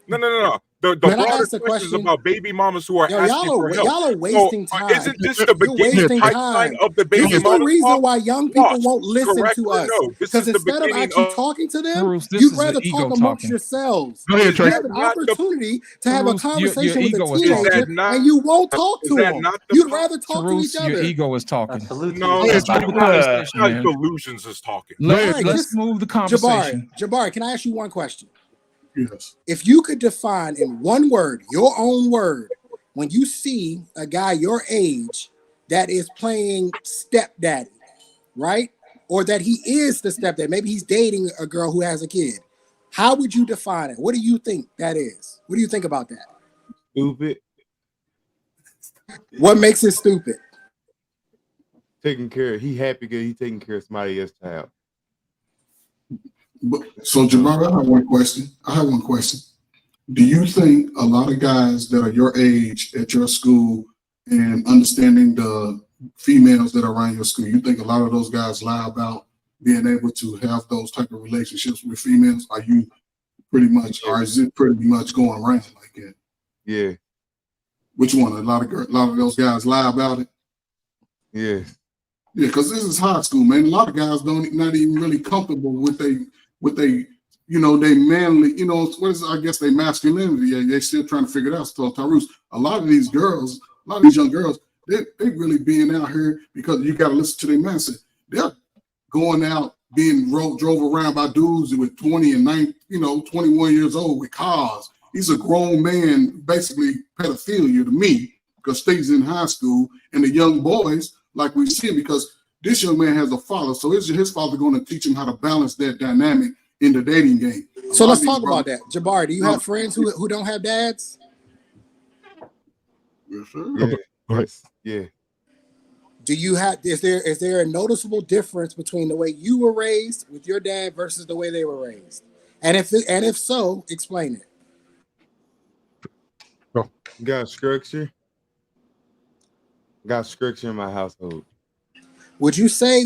No. The Can I broader ask a question is question? about baby mamas who are Yo, asking for help. y'all are wasting So, time. isn't this the You're beginning wasting pipeline time. of the This baby is the mama reason talk? why young people Lost, won't listen correct to or us. no? This Because is the instead of beginning actually of. talking to them, Bruce, this you'd is the rather ego talk amongst talking. yourselves. Go ahead, You Trey. have an opportunity to have a Bruce, your conversation with a ego is teenager, talking. and you won't talk to them. Not the You'd rather talk to Bruce, each your other. ego is talking. Salute to No, you, Let's sir. move the conversation, not man. delusions is talking. All right, Let's move the conversation. Jabari, can I ask you one question? Yes. If you could define in one word, your own word, when you see a guy your age that is playing stepdaddy, right? Or that he is the stepdad, maybe he's dating a girl who has a kid. How would you define it? What do you think that is? What do you think about that? Stupid. What makes it stupid? Taking care. He happy because he taking care of somebody else's child. So, Jabari, I have one question. Do you think a lot of guys that are your age at your school and understanding the females that are around your school, you think a lot of those guys lie about being able to have those type of relationships with females? Are you pretty much, or is it pretty much going around like that? Yeah. Which one? A lot of those guys lie about it. Yes. Yeah, because this is high school, man. A lot of guys not even really comfortable with they they manly, what is I guess they masculinity. Yeah, they still trying to figure it out. So Tyrus, a lot of these young girls, they really being out here because you got to listen to their mindset. They're going out being drove around by dudes with 20 and 21 years old with cars. He's a grown man, basically pedophilia to me, because stays in high school, and the young boys, like we see, because this young man has a father, so is his father going to teach him how to balance that dynamic in the dating game? So let's talk about that. Jabari, do you have friends who don't have dads? Yes, sir. Yeah. Yes. Yeah. Do you have? Is there a noticeable difference between the way you were raised with your dad versus the way they were raised? And if so, explain it. Got structure. Got structure in my household. Would you say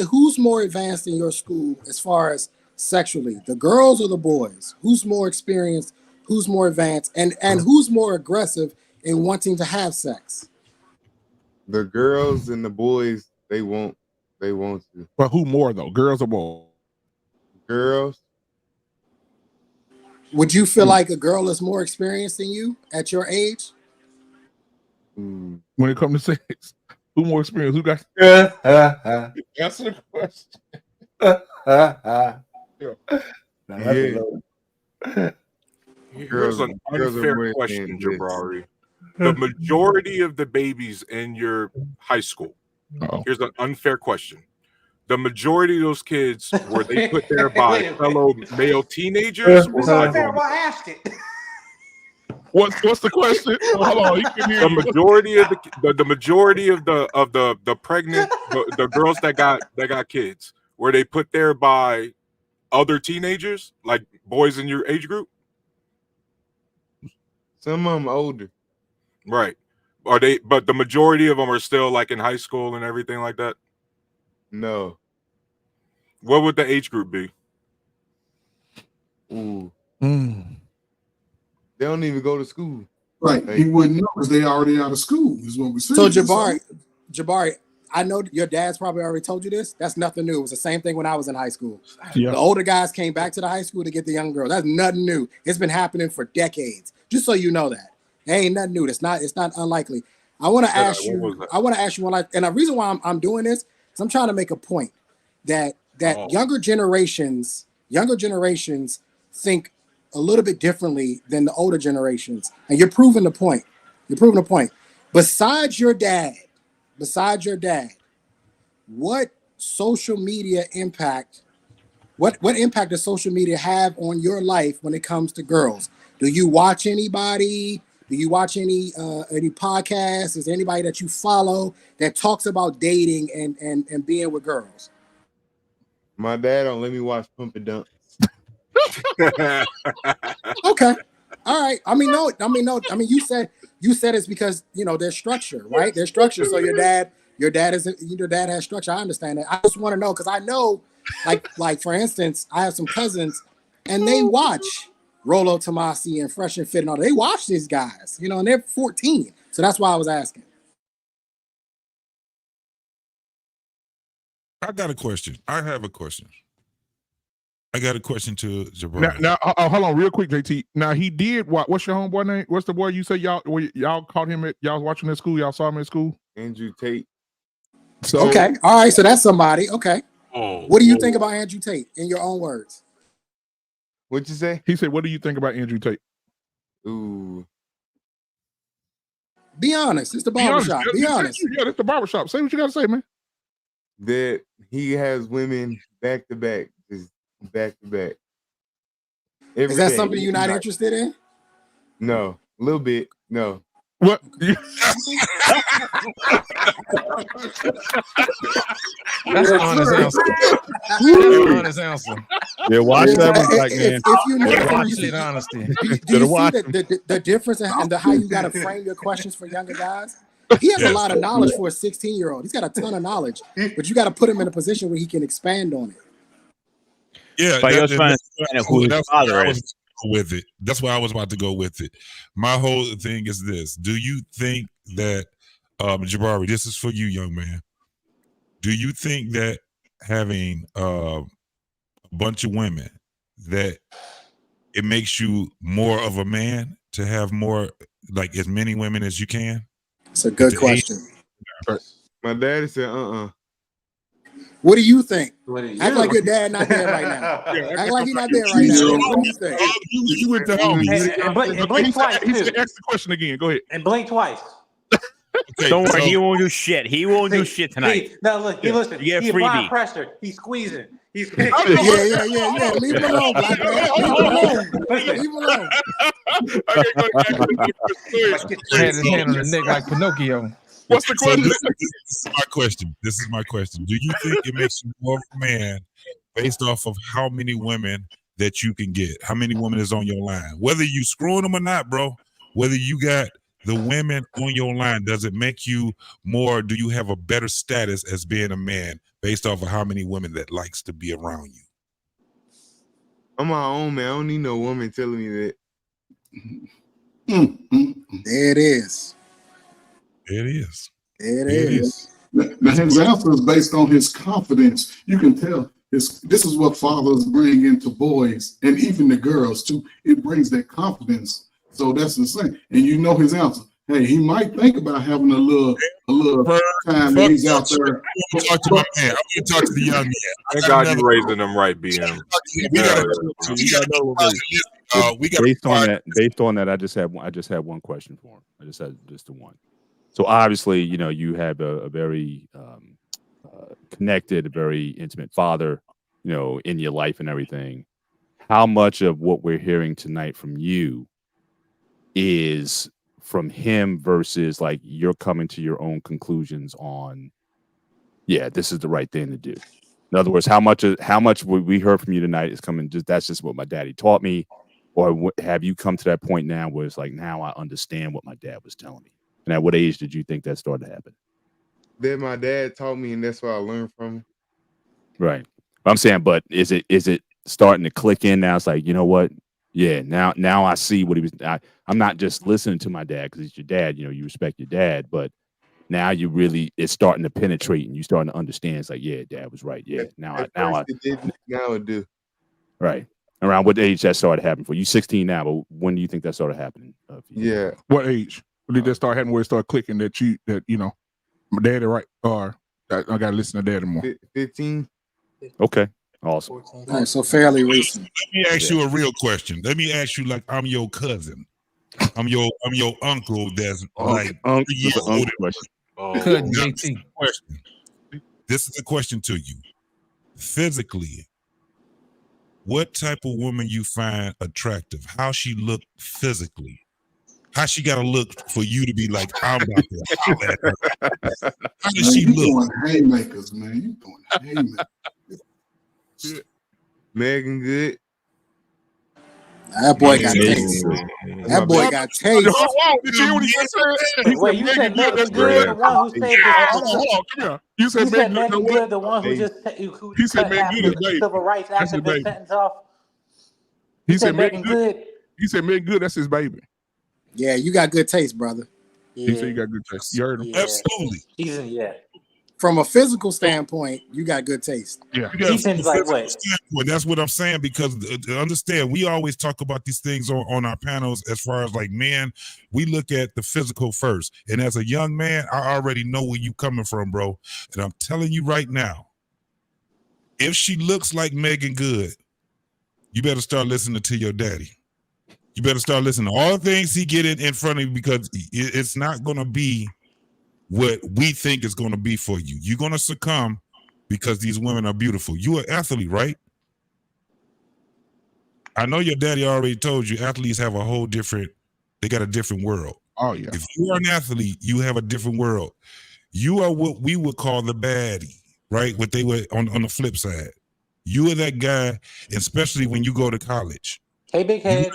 who's more advanced in your school as far as sexually, the girls or the boys? Who's more experienced? Who's more advanced? And who's more aggressive in wanting to have sex? The girls and the boys, they want to. But who more though? Girls or boys? Girls. Would you feel like a girl is more experienced than you at your age? When it comes to sex, who more experienced? Who got? Answer the question. Here's an unfair question, Jabari. The majority of the babies in your high school. Here's an unfair question. The majority of those kids, were they put there by fellow male teenagers? Or by I asked it. What's the question? Hold on, the majority of the majority of the pregnant the girls that got kids, were they put there by other teenagers, like boys in your age group? Some of them older. Right. Are they? But the majority of them are still like in high school and everything like that. No. What would the age group be? Ooh. They don't even go to school. Right. He wouldn't know because they already out of school, is what we said. So Jabari, I know your dad's probably already told you this. That's nothing new. It was the same thing when I was in high school. Yeah. The older guys came back to the high school to get the young girls. That's nothing new. It's been happening for decades. Just so you know that. It ain't nothing new. It's not unlikely. I want to ask you one, and the reason why I'm doing this is I'm trying to make a point that younger generations think a little bit differently than the older generations. And you're proving the point. Besides your dad, what social media impact, what impact does social media have on your life when it comes to girls? Do you watch anybody? Do you watch any podcasts? Is there anybody that you follow that talks about dating and being with girls? My dad don't let me watch Pump and Dump. Okay. All right. I mean, you said it's because there's structure, right? There's structure. So your dad has structure. I understand that. I just want to know because I know, like for instance, I have some cousins and they watch Rollo Tomasi and Fresh and Fit and all. They watch these guys, and they're 14. So that's why I was asking. I got a question. I have a question. I got a question to Jabari. Now, hold on, real quick, JT. Now he did what? What's your homeboy name? What's the boy you say y'all caught him at? Y'all was watching at school. Y'all saw him at school. Andrew Tate. So okay, all right. So that's somebody. Okay. Oh, what do you think about Andrew Tate? In your own words. What'd you say? He said, "What do you think about Andrew Tate?" Ooh. Be honest. It's the barbershop. Be honest. Yeah, it's the barbershop. Say what you got to say, man. That he has women back to back. Just back to back. Is that something you're not interested in? No, a little bit. No. What? That's an honest answer. That's an honest answer. Yeah, watch that one, black man. If you know, watch it, honesty. Do you see the difference in how you got to frame your questions for younger guys? He has a lot of knowledge for a 16-year-old. He's got a ton of knowledge, but you got to put him in a position where he can expand on it. Yeah, but you're trying to who his father is. With it. That's why I was about to go with it. My whole thing is this. Do you think that Jabari, this is for you, young man. Do you think that having a bunch of women, that it makes you more of a man to have more, like as many women as you can? It's a good question. My daddy said, What do you think? What Act like your dad not there right now. Act like he's not there right now. What do you think? You went to home. And blink twice He too. said, ask the question again. Go ahead. And blink twice. Okay, Don't worry, he won't do shit. He won't do shit tonight. Now look, he listen. You get He applying freebie. pressure. He's squeezing. He's Yeah. Leave him alone, black man. Leave him alone. Leave him alone. Had his hand on the neck like Pinocchio. What's the question? This is my question. This is my question. Do you think it makes you more of a man based off of how many women that you can get? How many women is on your line? Whether you screwing them or not, bro, whether you got the women on your line, does it make you more? Do you have a better status as being a man based off of how many women that likes to be around you? I'm my own man. I don't need no woman telling me that. There it is. It is. It is. Now his answer is based on his confidence. You can tell this is what fathers bring into boys and even the girls too. It brings that confidence. So that's the same. And you know his answer. Hey, he might think about having a little time when he's out there. I'm talk to my man. I'm gonna talk to the young man. Thank God you raising them right, BM. Based on that, I just had one question for him. I just had just the one. So obviously, you know, you have a very connected, a very intimate father, you know, in your life and everything. How much of what we're hearing tonight from you is from him versus like you're coming to your own conclusions on, yeah, this is the right thing to do? In other words, how much what we heard from you tonight is coming, that's just what my daddy taught me, or have you come to that point now where it's like, now I understand what my dad was telling me? And at what age did you think that started to happen? That my dad taught me, and that's what I learned from him. Right. I'm saying, but is it starting to click in now? It's like, you know what? Yeah, now I see what he was. I'm not just listening to my dad because he's your dad. You know, you respect your dad, but now it's starting to penetrate, and you starting to understand. It's like, yeah, dad was right. Yeah, now it didn't. Now it do. Right. Around what age that started happening for you? 16 now, but when do you think that started happening? Yeah. What age? When did that start happening? Where it started clicking that you know, my daddy right, or I gotta listen to daddy more? 15. Okay. Awesome. Oh, so fairly recent. Let me ask you a real question. Let me ask you, like, I'm your cousin. I'm your uncle that's like 3 years older. Cousin JT. Question. This is a question to you. Physically, what type of woman you find attractive? How she look physically? How she gotta look for you to be like, I'm about to holler at her? How does she look? Doing haymakers, man. You doing haymakers. Megan Good. That boy got taste. That boy got taste. Did you hear what he just said? Wait, you said Megan Good, the one who saved Hold on, come here. You said Megan Good, the one who just he said Megan Good is baby. civil rights activist sentence off. He said Megan Good. He said Megan Good. That's his baby. Yeah, you got good taste, brother. He said you got good taste. You heard him? Yeah. Absolutely. From a physical standpoint, you got good taste. Yeah. He seems like what? That's what I'm saying, because understand, we always talk about these things on our panels as far as like men, we look at the physical first. And as a young man, I already know where you coming from, bro. And I'm telling you right now, if she looks like Megan Good, you better start listening to your daddy. You better start listening to all the things he get in front of you, because it's not going to be what we think is going to be for you. You're going to succumb because these women are beautiful. You're an athlete, right? I know your daddy already told you athletes have they got a different world. Oh, yeah. If you are an athlete, you have a different world. You are what we would call the baddie, right? What they were on the flip side. You are that guy, especially when you go to college. Hey, big head.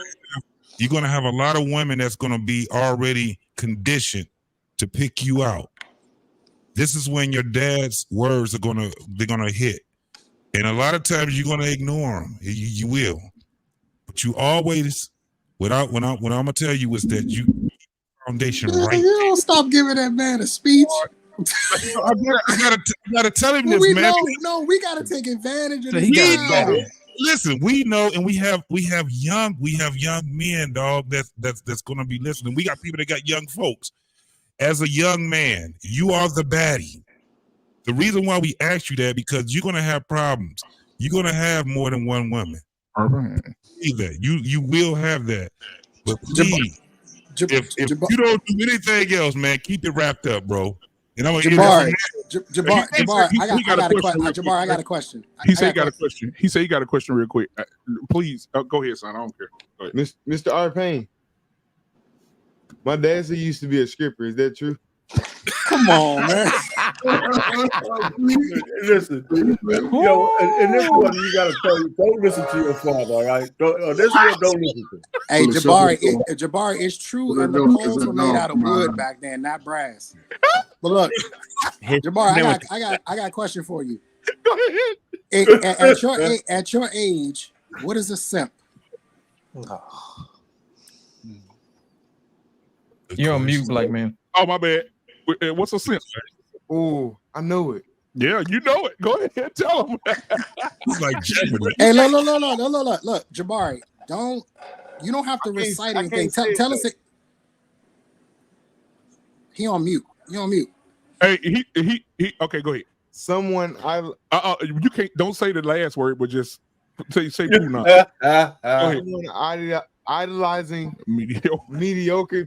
You're going to have a lot of women that's going to be already conditioned to pick you out. This is when your dad's words they're gonna hit, and a lot of times you're gonna ignore them. You will, but you always, what I'm gonna tell you is that you foundation Man, right. you don't stop giving that man a speech. I gotta tell him Well, this, we man. know, we gotta take advantage of So this he got time. better. Listen, we know, and we have young men, dog. That's gonna be listening. We got people that got young folks. As a young man, you are the baddie. The reason why we asked you that because you're gonna have problems. You're gonna have more than one woman. See that you will have that, but please, if you don't do anything else, man, keep it wrapped up, bro. And I'm gonna Jabari, Jabari, I got a question. He said he got a question. He said he got a question real quick. Please go ahead, son. I don't care. Go ahead. Mr. R. Payne. My dad said he used to be a stripper. Is that true? Come on, man. Listen, yo, and this one you gotta tell you, don't listen to your father, all right? This one, don't listen to. Hey, Jabari, it's true, and the poles were made out of wood back then, not brass. But look, Jabari, I got a question for you. Go ahead. At your age, what is a simp? You're on mute, black man. Oh, my bad. What's a simp? Oh, I know it. Yeah, you know it. Go ahead, tell him. He's like, hey, look, Jabari, you don't have to recite anything. Tell us it. He on mute. You on mute. Hey, he. Okay, go ahead. Someone you can't. Don't say the last word, but just say who not. Someone idolizing mediocre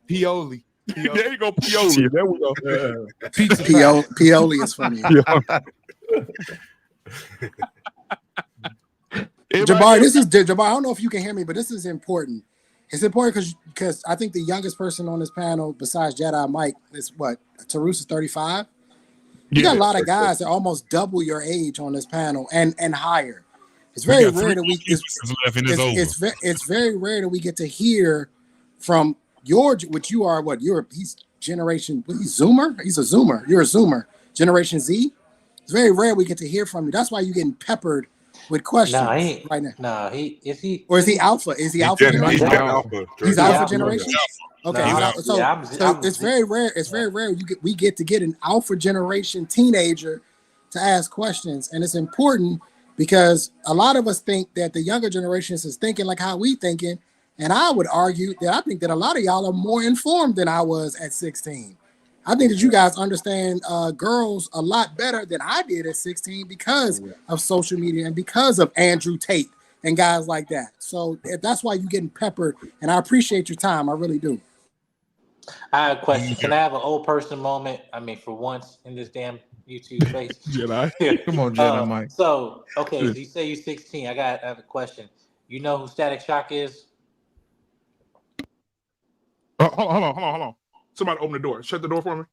Pioli. There you go, Pioli. There we go. Pioli is funny. Jabari, I don't know if you can hear me, but this is important. It's important because I think the youngest person on this panel, besides Jedi Mike, is what? Tarus is 35. You got a lot of guys that almost double your age on this panel and higher. It's very rare that it's very rare that we get to hear from he's generation, he's Zoomer? He's a Zoomer. You're a Zoomer. Generation Z. It's very rare we get to hear from you. That's why you're getting peppered with questions right now. Or is he Alpha? Is he Alpha generation? He's Alpha generation? Okay. So it's very rare. It's very rare we get to get an Alpha generation teenager to ask questions. And it's important because a lot of us think that the younger generations is thinking like how we thinking. And I would argue that I think that a lot of y'all are more informed than I was at 16. I think that you guys understand girls a lot better than I did at 16 because of social media and because of Andrew Tate and guys like that. So that's why you're getting peppered. And I appreciate your time. I really do. I have a question. Can I have an old person moment? I mean, for once in this damn YouTube space. Jedi. Come on, Jedi Mike. So, okay, you say you're 16. I have a question. You know who Static Shock is? Hold on. Somebody open the door. Shut the door for me.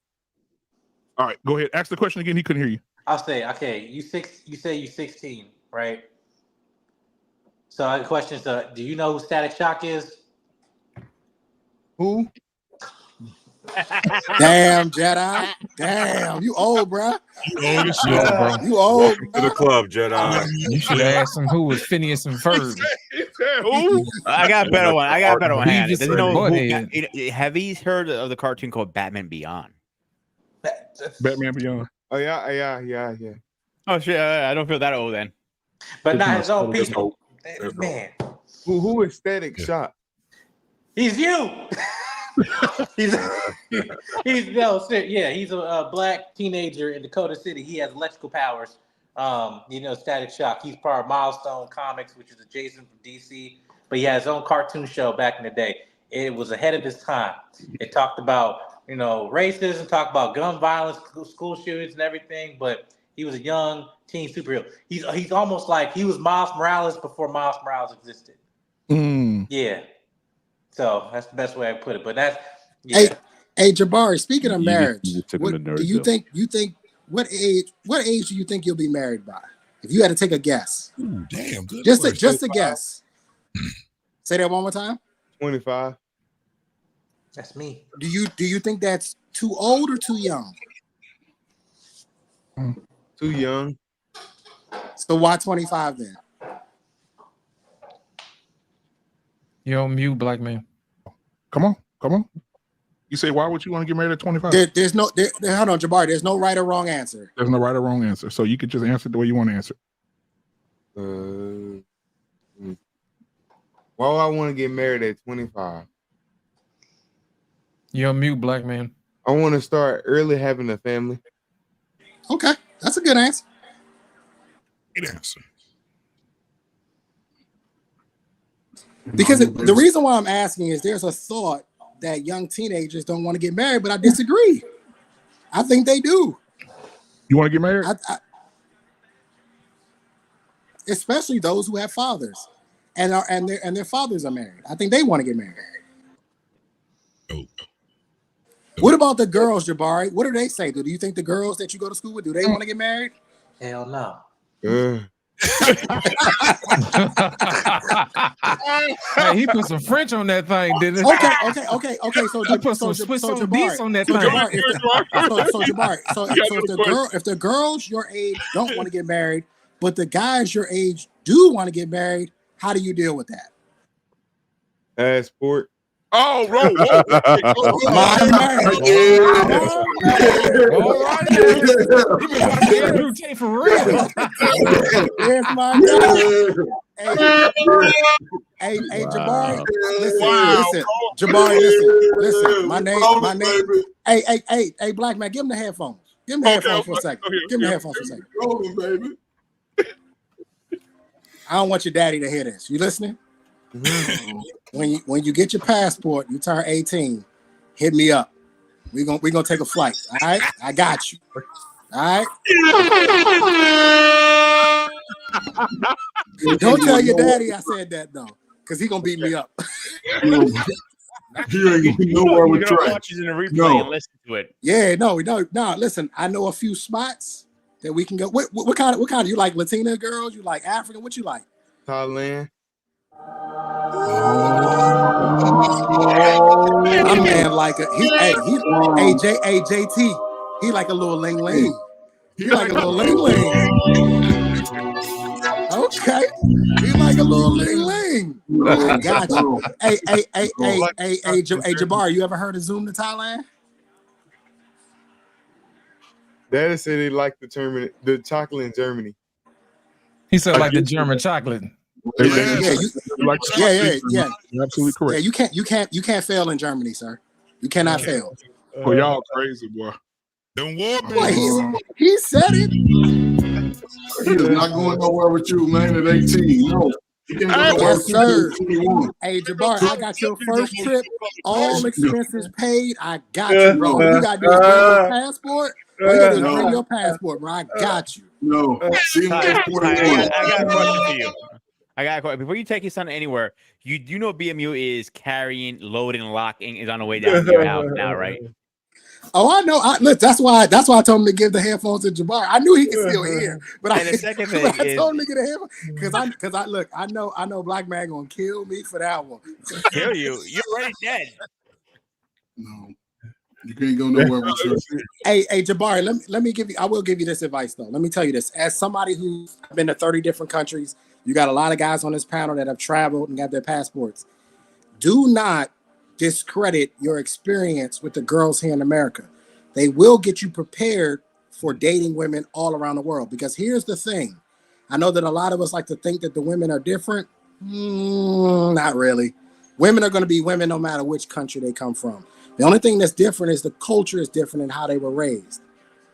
All right, go ahead. Ask the question again. He couldn't hear you. I'll say, okay, you say you're 16, right? So I have a question. So, do you know who Static Shock is? Who? Damn, Jedi. Damn, you old, bro. You old as shit, bro. You old. To the club, Jedi. You should ask him who was Phineas and Ferb. I got a better one. Hang on. Beavis You know and have you heard of the cartoon called Batman Beyond? Batman Beyond. Oh yeah. Oh shit! I don't feel that old then. But not his own people. Man, who is Static Shock? He's you. he's a black teenager in Dakota City. He has electrical powers. Static Shock. He's part of Milestone Comics, which is adjacent from DC, but he had his own cartoon show back in the day. It was ahead of his time. It talked about racism, talked about gun violence, school shootings, and everything. But he was a young teen superhero. He's almost like he was Miles Morales before Miles Morales existed. Yeah. So that's the best way I put it. But that's Hey, Jabari, speaking of marriage, do you think what age do you think you'll be married by? If you had to take a guess. Ooh, damn, good. Just a guess. Say that one more time. 25. That's me. Do you think that's too old or too young? Too young. So why 25 then? You're on mute, black man. Come on. You say, why would you want to get married at 25? There's no, hold on, Jabari. There's no right or wrong answer. There's no right or wrong answer. So you could just answer the way you want to answer. Why would I want to get married at 25? You're on mute, black man. I want to start early having a family. Okay, that's a good answer. Good answer. Because the reason why I'm asking is there's a thought that young teenagers don't want to get married, but I disagree. I think they do. You want to get married? Especially those who have fathers and their fathers are married. I think they want to get married. What about the girls, Jabari? What do they say? Do you think the girls that you go to school with, do they want to get married? Hell no. Hey, he put some French on that thing, didn't he? Okay. So he put some Swiss on beats on that thing. If the girls your age don't want to get married, but the guys your age do want to get married, how do you deal with that? Passport. Oh, bro. For real. Here's my guy. Hey, Jabari. Listen. Jabari, listen. My name. Hey, black man, give him the headphones. Give him the headphones for a second. Give him the headphones for a second. Rolling, baby. I don't want your daddy to hear this. You listening? When you get your passport, you turn 18, hit me up. We're gonna take a flight. All right? I got you. All right. Don't tell your daddy I said that though, because he's gonna beat me up. He ain't gonna be nowhere with Trey. Watch it in the replay and listen to it. Yeah, no. Listen, I know a few spots that we can go. What kind of you like? Latina girls? You like African? What you like? Thailand. My man like JT. He like a little ling. He like a little ling. Okay. He like a little ling. I got you. Hey, Jabbar, you ever heard of Zoom to Thailand? Daddy said he liked the chocolate in Germany. He said like the German chocolate. Yeah. You're absolutely correct. Yeah, you can't fail in Germany, sir. You cannot fail. Oh, y'all crazy, boy. Them war he said it. He is not going nowhere with you, man, at 18. No. Yes, sir. Hey, Jabbar, I got your first trip, all expenses paid. I got you, bro. You got your passport. All you got to bring your passport, bro. I got you. No. I got a question for you. I got a question. Before you take your son anywhere, you know BMU is carrying, loading, locking, is on the way down to your house now, right? Oh, I know. Look, that's why I told him to give the headphones to Jabbar. I knew he could still hear, but the second thing I told him to get a headphone because I know Black Man gonna kill me for that one. Kill you? You're already dead. No, you can't go nowhere with you. Hey, Jabbar, let me give you. I will give you this advice though. Let me tell you this: as somebody who's been to 30 different countries, you got a lot of guys on this panel that have traveled and got their passports. Do not discredit your experience with the girls here in America. They will get you prepared for dating women all around the world. Because here's the thing. I know that a lot of us like to think that the women are different. Not really. Women are going to be women no matter which country they come from. The only thing that's different is the culture is different and how they were raised.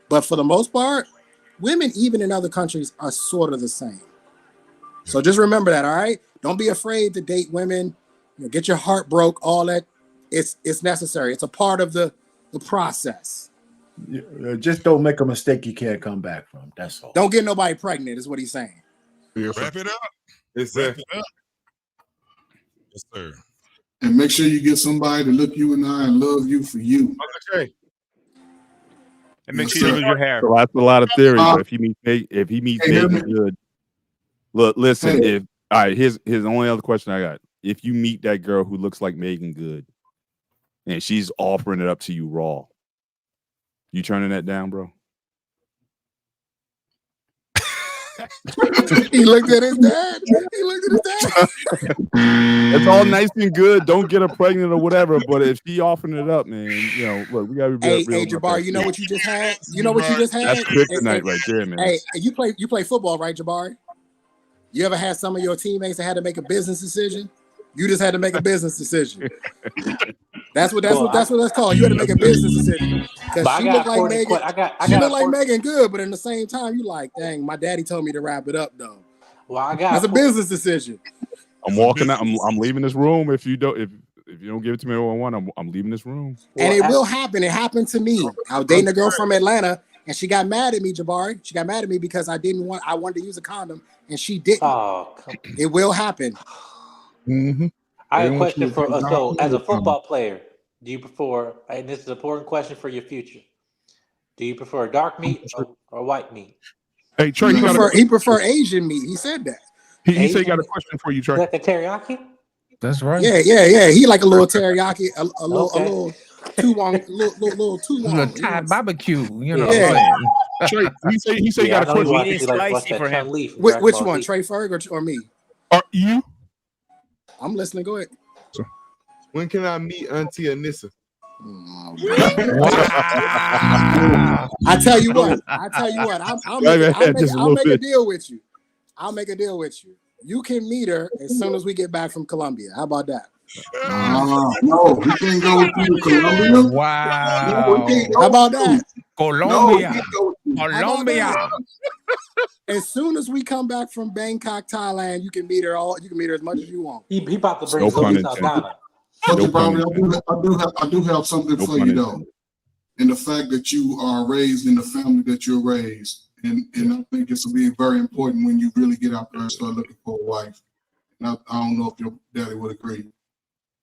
But for the most part, women, even in other countries, are sort of the same. So just remember that, all right? Don't be afraid to date women. Get your heart broke, all that. It's necessary. It's a part of the process. Just don't make a mistake you can't come back from. That's all. Don't get nobody pregnant is what he's saying. Wrap it up. Yes, Wrap it up. Yes, sir. And make sure you get somebody to look you in the eye and love you for you. Okay. And make sure you lose your hair. So that's a lot of theory. But if he meets Megan Good, look, listen. All right, here's the only other question I got. If you meet that girl who looks like Megan Good, and she's offering it up to you raw, you turning that down, bro? He looked at his dad. He looked at his dad. It's all nice and good. Don't get her pregnant or whatever. But if she offering it up, man, look, we gotta be real. Hey, Jabbar, you know what you just had? You know what you just had? That's kryptonite right there, man. Hey, you play football, right, Jabbar? You ever had some of your teammates that had to make a business decision? You just had to make a business decision. That's what that's called. You had to make a business decision. Because she looked like Megan. She looked like Megan good, but in the same time, you like, dang, my daddy told me to wrap it up though. Well, that's a business decision. I'm walking out. I'm leaving this room. If you don't give it to me at 1-1, I'm leaving this room. And it will happen. It happened to me. I was dating a girl from Atlanta, and she got mad at me, Jabari. She got mad at me because I wanted to use a condom, and she didn't. Oh, it will happen. Mm-hmm. I have a question for so as a football player, do you prefer, and this is an important question for your future, do you prefer dark meat or white meat? Hey, Trey, he prefer Asian meat. He said that. He said he got a question for you, Trey. Like a teriyaki? That's right. Yeah. He like a little teriyaki, a little too long, little too long. Little Thai barbecue, Yeah. Trey, he said he got a question. Spicy for him. Which one, Trey Ferg or me? You? I'm listening. Go ahead. When can I meet Auntie Anissa? I tell you what. I'll make a deal with you. I'll make a deal with you. You can meet her as soon as we get back from Colombia. How about that? No, we can't go with you to Colombia. Wow. How about that? Colombia. Colombia. As soon as we come back from Bangkok, Thailand, you can meet her as much as you want. He about to bring Zoe Saldana. I do have something for you though. And the fact that you are raised in the family that you're raised. And I think this will be very important when you really get out there and start looking for a wife. And I don't know if your daddy would agree.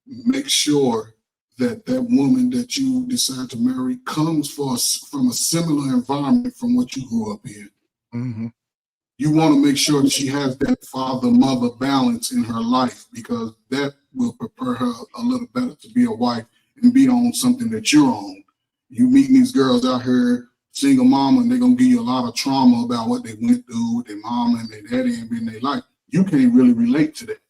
Make sure that woman that you decide to marry comes from a similar environment from what you grew up in. Mm-hmm. You want to make sure that she has that father-mother balance in her life, because that will prepare her a little better to be a wife and be on something that you're on. You meeting these girls out here, single mama, and they're going to give you a lot of trauma about what they went through with their mama and their daddy and in their life. You can't really relate to that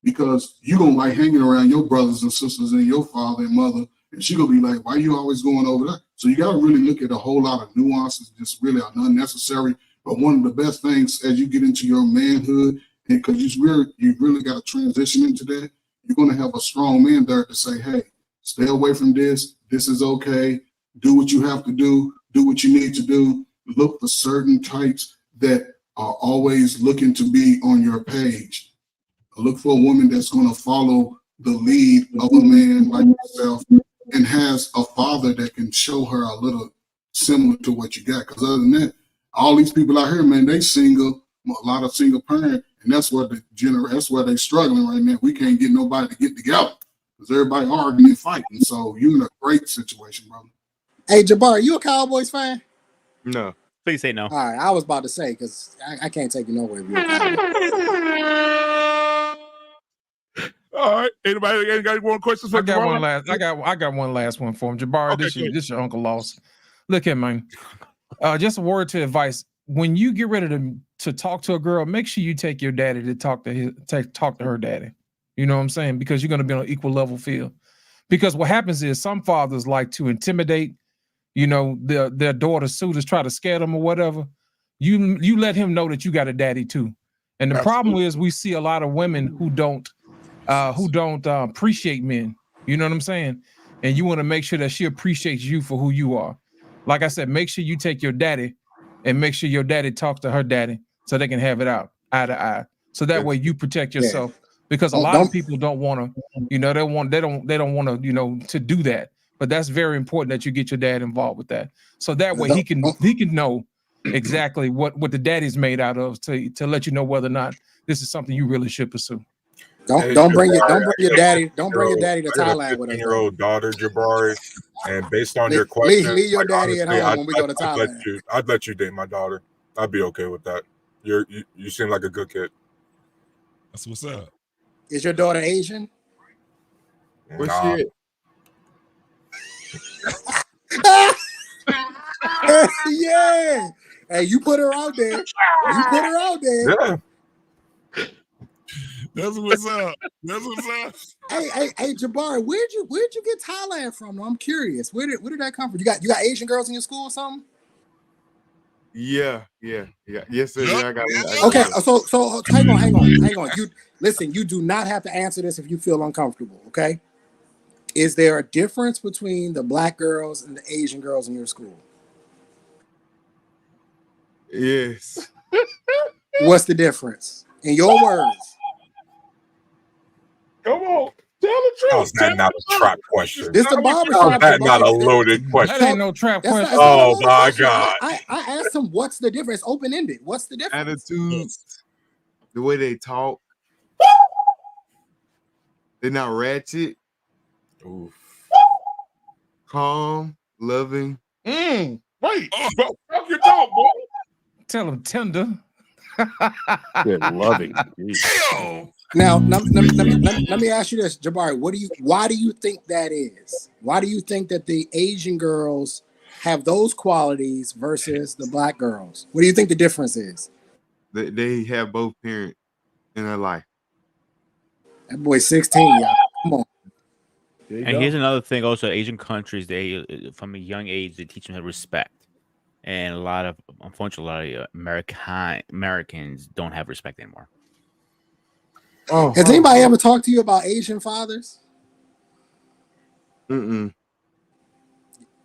because you're going to like hanging around your brothers and sisters and your father and mother, and she's going to be like, why are you always going over there? So you got to really look at a whole lot of nuances, just really are unnecessary. But one of the best things as you get into your manhood, and because you really got to transition into that, you're going to have a strong man there to say, hey, stay away from this. This is okay. Do what you have to do what you need to do. Look for certain types that are always looking to be on your page. Look for a woman that's going to follow the lead of a man like yourself and has a father that can show her a little similar to what you got. Because other than that, all these people out here, man, they single, a lot of single parents, and that's where they're struggling right now. We can't get nobody to get together because everybody arguing and fighting. So you're in a great situation, brother. Hey, Jabbar, are you a Cowboys fan? No. Please say no. All right, I was about to say, because I can't take you nowhere if you're a Cowboys. All right. Anybody got more questions for Jabbar? I got one last one for him. Jabbar, Okay, this your Uncle Loss. Look here, man. Just a word to advice. When you get ready to talk to a girl, make sure you take your daddy to talk to her daddy. You know what I'm saying? Because you're going to be on an equal level field. Because what happens is some fathers like to intimidate, their daughter's suitors, try to scare them or whatever. You let him know that you got a daddy too. And the problem is we see a lot of women who don't appreciate men. You know what I'm saying? And you want to make sure that she appreciates you for who you are. Like I said, make sure you take your daddy and make sure your daddy talks to her daddy so they can have it out eye to eye. So that way you protect yourself. Yeah. Because a lot of people don't want to, they don't want to, to do that. But that's very important that you get your dad involved with that. So that way he can know exactly what the daddy's made out of to let you know whether or not this is something you really should pursue. Don't bring your daddy to Thailand with us. 15-year-old daughter, Jabari, and based on your question, leave your daddy at home when we go to Thailand. I'd let you date my daughter. I'd be okay with that. You seem like a good kid. That's what's up. Is your daughter Asian? Nah. Yeah. Hey, you put her out there. You put her out there. Yeah. That's what's up. That's what's up. Hey, Jabari, where'd you get Thailand from? I'm curious. Where did that come from? You got Asian girls in your school or something? Yeah. Yes, sir. Yeah, I got Okay, so hang on. You listen, you do not have to answer this if you feel uncomfortable, okay? Is there a difference between the black girls and the Asian girls in your school? Yes. What's the difference? In your words. Come on. Tell the truth. How's that not a trap question? This the barbershop. How's that not a loaded question? That ain't no trap question. Oh my God. I asked him what's the difference. Open-ended. What's the difference? Attitudes, the way they talk. They're not ratchet. Oof. Calm, loving. Wait, bro, fuck your dog, boy. Tell him tender. They're loving. Now, let me ask you this, Jabari. Why do you think that is? Why do you think that the Asian girls have those qualities versus the black girls? What do you think the difference is? They have both parents in their life. That boy's 16, y'all. Come on. And here's another thing also, Asian countries, they from a young age, they teach them how to respect. And unfortunately, a lot of Americans don't have respect anymore. Has anybody ever talked to you about Asian fathers? Mm-mm.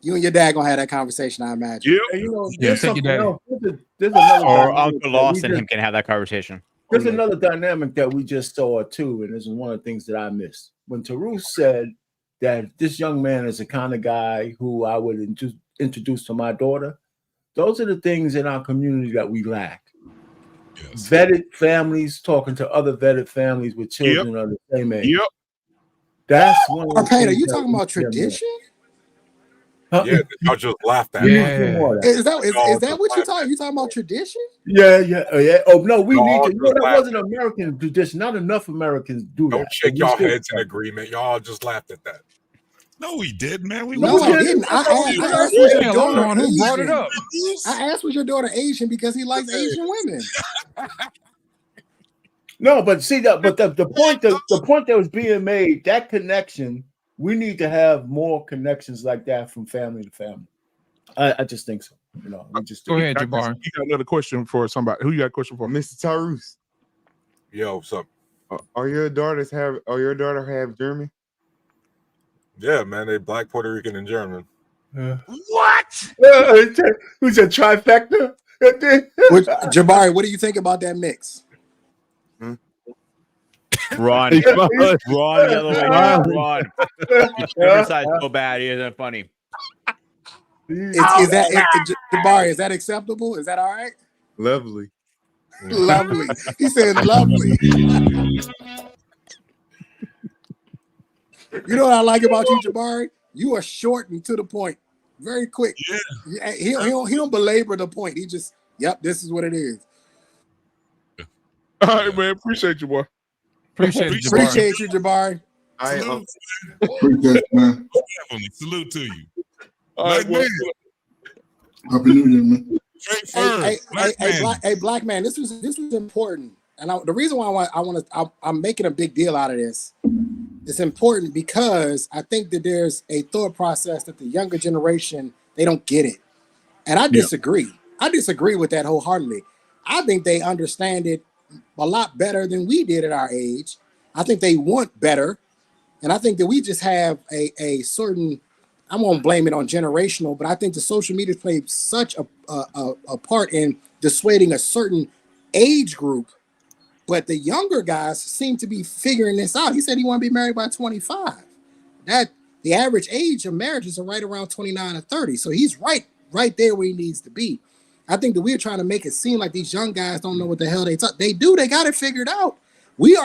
You and your dad gonna have that conversation, I imagine. There's something else. There's Or another dynamic Uncle that Lost we and just- him can have that conversation. There's another dynamic that we just saw too, and this is one of the things that I missed. When Taru said that this young man is the kind of guy who I would introduce to my daughter, those are the things in our community that we lack. Yes. Vetted families talking to other vetted families with children of the same age. Yep. That's one of the Arpain, are things you that talking we about can learn. tradition? Huh? Yeah, y'all just laughed at Yeah. me. Is that what you're talking? You talking about tradition? Yeah. Oh no, we need to. just That laughed. wasn't American tradition. Not enough Americans do that. Don't shake We y'all still- heads in agreement. Y'all just laughed at that. No, we didn't, man. We No, I didn't. I asked was your daughter who brought it Asian? up? I asked was your daughter Asian because he likes Asian women. No, but see that. But the point that was being made, that connection, we need to have more connections like that from family to family. I just think so. We just Go ahead, Jabbar. You got another question for somebody. Who you got a question for? Mr. Tarus. Yo, what's up? Are your daughter have German? Yeah, man, they black, Puerto Rican, and German. What? Who's a trifecta? Jabari, what do you think about that mix? Run the other way. Run. Your side so bad, isn't it funny? Jabari, is that acceptable? Is that all right? Lovely. Lovely. He said lovely. You know what I like about you, Jabari? You are short and to the point. Very quick. Yeah. He don't belabor the point. He just, this is what it is. All right, man. Appreciate you, boy. Appreciate you, Jabari. Appreciate you, man. Salute to you. All right, man. Happy New Year, man. Black man, this was important, and the reason why I'm making a big deal out of this. It's important because I think that there's a thought process that the younger generation, they don't get it, and I disagree. I disagree with that wholeheartedly. I think they understand it a lot better than we did at our age. I think they want better, and I think that we just have a certain. I won't blame it on generational, but I think the social media played such a part in dissuading a certain age group. But the younger guys seem to be figuring this out. He said he want to be married by 25. That the average age of marriages are right around 29 or 30. So he's right there where he needs to be. I think that we're trying to make it seem like these young guys don't know what the hell they talk. They do. They got it figured out. We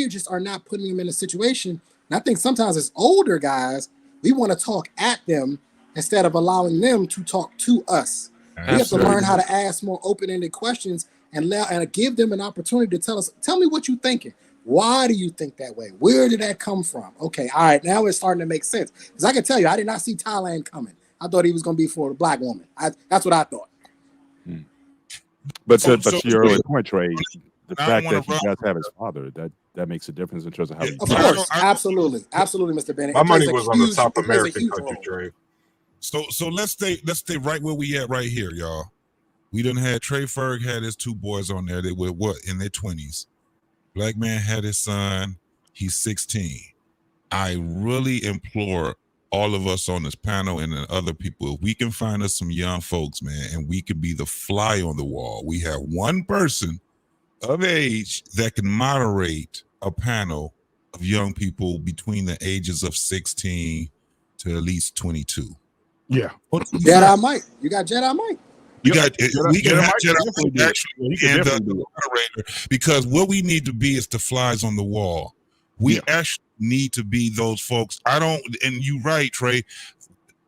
just are not putting them in a situation. And I think sometimes as older guys, we want to talk at them instead of allowing them to talk to us. Absolutely. We have to learn how to ask more open-ended questions and give them an opportunity to tell me what you're thinking. Why do you think that way? Where did that come from? Okay, all right, now it's starting to make sense. Because I can tell you, I did not see Thailand coming. I thought he was going to be for a black woman. That's what I thought. But So, to so your earlier point, Trey, the I fact wanna that he does have his father, that makes a difference in terms of how he Of views course, it. absolutely, Mr. Bennett. My It plays money a was on the huge. top It plays a American huge country role. trade. So let's stay right where we at right here, y'all. We done had Trey Ferg had his 2 boys on there. They were what, in their 20s. Black man had his son. He's 16. I really implore all of us on this panel and the other people, if we can find us some young folks, man, and we can be the fly on the wall. We have one person of age that can moderate a panel of young people between the ages of 16 to at least 22. Yeah. Jedi Mike. You got Jedi Mike. We got we can have Jedi definitely do it. actually He can and definitely do the it. moderator, because what we need to be is the flies on the wall. We actually need to be those folks. I don't, and you right, Trey.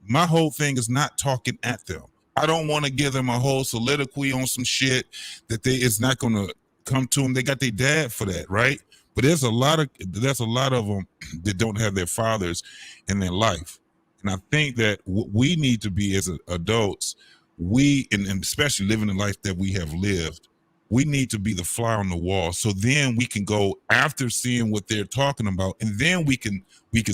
My whole thing is not talking at them. I don't want to give them a whole soliloquy on some shit that it's not going to come to them. They got their dad for that, right? But there's a lot of them that don't have their fathers in their life. And I think that what we need to be as adults, and especially living the life that we have lived, we need to be the fly on the wall. So then we can go after seeing what they're talking about, and then we can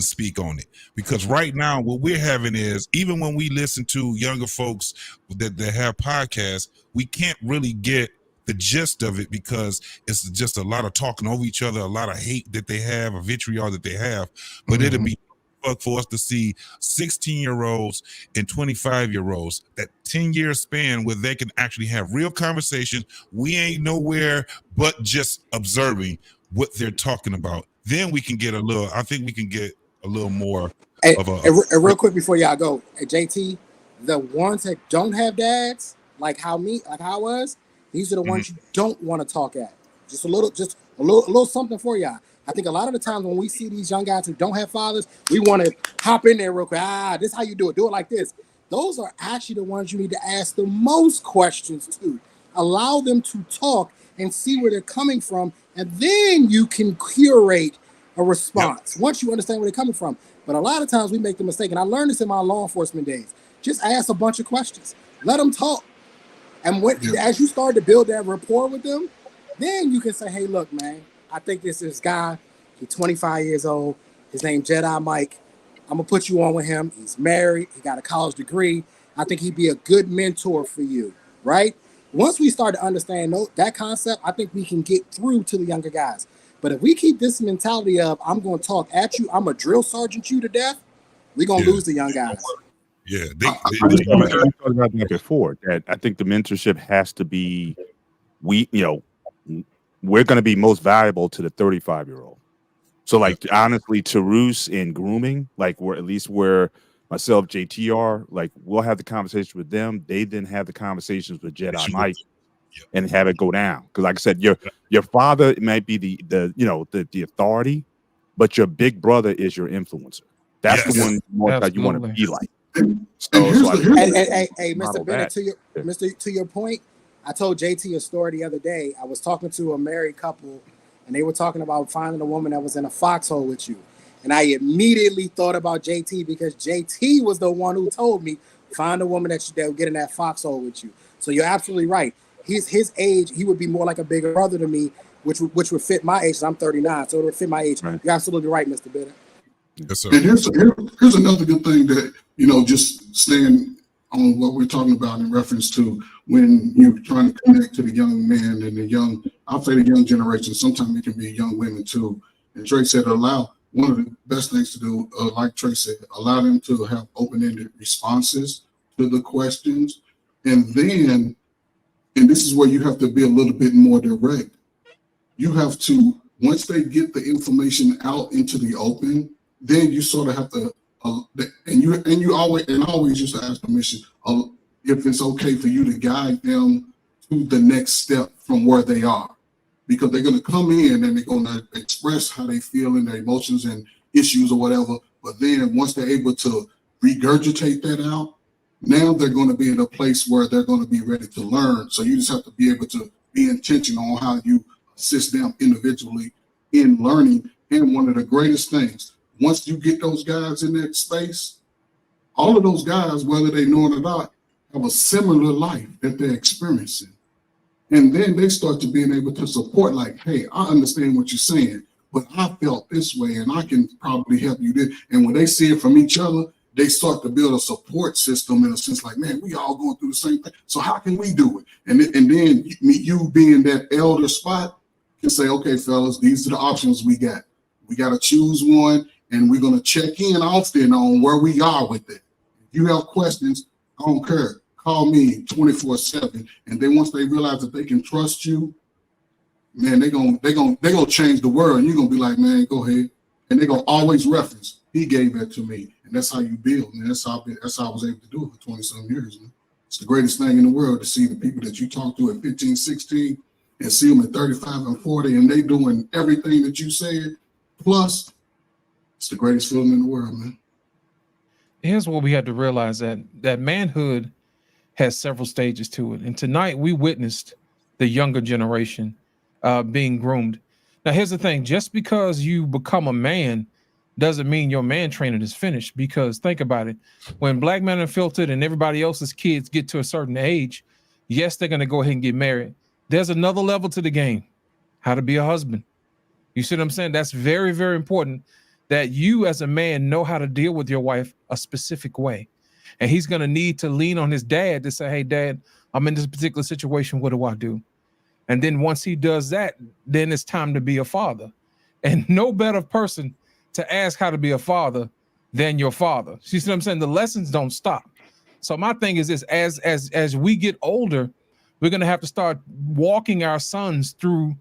speak on it. Because right now what we're having is, even when we listen to younger folks that have podcasts, we can't really get the gist of it, because it's just a lot of talking over each other, a lot of hate that they have, a vitriol that they have. But it'll be fuck for us to see 16-year-olds and 25-year-olds, that 10-year span where they can actually have real conversations. We ain't nowhere but just observing what they're talking about. Then we can get I think we can get a little more of a real quick before y'all go, JT, the ones that don't have dads, like how I was, these are the ones you don't want to talk at. Just a little something for y'all. I think a lot of the times when we see these young guys who don't have fathers, we want to hop in there real quick. This is how you do it. Do it like this. Those are actually the ones you need to ask the most questions to. Allow them to talk and see where they're coming from, and then you can curate a response once you understand where they're coming from. But a lot of times we make the mistake, and I learned this in my law enforcement days. Just ask a bunch of questions. Let them talk. And as you start to build that rapport with them, then you can say, hey, look, man, I think this guy, he's 25 years old. His name Jedi Mike. I'm going to put you on with him. He's married. He got a college degree. I think he'd be a good mentor for you, right? Once we start to understand that concept, I think we can get through to the younger guys. But if we keep this mentality of, I'm going to talk at you, I'm a drill sergeant you to death, we're going to lose the young guys. Yeah, we talked about that before. That I think the mentorship has to be, we're going to be most valuable to the 35-year-old. So, like, honestly, Tarus in grooming, like, at least where myself, JT are, like, we'll have the conversation with them. They then have the conversations with Jedi Mike and have it go down. Because, like I said, your father might be the authority, but your big brother is your influencer. That's the one that you want to be like. Hey, Mr. Bennett, to your point, I told JT a story the other day. I was talking to a married couple, and they were talking about finding a woman that was in a foxhole with you. And I immediately thought about JT, because JT was the one who told me, find a woman that will get in that foxhole with you. So you're absolutely right. His age, he would be more like a bigger brother to me, which would fit my age. I'm 39, so it would fit my age. Right. You're absolutely right, Mr. Bennett. Yes, sir. And here's another good thing that, just staying on what we're talking about in reference to when you're trying to connect to the young man and I'll say the young generation, sometimes it can be young women too. And Trey said, one of the best things to do, like Trey said, allow them to have open-ended responses to the questions. And this is where you have to be a little bit more direct. You have to, once they get the information out into the open, then you sort of have to, I always used to ask permission if it's okay for you to guide them to the next step from where they are, because they're going to come in and they're going to express how they feel and their emotions and issues or whatever. But then once they're able to regurgitate that out, now they're going to be in a place where they're going to be ready to learn. So you just have to be able to be intentional on how you assist them individually in learning. And one of the greatest things, once you get those guys in that space, all of those guys, whether they know it or not, have a similar life that they're experiencing. And then they start to being able to support, like, hey, I understand what you're saying, but I felt this way and I can probably help you there. And when they see it from each other, they start to build a support system in a sense like, man, we all going through the same thing. So how can we do it? And then you being that elder spot can say, okay, fellas, these are the options we got. We got to choose one, and we're going to check in often on where we are with it. If you have questions, I don't care. Call me 24/7. And then once they realize that they can trust you, man, they gonna change the world. And you're gonna be like, man, go ahead. And they're gonna always reference, he gave that to me. And that's how you build. And that's how I was able to do it for 20-some years, man. It's the greatest thing in the world to see the people that you talk to at 15, 16 and see them at 35 and 40, and they doing everything that you said. Plus, it's the greatest feeling in the world, man. Here's what we have to realize, that manhood has several stages to it. And tonight we witnessed the younger generation being groomed. Now, here's the thing. Just because you become a man doesn't mean your man training is finished, because think about it. When Black Men Unfiltered and everybody else's kids get to a certain age, yes, they're going to go ahead and get married. There's another level to the game, how to be a husband. You see what I'm saying? That's very, very important, that you as a man know how to deal with your wife a specific way. And he's going to need to lean on his dad to say, hey, Dad, I'm in this particular situation. What do I do? And then once he does that, then it's time to be a father. And no better person to ask how to be a father than your father. You see what I'm saying? The lessons don't stop. So my thing is this, as we get older, we're going to have to start walking our sons through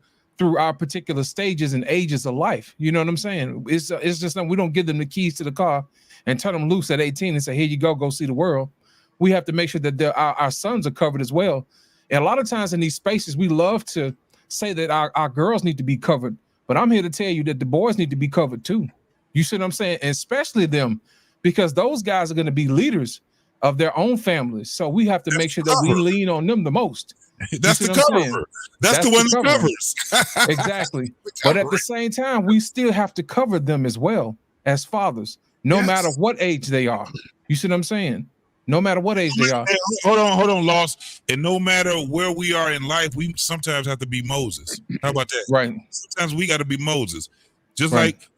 our particular stages and ages of life. You know what I'm saying? It's just that we don't give them the keys to the car and turn them loose at 18 and say, here you go see the world. We have to make sure that our sons are covered as well. And a lot of times in these spaces, we love to say that our girls need to be covered, but I'm here to tell you that the boys need to be covered too. You see what I'm saying? And especially them, because those guys are going to be leaders of their own families. So we have to make sure that we lean on them the most. That's the cover. That's the one that covers. Exactly. But at the same time, we still have to cover them as well as fathers, no matter what age they are. You see what I'm saying? No matter what age they are. Hold on, Lost. And no matter where we are in life, we sometimes have to be Moses. How about that? Right. Sometimes we got to be Moses. Just Right. like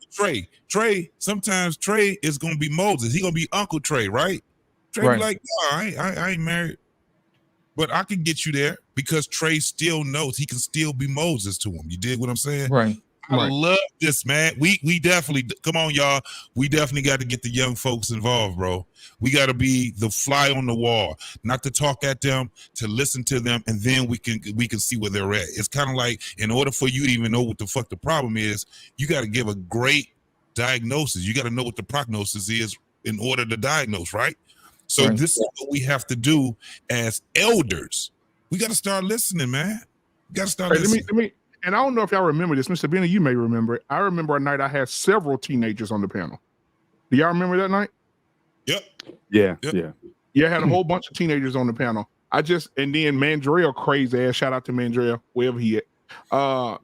Trey, sometimes Trey is going to be Moses. He going to be Uncle Trey, right? Trey Right. be like, no, I ain't married. But I can get you there because Trey still knows he can still be Moses to him. You dig what I'm saying? Right. I love this, man. We definitely, come on, y'all. We definitely got to get the young folks involved, bro. We got to be the fly on the wall, not to talk at them, to listen to them, and then we can see where they're at. It's kind of like, in order for you to even know what the fuck the problem is, you got to give a great diagnosis. You got to know what the prognosis is in order to diagnose, right? So this is what we have to do as elders. We got to start listening, man. We got to start listening. Let me, and I don't know if y'all remember this, Mr. Benny, you may remember it. I remember a night I had several teenagers on the panel. Do y'all remember that night? Yep. Yeah. Yeah, I had a whole bunch of teenagers on the panel. And then Mandrell, crazy ass, shout out to Mandrell, wherever he at. I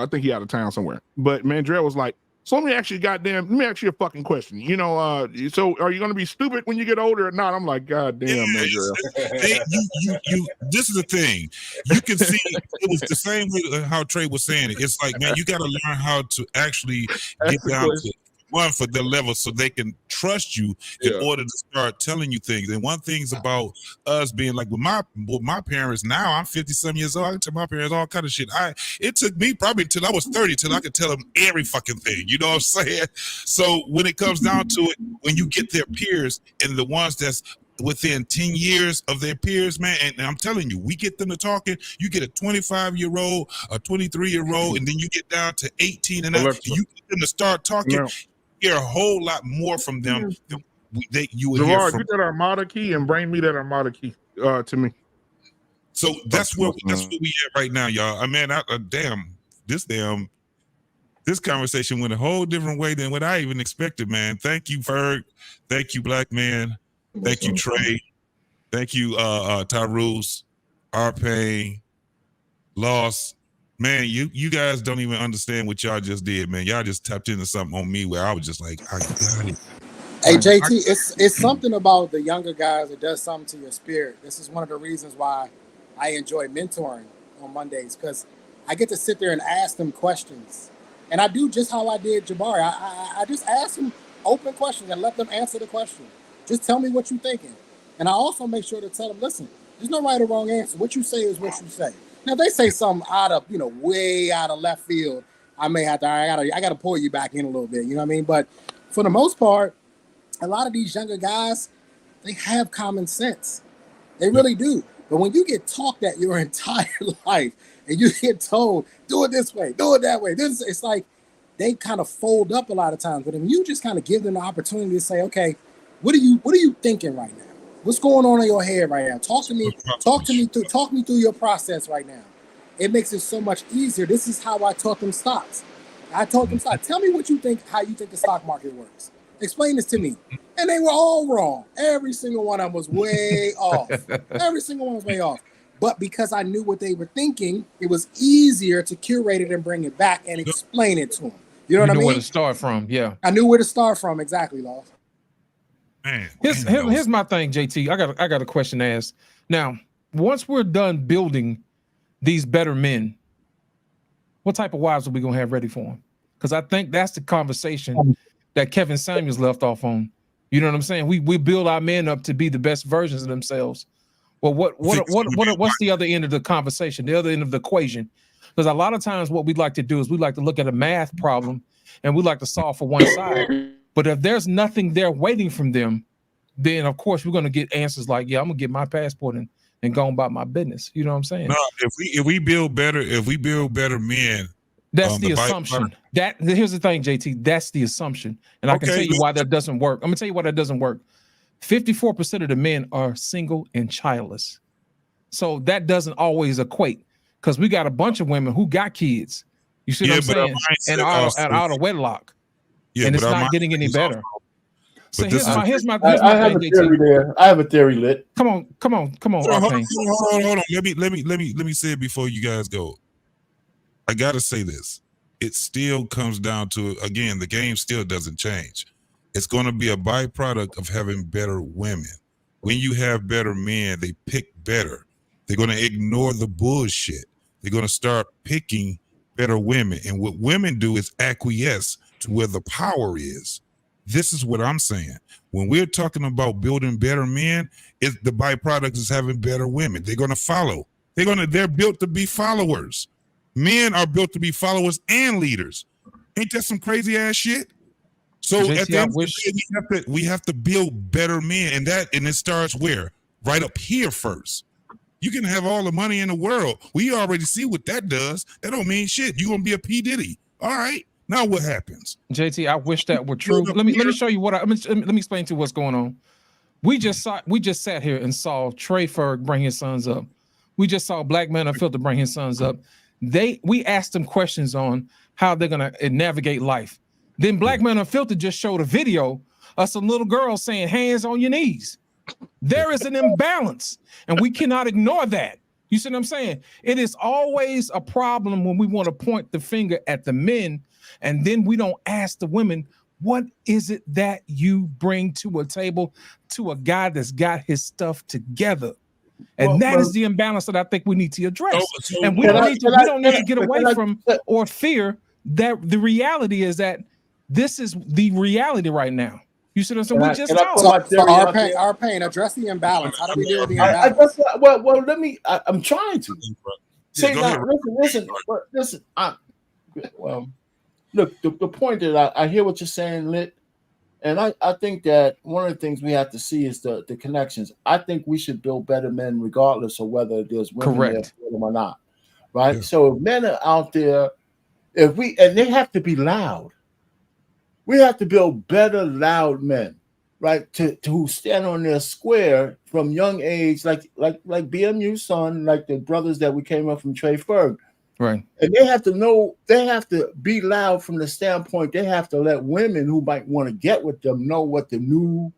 think he out of town somewhere. But Mandrell was like, so let me ask you a fucking question. You know, so are you going to be stupid when you get older or not? I'm like, God damn, Mandrell. This is the thing. You can see it was the same way how Trey was saying it. It's like, man, you got to learn how to actually get down to one for their level so they can trust you in order to start telling you things. And one thing's about us being like with my parents now, I'm 50-some years old. I can tell my parents all kind of shit. It took me probably until I was 30 till I could tell them every fucking thing. You know what I'm saying? So when it comes down to it, when you get their peers and the ones that's within 10 years of their peers, man, and I'm telling you, we get them to talking, you get a 25-year-old, a 23-year-old, and then you get down to 18 and up, you get them to start talking. Yeah. Hear a whole lot more from them than you would Gerard, hear from. get that Armada key and bring me that Armada key to me. So that's where we at right now, y'all. I mean, this conversation went a whole different way than what I even expected, man. Thank you, Ferg. Thank you, Black Man. Thank you, Trey. Thank you, Tyrus, R-Pain, Lost. Man, you guys don't even understand what y'all just did, man. Y'all just tapped into something on me where I was just like, I got it. Hey, JT, it's something about the younger guys that does something to your spirit. This is one of the reasons why I enjoy mentoring on Mondays because I get to sit there and ask them questions. And I do just how I did Jabari. I just ask them open questions and let them answer the question. Just tell me what you're thinking. And I also make sure to tell them, listen, there's no right or wrong answer. What you say is what you say. Now, if they say something out of, way out of left field, I may have to, I gotta pull you back in a little bit, you know what I mean? But for the most part, a lot of these younger guys, they have common sense. They really do. But when you get talked at your entire life and you get told, do it this way, do it that way, it's like they kind of fold up a lot of times. But if you just kind of give them the opportunity to say, okay, what are you thinking right now? What's going on in your head right now? Talk me through your process right now. It makes it so much easier. This is how I taught them stocks. Tell me what you think, how you think the stock market works. Explain this to me. And they were all wrong. Every single one of them was way off. Every single one was way off. But because I knew what they were thinking, it was easier to curate it and bring it back and explain it to them. You know what I mean? Where to start from, yeah. I knew where to start from, exactly, Lost. Here's my thing, JT. I got a question to ask. Now, once we're done building these better men, what type of wives are we gonna have ready for them? Because I think that's the conversation that Kevin Samuels left off on. You know what I'm saying? We build our men up to be the best versions of themselves. Well, what's the other end of the conversation, the other end of the equation? Because a lot of times what we'd like to do is we like to look at a math problem and we like to solve for one side. But if there's nothing there waiting from them, then of course we're gonna get answers like, yeah, I'm gonna get my passport and go about my business. You know what I'm saying? No, if we build better men, that's the assumption. Here's the thing, JT. That's the assumption, and I can tell you why that doesn't work. I'm gonna tell you why that doesn't work. 54% of the men are single and childless, so that doesn't always equate because we got a bunch of women who got kids. You see what I'm saying? And out of wedlock, and it's not getting any better. So here's my I have a theory there. I have a theory, Lit. Come on. Hold on. Let me say it before you guys go. I gotta say this. It still comes down to, again, the game still doesn't change. It's going to be a byproduct of having better women. When you have better men, they pick better. They're going to ignore the bullshit. They're going to start picking better women. And what women do is acquiesce to where the power is. This is what I'm saying. When we're talking about building better men, the byproduct is having better women. They're going to follow. They're built to be followers. Men are built to be followers and leaders. Ain't that some crazy ass shit? So at the end of the day, we have to build better men, and it starts where? Right up here first. You can have all the money in the world. We already see what that does. That don't mean shit. You're gonna be a P. Diddy. All right. Now what happens? JT, I wish that were true. Let me show you let me explain to you what's going on. We just sat here and saw Trey Ferg bring his sons up. We just saw Black Man Unfiltered bring his sons up. We asked them questions on how they're gonna navigate life. Then Black Man Unfiltered just showed a video of some little girls saying hands on your knees. There is an imbalance, and we cannot ignore that. You see what I'm saying? It is always a problem when we want to point the finger at the men, and then we don't ask the women, what is it that you bring to a table to a guy that's got his stuff together? And that is the imbalance that I think we need to address. And we don't need to get away from or fear that the reality is that this is the reality right now. You see what I'm saying? We just our pain, address the imbalance. How do we deal with the imbalance? I'm trying to. Say now, listen. Look, the point that I hear what you're saying, Lit, and I think that one of the things we have to see is the connections. I think we should build better men regardless of whether there's women there for them or not, right? Yeah. So if men are out there, and they have to be loud. We have to build better, loud men, right? To stand on their square from young age, like BMU's son, like the brothers that we came up from Trey Ferg. Right. And they have to know, they have to be loud from the standpoint, they have to let women who might want to get with them know what the new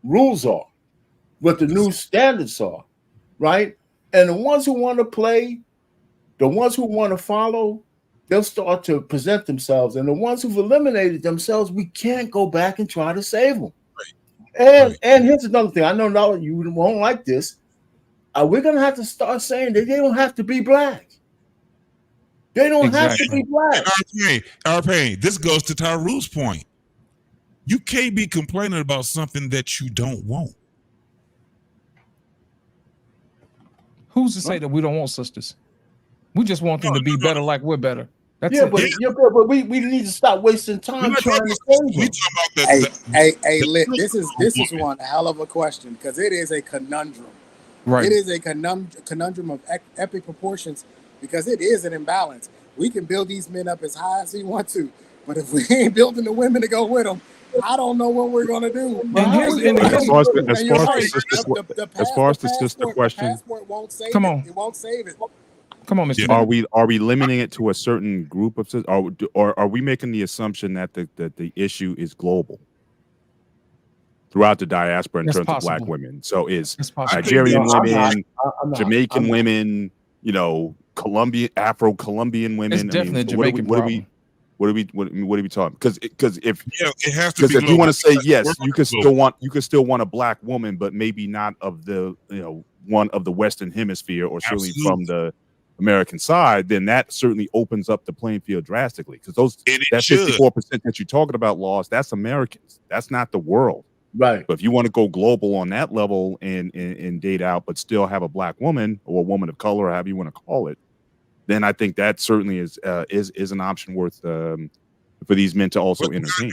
rules are, what the new standards are, right? And the ones who want to play, the ones who want to follow, they'll start to present themselves. And the ones who've eliminated themselves, we can't go back and try to save them. Right. And here's another thing. I know you won't like this. We're going to have to start saying that they don't have to be black. They don't have to be black. Arpain, this goes to Tyru's point. You can't be complaining about something that you don't want. Who's to say that we don't want sisters? We just want them to be better like we're better. That's Yeah, it. but we need to stop wasting time trying to save them. Hey, Lit, this is one hell of a question because it is a conundrum. Right. It is a conundrum of epic proportions because it is an imbalance. We can build these men up as high as we want to, but if we ain't building the women to go with them, I don't know what we're gonna do. As far as the sister question, passport won't save Come it. on. It won't save it. Come on, Mr. are we limiting it to a certain group of sisters, or are we making the assumption that the issue is global throughout the diaspora in That's terms possible. of black women? So is That's possible. Nigerian No, I'm women, not. Jamaican I'm not. women, Afro-Colombian women? It's definitely a Jamaican what are problem. what are we talking? Because if it has to be if you want to say global. yes, We're you could global. still want a black woman, but maybe not of the one of the Western Hemisphere, or certainly from the American side. Then that certainly opens up the playing field drastically, because that 54% that you're talking about, laws, that's Americans, that's not the world. Right. But if you want to go global on that level and date out, but still have a black woman or a woman of color, or however you want to call it, then I think that certainly is an option worth for these men to also entertain.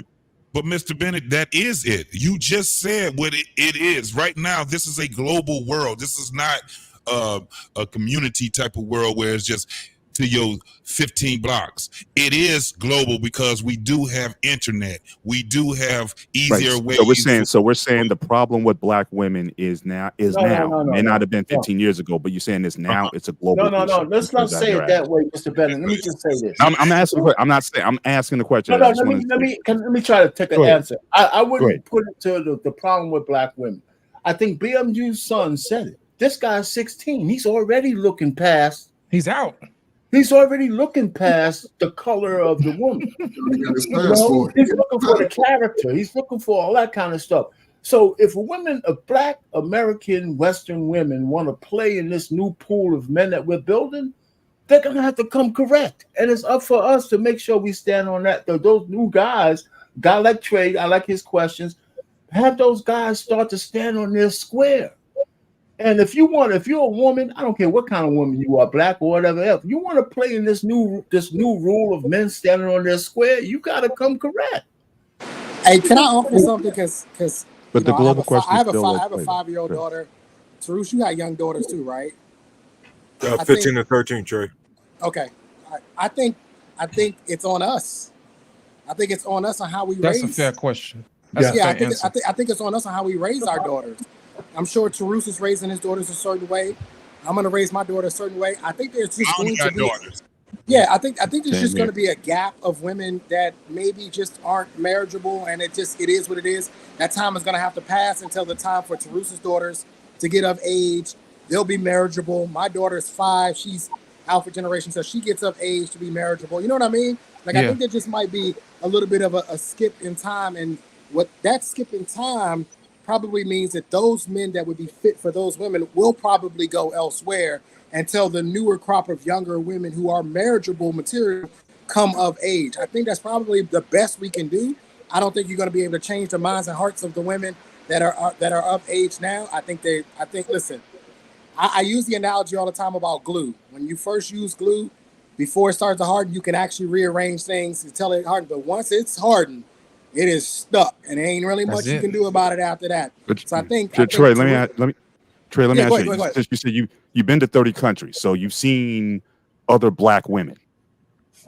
But Mr. Bennett, that is it. You just said what it is. Right now, this is a global world. This is not a community type of world where it's just to your 15 blocks. It is global because we do have internet. We do have easier ways. So we're saying the problem with black women is now may not have been 15 years ago, but you're saying it's now. It's a global. No. Let's not say it that way, Mr. Bennett. Let me just say this. I'm asking. I'm not saying. I'm asking the question. No, let me try to take an answer. I wouldn't put it to the problem with black women. I think BMU's son said it. This guy's 16. He's already looking past. He's out. He's already looking past the color of the woman. He's looking for the character. He's looking for all that kind of stuff. So if black American Western women want to play in this new pool of men that we're building, they're going to have to come correct. And it's up for us to make sure we stand on that. Those new guys, guy like Trey, I like his questions, have those guys start to stand on their square. And if you're a woman, I don't care what kind of woman you are, black or whatever else, you want to play in this new rule of men standing on their square, you got to come correct. Hey, can I offer something? Because but the global question. I have a 5-year-old daughter. Tarus, you got young daughters too, right? 15 and 13, Trey. Okay, I think it's on us. I think it's on us on how we That's raise. a fair question. I think it's on us on how we raise our daughters. I'm sure Tarus is raising his daughters a certain way. I'm going to raise my daughter a certain way. I think there's just going to be daughters. Yeah, I think there's just going to be a gap of women that maybe just aren't marriageable, and it is what it is. That time is going to have to pass until the time for Tarus's daughters to get of age. They'll be marriageable. My daughter's 5. She's Alpha generation, so she gets of age to be marriageable. You know what I mean? I think there just might be a little bit of a skip in time, and what that skip in time probably means that those men that would be fit for those women will probably go elsewhere until the newer crop of younger women who are marriageable material come of age. I think that's probably the best we can do. I don't think you're going to be able to change the minds and hearts of the women that are of age now. Listen, I use the analogy all the time about glue. When you first use glue, before it starts to harden, you can actually rearrange things until it hardens. But once it's hardened, it is stuck, and there ain't really much you can do about it after that. So I think Trey, let me ask you. Go ahead. Since you said you've been to 30 countries, so you've seen other black women,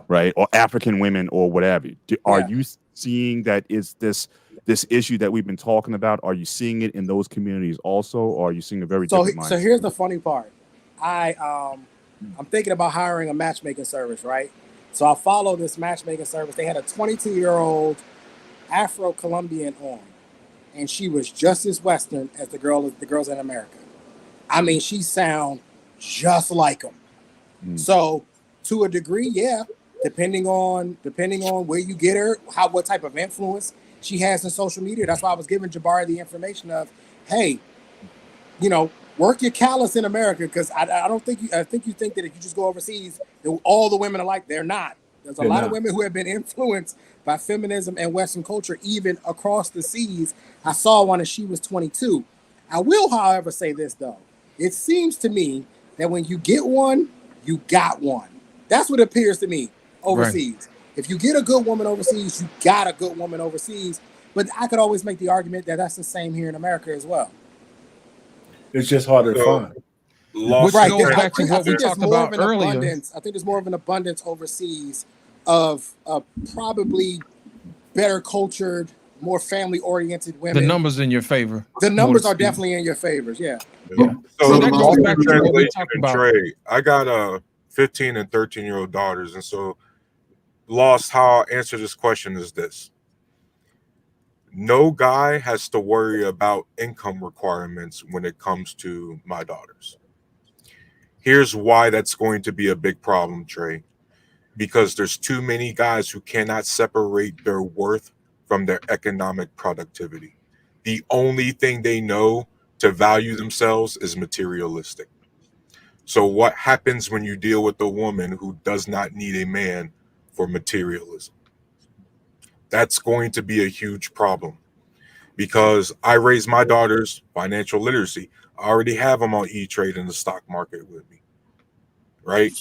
right, or African women, or whatever. Are you seeing that is this issue that we've been talking about? Are you seeing it in those communities also, or are you seeing a very different mindset? So here's the funny part. I'm thinking about hiring a matchmaking service, right? So I follow this matchmaking service. They had a 22-year-old Afro-Colombian on, and she was just as Western as the girls in America. I mean, she sound just like them. So to a degree, depending on where you get her, what type of influence she has in social media. That's why I was giving Jabari the information of, hey, work your callus in America, because I think you think that if you just go overseas, all the women are like, they're not. There's a They're lot not. of women who have been influenced by feminism and Western culture, even across the seas. I saw one and she was 22. I will, however, say this, though. It seems to me that when you get one, you got one. That's what it appears to me overseas. Right. If you get a good woman overseas, you got a good woman overseas. But I could always make the argument that that's the same here in America as well. It's just harder to find. Which Right. goes back to what we talked about earlier. I think there's more of an abundance overseas of probably better cultured, more family-oriented women. The numbers in your favor. The numbers are definitely in your favors, yeah. So that goes back to what we talked about. Trey, I got 15 and 13-year-old daughters, and so Lost, how I answer this question is this. No guy has to worry about income requirements when it comes to my daughters. Here's why that's going to be a big problem, Trey. Because there's too many guys who cannot separate their worth from their economic productivity. The only thing they know to value themselves is materialistic. So what happens when you deal with a woman who does not need a man for materialism? That's going to be a huge problem, because I raise my daughters financial literacy. I already have them on E-Trade in the stock market with me, right?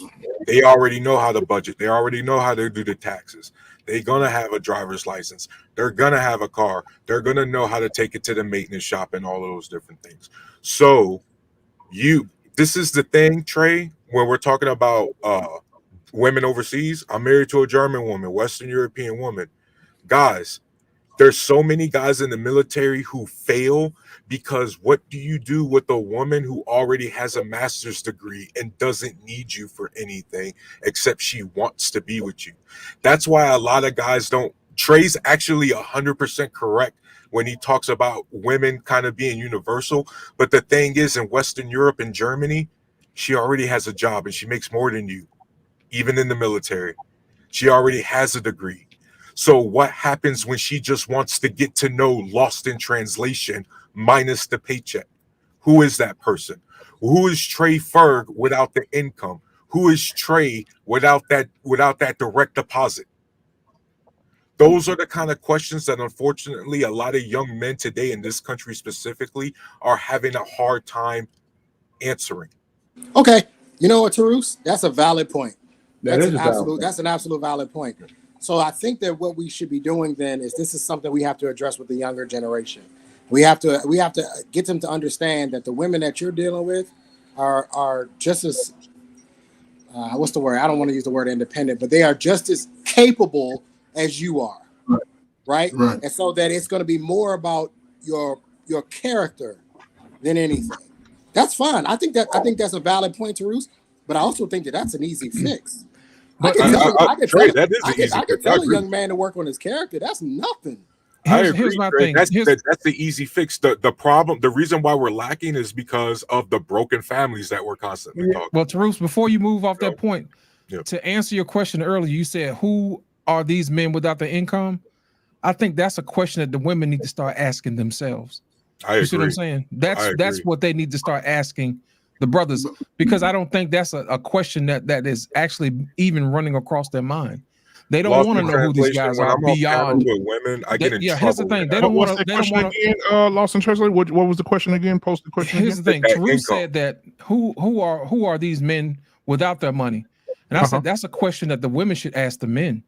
They already know how to budget. They already know how to do the taxes. They're going to have a driver's license. They're going to have a car. They're going to know how to take it to the maintenance shop and all those different things. So this is the thing, Trey, when we're talking about women overseas. I'm married to a German woman, Western European woman. Guys, there's so many guys in the military who fail because what do you do with a woman who already has a master's degree and doesn't need you for anything except she wants to be with you? That's why a lot of guys don't. Trey's actually 100% correct when he talks about women kind of being universal. But the thing is, in Western Europe and Germany, she already has a job and she makes more than you, even in the military. She already has a degree. So what happens when she just wants to get to know Lost in Translation minus the paycheck? Who is that person? Who is Trey Ferg without the income? Who is Trey without that direct deposit? Those are the kind of questions that unfortunately a lot of young men today in this country specifically are having a hard time answering. Okay. You know what, Tarus? That's a valid point. That's an absolute valid point. So I think that what we should be doing then is this is something we have to address with the younger generation. We have to get them to understand that the women that you're dealing with are just as what's the word? I don't want to use the word independent, but they are just as capable as you are. Right? And so that it's going to be more about your character than anything. That's fine. I think that's a valid point, Tarus, but I also think that that's an easy fix. But I can tell a agree. young man to work on his character. That's nothing. Here's my thing. That's the easy fix. The problem, the reason why we're lacking is because of the broken families that we're constantly talking. Well, Tarus, before you move off that point, to answer your question earlier, you said, who are these men without the income? I think that's a question that the women need to start asking themselves. You see what I'm saying? That's what they need to start asking the brothers, because I don't think that's a question that is actually even running across their mind. They don't want to know who these guys are beyond women. I get in trouble. Here's the thing. They don't want to. They don't want to. Lost in translation. What was the question again? Post the question. Here's the thing. Tarus said that who are these men without their money? And I said that's a question that the women should ask the men.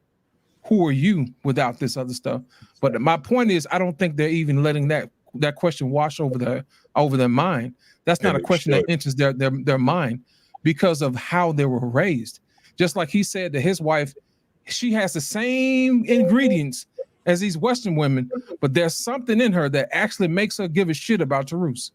Who are you without this other stuff? But my point is, I don't think they're even letting that question wash over their mind. That's not a question that enters their mind because of how they were raised. Just like he said that his wife, she has the same ingredients as these Western women, but there's something in her that actually makes her give a shit about Tarus.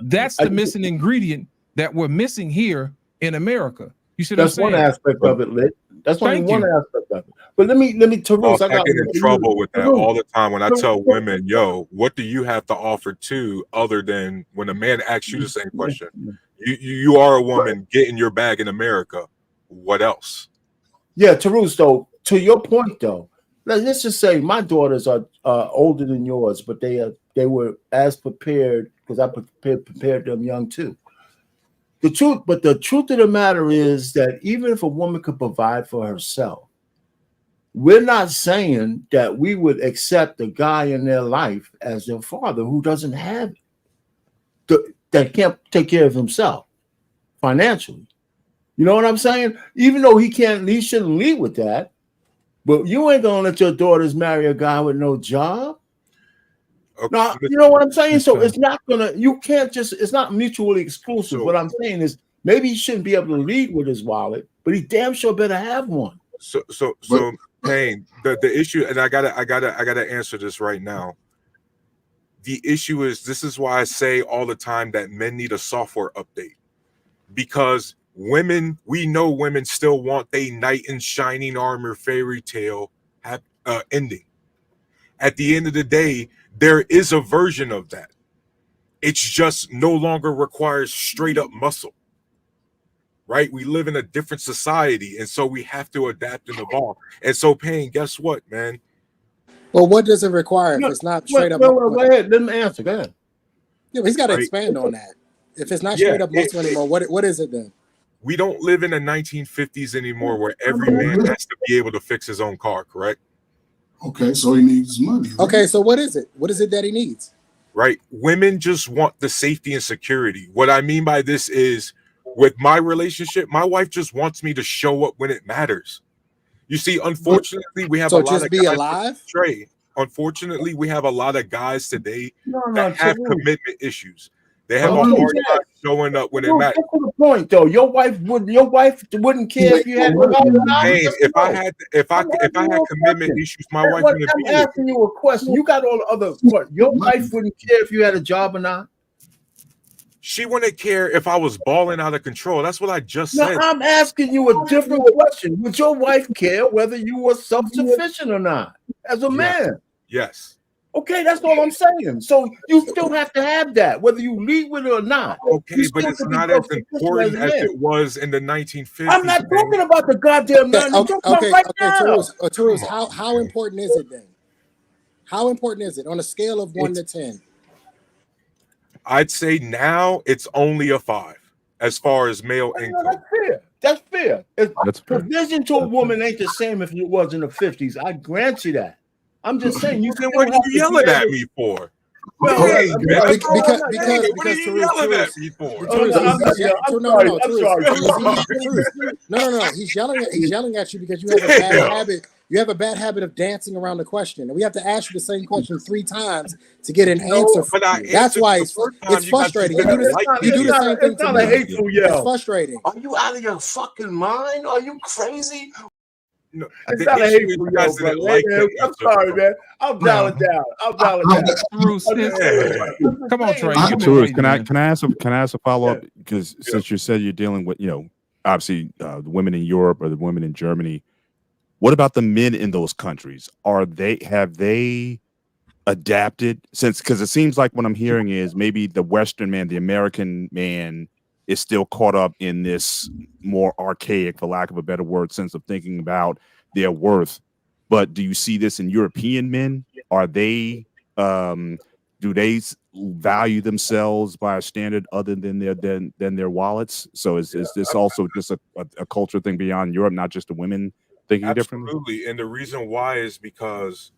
That's the missing ingredient that we're missing here in America. You see what I'm saying? That's one aspect of it, Lit. That's only one aspect of it. But let me Tarus, I get in trouble with that all the time when I tell women, yo, what do you have to offer too, other than when a man asks you the same question? You are a woman, get in your bag in America. What else? Yeah, Tarus, though, to your point though, let's just say my daughters are older than yours, but they were as prepared because I prepared them young too. the truth of the matter is that even if a woman could provide for herself, we're not saying that we would accept a guy in their life as their father who doesn't have that can't take care of himself financially. You know what I'm saying? Even though he shouldn't lead with that. But you ain't gonna let your daughters marry a guy with no job. Okay. Now, you know what I'm saying? So it's not it's not mutually exclusive. What I'm saying is maybe he shouldn't be able to lead with his wallet, but he damn sure better have one. So Payne, the issue, and I gotta answer this right now. The issue is, this is why I say all the time that men need a software update, because we know women still want a knight in shining armor fairy tale ending. At the end of the day, there is a version of that. It's just no longer requires straight up muscle, right? We live in a different society, and so we have to adapt and evolve. And so, Payne, guess what, man? Well, what does it require if it's not straight up? Go ahead, let me answer. Go ahead. Yeah, but he's got to expand on that. If it's not straight up muscle anymore, what is it then? We don't live in the 1950s anymore where every man has to be able to fix his own car, correct? Okay, so he needs money. Right? Okay, so what is it? What is it that he needs? Right. Women just want the safety and security. What I mean by this is, with my relationship, my wife just wants me to show up when it matters. You see, unfortunately, we have a lot of guys alive. Unfortunately, we have a lot of guys today that have commitment issues. They have a hard time showing up when it matters. That's the point, though. Your wife wouldn't care if you had no. If I had commitment issues, my wife wouldn't be I'm asking you a question. You got all the other. Your wife wouldn't care if you had a job or not. She wouldn't care if I was balling out of control. That's what I just said. I'm asking you a different question. Would your wife care whether you were self-sufficient or not as a man? Yes. Okay, that's all I'm saying. So you still have to have that, whether you lead with it or not. Okay, but it's not as important as it was in the 1950s. I'm not talking about the goddamn man. I'm talking about right now. Tarus, how important is it then? How important is it on a scale of 1 to 10? I'd say now it's only a 5 as far as male income. That's fair. Provision to a woman ain't the same if it was in the 50s. I grant you that. I'm just saying. Then what are you yelling at me for? Because No. He's yelling at you because you have a bad habit. You have a bad habit of dancing around the question, and we have to ask you the same question 3 times to get an answer. That's why it's frustrating. You do the same thing to me. It's frustrating. Are you out of your fucking mind? Are you crazy? No, it's not a hateful yell, bro. I'm sorry, man. I'll dial it down. Come on, Trey. Tarus, can I ask a follow up? Because since you said you're dealing with, obviously the women in Europe or the women in Germany, what about the men in those countries? Have they adapted since? Because it seems like what I'm hearing is maybe the Western man, the American man, is still caught up in this more archaic, for lack of a better word, sense of thinking about their worth. But do you see this in European men? Are they do they value themselves by a standard other than their wallets? So is this also just a culture thing beyond Europe, not just the women thinking differently? Absolutely. And the reason why is because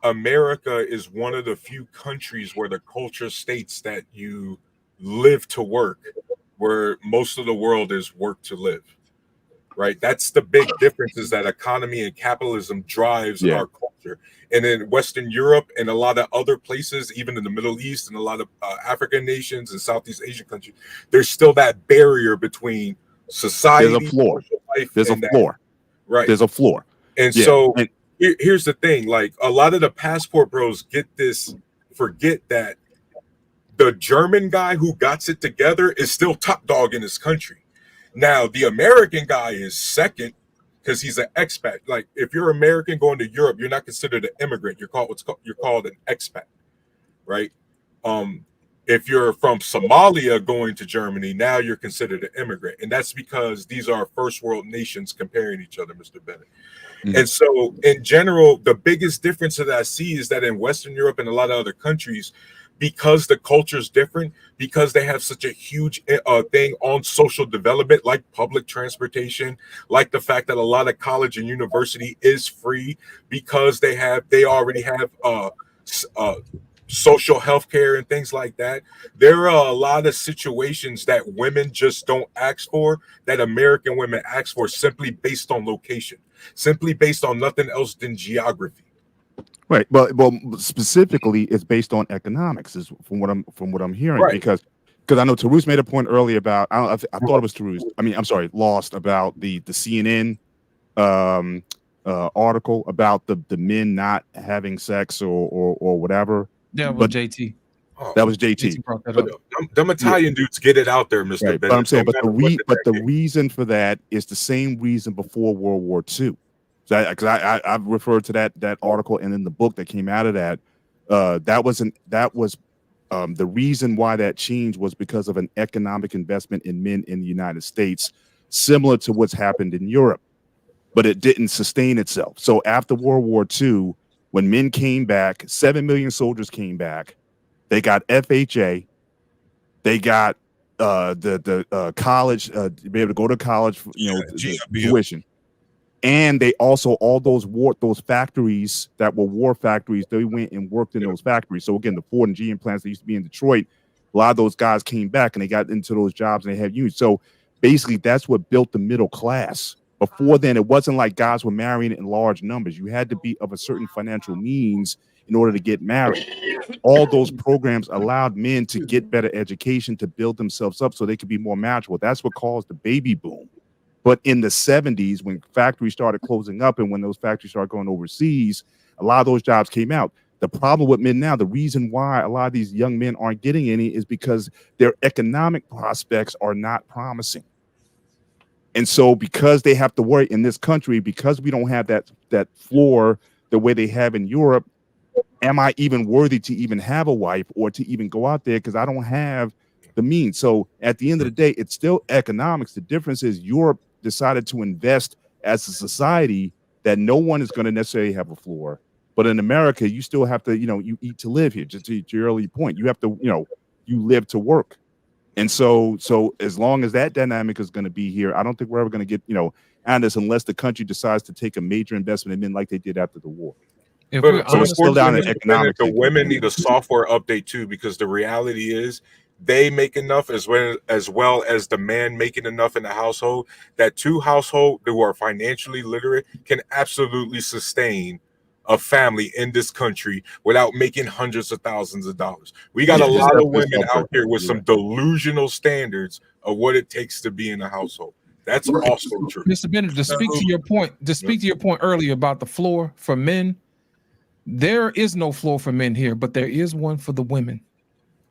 America is one of the few countries where the culture states that you live to work, where most of the world is work to live, right? That's the big difference, is that economy and capitalism drives our culture. And in Western Europe and a lot of other places, even in the Middle East and a lot of African nations and Southeast Asian countries, there's still that barrier between society. There's a floor. There's a floor. Right. There's a floor. And so here's the thing, like a lot of the passport bros forget that the German guy who got it together is still top dog in his country. Now, the American guy is second because he's an expat. Like, if you're American going to Europe, you're not considered an immigrant. You're called an expat, right? If you're from Somalia going to Germany, now you're considered an immigrant, and that's because these are first world nations comparing each other, Mr. Bennett. And so, in general, the biggest difference that I see is that in Western Europe and a lot of other countries, because the culture is different, because they have such a huge thing on social development, like public transportation, like the fact that a lot of college and university is free, because they already have social health care and things like that. There are a lot of situations that women just don't ask for, that American women ask for, simply based on location, simply based on nothing else than geography. Right. Well, specifically, it's based on economics, is from what I'm hearing, Right. because I know Tarus made a point earlier about, I thought it was Tarus. I mean, I'm sorry, Lost, about the CNN article about the men not having sex or whatever. Yeah, well, But JT. that was JT. JT brought that But up. them Italian dudes get it out there, Mr. Right. But Bennett. I'm saying, No but matter what the reason for that is the same reason before World War II. So because I've referred to that article, and then the book that came out of that, that was the reason why that changed was because of an economic investment in men in the United States, similar to what's happened in Europe, but it didn't sustain itself. So after World War II, when men came back, 7 million soldiers came back. They got FHA. They got the college, to be able to go to college, the tuition. And they also, all those factories that were war factories, they went and worked in those factories. So again, the Ford and GM plants that used to be in Detroit, a lot of those guys came back and they got into those jobs and they had unions. So basically, that's what built the middle class. Before then, it wasn't like guys were marrying in large numbers. You had to be of a certain financial means in order to get married. All those programs allowed men to get better education, to build themselves up so they could be more marriageable. That's what caused the baby boom. But in the 70s, when factories started closing up and when those factories started going overseas, a lot of those jobs came out. The problem with men now, the reason why a lot of these young men aren't getting any is because their economic prospects are not promising. And so because they have to worry in this country, because we don't have that floor the way they have in Europe, am I even worthy to even have a wife or to even go out there because I don't have the means? So at the end of the day, it's still economics. The difference is Europe decided to invest as a society that no one is going to necessarily have a floor. But in America, you still have to, you eat to live here. Just to your earlier point, you have to, you live to work. And so as long as that dynamic is going to be here, I don't think we're ever going to get, out of this unless the country decides to take a major investment in men like they did after the war. But it's still down in economics. The women need a software update too, because the reality is they make enough as well as the man making enough in the household, that two households who are financially literate can absolutely sustain a family in this country without making hundreds of thousands of dollars. We got a lot of women out here with some delusional standards of what it takes to be in a household. That's also true. Mr. Bennett, to speak to your point, earlier about the floor for men, there is no floor for men here, but there is one for the women.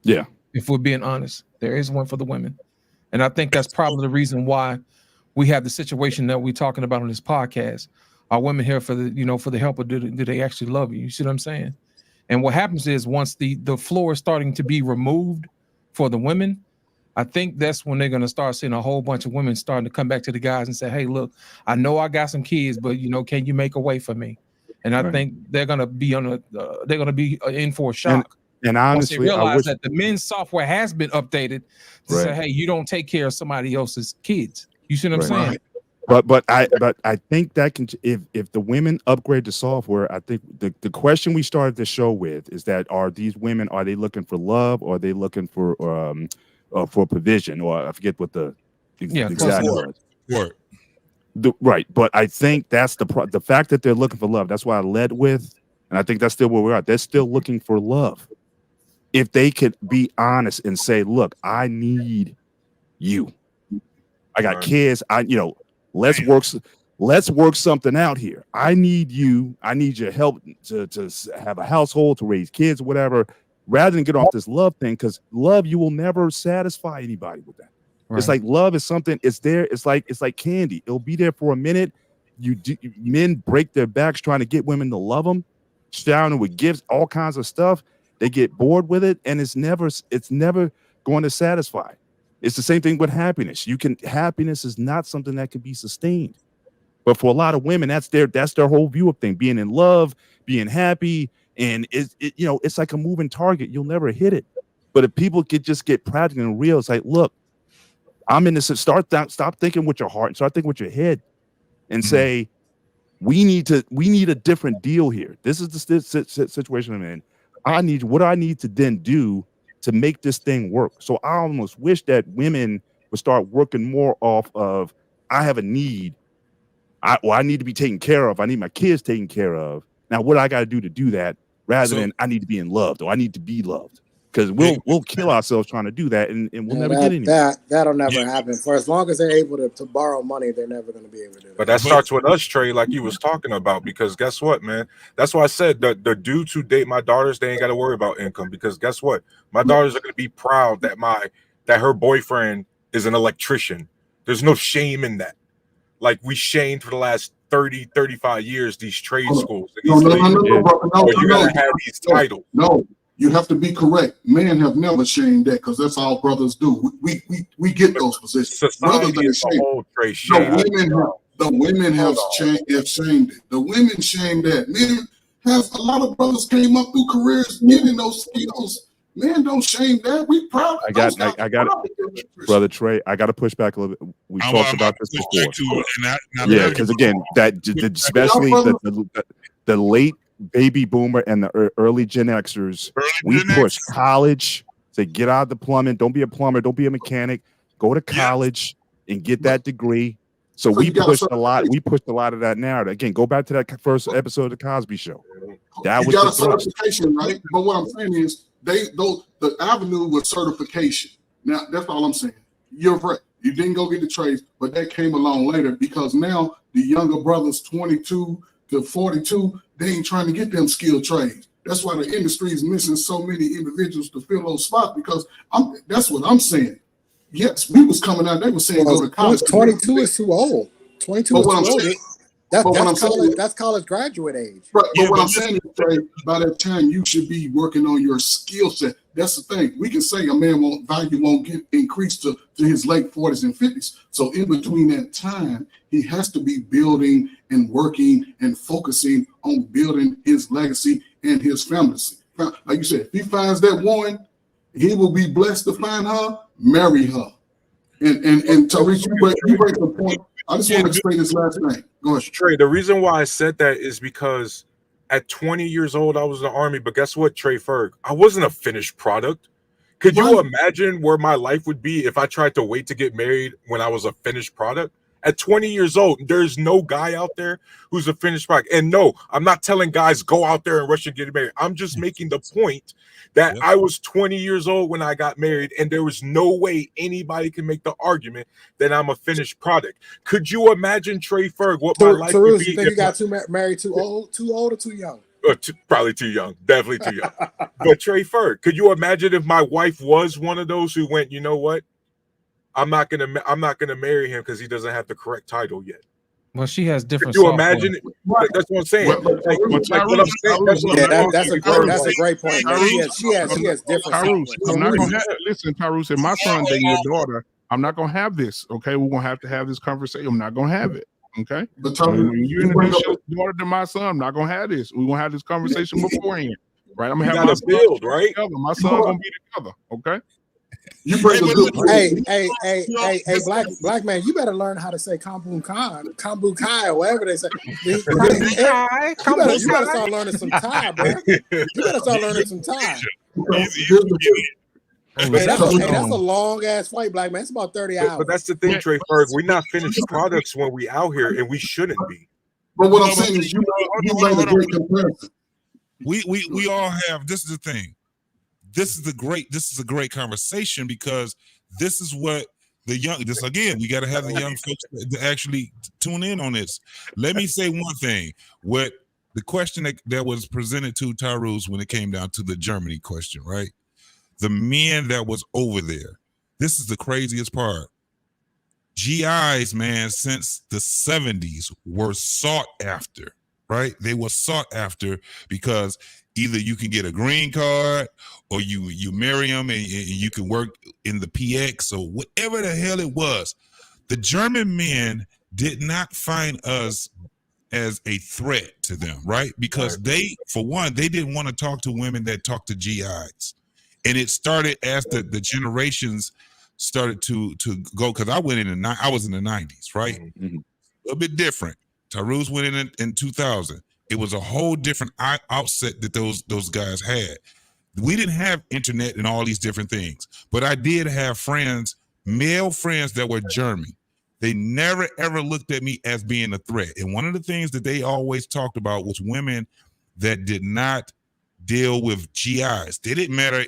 Yeah. If we're being honest, there is one for the women. And I think that's probably the reason why we have the situation that we're talking about on this podcast. Are women here for the, for the help, or do they actually love you? You see what I'm saying? And what happens is once the floor is starting to be removed for the women, I think that's when they're going to start seeing a whole bunch of women starting to come back to the guys and say, hey, look, I know I got some kids, but can you make a way for me? And I think they're going to be in for a shock. And honestly, once they realize that the men's software has been updated to say, hey, you don't take care of somebody else's kids. You see what I'm saying? But I think that can, if the women upgrade the software, I think the question we started the show with is that are these women, are they looking for love, or are they looking for provision, or I forget what the exact word. Right, but I think that's the fact that they're looking for love. That's why I led with, and I think that's still where we're at. They're still looking for love. If they could be honest and say, look, I need you. I got kids. Let's work something out here. I need you. I need your help to have a household, to raise kids, whatever, rather than get off this love thing, because love, you will never satisfy anybody with that. Right. It's like love is something, it's there. It's like candy. It'll be there for a minute. Men break their backs trying to get women to love them, showering with gifts, all kinds of stuff. They get bored with it, and it's never going to satisfy. It's the same thing with happiness. Happiness is not something that can be sustained. But for a lot of women, that's their whole view of things, being in love, being happy, and it's like a moving target. You'll never hit it. But if people could just get practical and real, it's like, look, I'm in this. Stop thinking with your heart and start thinking with your head, and say, we need a different deal here. This is the situation I'm in. What I need to then do to make this thing work. So I almost wish that women would start working more off of, I have a need. I need to be taken care of. I need my kids taken care of. Now, what I got to do that, rather than I need to be in love, or I need to be loved. Because we'll kill ourselves trying to do that, and we'll never get anywhere. That'll never happen. For as long as they're able to borrow money, they're never going to be able to do that. But that starts with us, Trey, like you was talking about. Because guess what, man? That's why I said the dudes who date my daughters, they ain't got to worry about income. Because guess what? My daughters are going to be proud that her boyfriend is an electrician. There's no shame in that. Like we shamed for the last 30, 35 years these trade schools. And these you gotta have these titles. No, you have to be correct. Men have never shamed that because that's all brothers do. We get those positions. Brothers ain't shamed. The women have shamed it. The women shamed that. Men have a lot of brothers came up through careers getting those skills. Men don't shame that. We proud. I got it, brother Trey. I got to push back a little bit. We talked about this before. Yeah, because again, especially the late baby boomer and the early Gen Xers, we push college. Say, get out of the plumbing. Don't be a plumber. Don't be a mechanic. Go to college and get that degree. So we pushed a lot. We pushed a lot of that narrative. Again, go back to that first episode of the Cosby Show. That was got a certification, right? But what I'm saying is, the avenue was certification. Now that's all I'm saying. You're right. You didn't go get the trades, but that came along later because now the younger brothers, 22 to 42, they ain't trying to get them skilled trades. That's why the industry is missing so many individuals to fill those spots because that's what I'm saying. Yes, we was coming out. They were saying go to college. 22 is too old. 22 is too old. That's college graduate age. Right, but what I'm saying is, Trey, by that time you should be working on your skill set. That's the thing. We can say a man won't get increased to his late 40s and 50s. So in between that time, he has to be building and working and focusing on building his legacy and his family. Like you said, if he finds that woman, he will be blessed to find her, marry her. And Tariq, you break the point. I just want to explain this last thing. Go ahead. Trey, the reason why I said that is because at 20 years old, I was in the Army. But guess what, Trey Ferg? I wasn't a finished product. Could you imagine where my life would be if I tried to wait to get married when I was a finished product? At 20 years old, there's no guy out there who's a finished product. And no, I'm not telling guys go out there and rush and get married. I'm just making the point that I was 20 years old when I got married, and there was no way anybody can make the argument that I'm a finished product. Could you imagine, Trey Ferg, what my life would be? You think you got married too old or too young? Probably too young, definitely too young. But Trey Ferg, could you imagine if my wife was one of those who went, you know what? I'm not gonna marry him because he doesn't have the correct title yet. Well, she has different. Could you imagine? That's what I'm saying. That's a great point. She has different. I'm not gonna listen, Tyrus. If my son dating your daughter, I'm not gonna have this. Okay, we're gonna have to have this conversation. I'm not gonna have it. Okay, but when you introduce your daughter to my son, I'm not gonna have this. We're gonna have this conversation beforehand, right? I'm gonna have my build, right? My son gonna be together. Okay. You bring a good hey, black man, you better learn how to say kambu kai, or whatever they say. You better start learning some Thai, bro. You better start learning some Thai. That's a long ass flight, black man. It's about 30 hours. But that's the thing, Trey Ferg. We're not finished products when we out here, and we shouldn't be. But what I'm saying is, you made a great comparison. We all have. This is the thing. This is a great conversation because this is what the young. This again, we got to have the young folks to actually tune in on this. Let me say one thing. What the question that was presented to Tyrus when it came down to the Germany question, right? The men that was over there. This is the craziest part. GIs, man, since the 70s were sought after, right? They were sought after because either you can get a green card or you marry them and you can work in the PX or whatever the hell it was. The German men did not find us as a threat to them, right? Because they, for one, they didn't want to talk to women that talked to GIs. And it started as the generations started to go, because I went in I was in the 90s, right? A little bit different. Tarus went in 2000. It was a whole different outset that those guys had. We didn't have internet and all these different things, but I did have friends, male friends that were German. They never ever looked at me as being a threat. And one of the things that they always talked about was women that did not deal with GIs. It didn't matter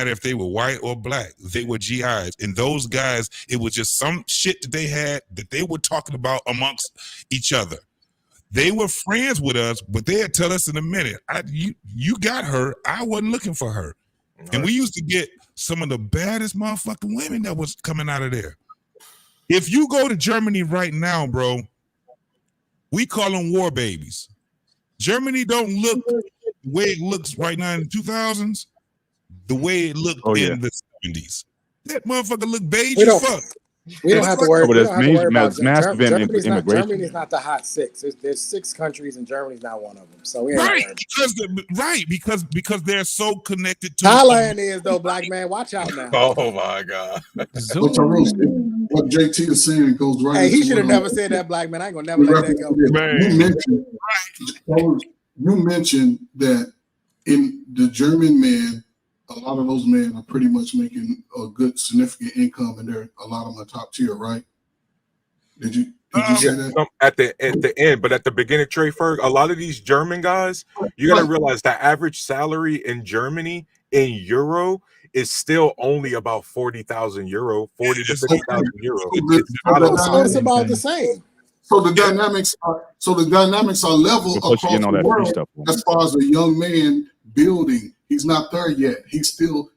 if they were white or black. They were GIs. And those guys, it was just some shit that they had that they were talking about amongst each other. They were friends with us, but they'd tell us in a minute, you got her. I wasn't looking for her. And we used to get some of the baddest motherfucking women that was coming out of there. If you go to Germany right now, bro, we call them war babies. Germany don't look the way it looks right now in the 2000s, the way it looked in the 70s. That motherfucker look beige as fuck. We don't have to worry. We don't have to worry about Germany's Germany's not the hot six. There's 6 countries and Germany's not one of them. So we ain't because they're so connected to Thailand is though, black man. Watch out now. Oh my God. What JT is saying goes right. Hey, he should have never said that, black man. I ain't gonna never let that go. You mentioned that in the German men, a lot of those men are pretty much making a good significant income, and they're a lot of them are top tier, right? Did you say that? At the end, but at the beginning, Trey Ferg, a lot of these German guys, you gotta realize the average salary in Germany in euro is still only about 40,000 euro, 40 to 50,000 euro. It's about the same. So the dynamics are level across the world as far as a young man building. He's not there yet. He's still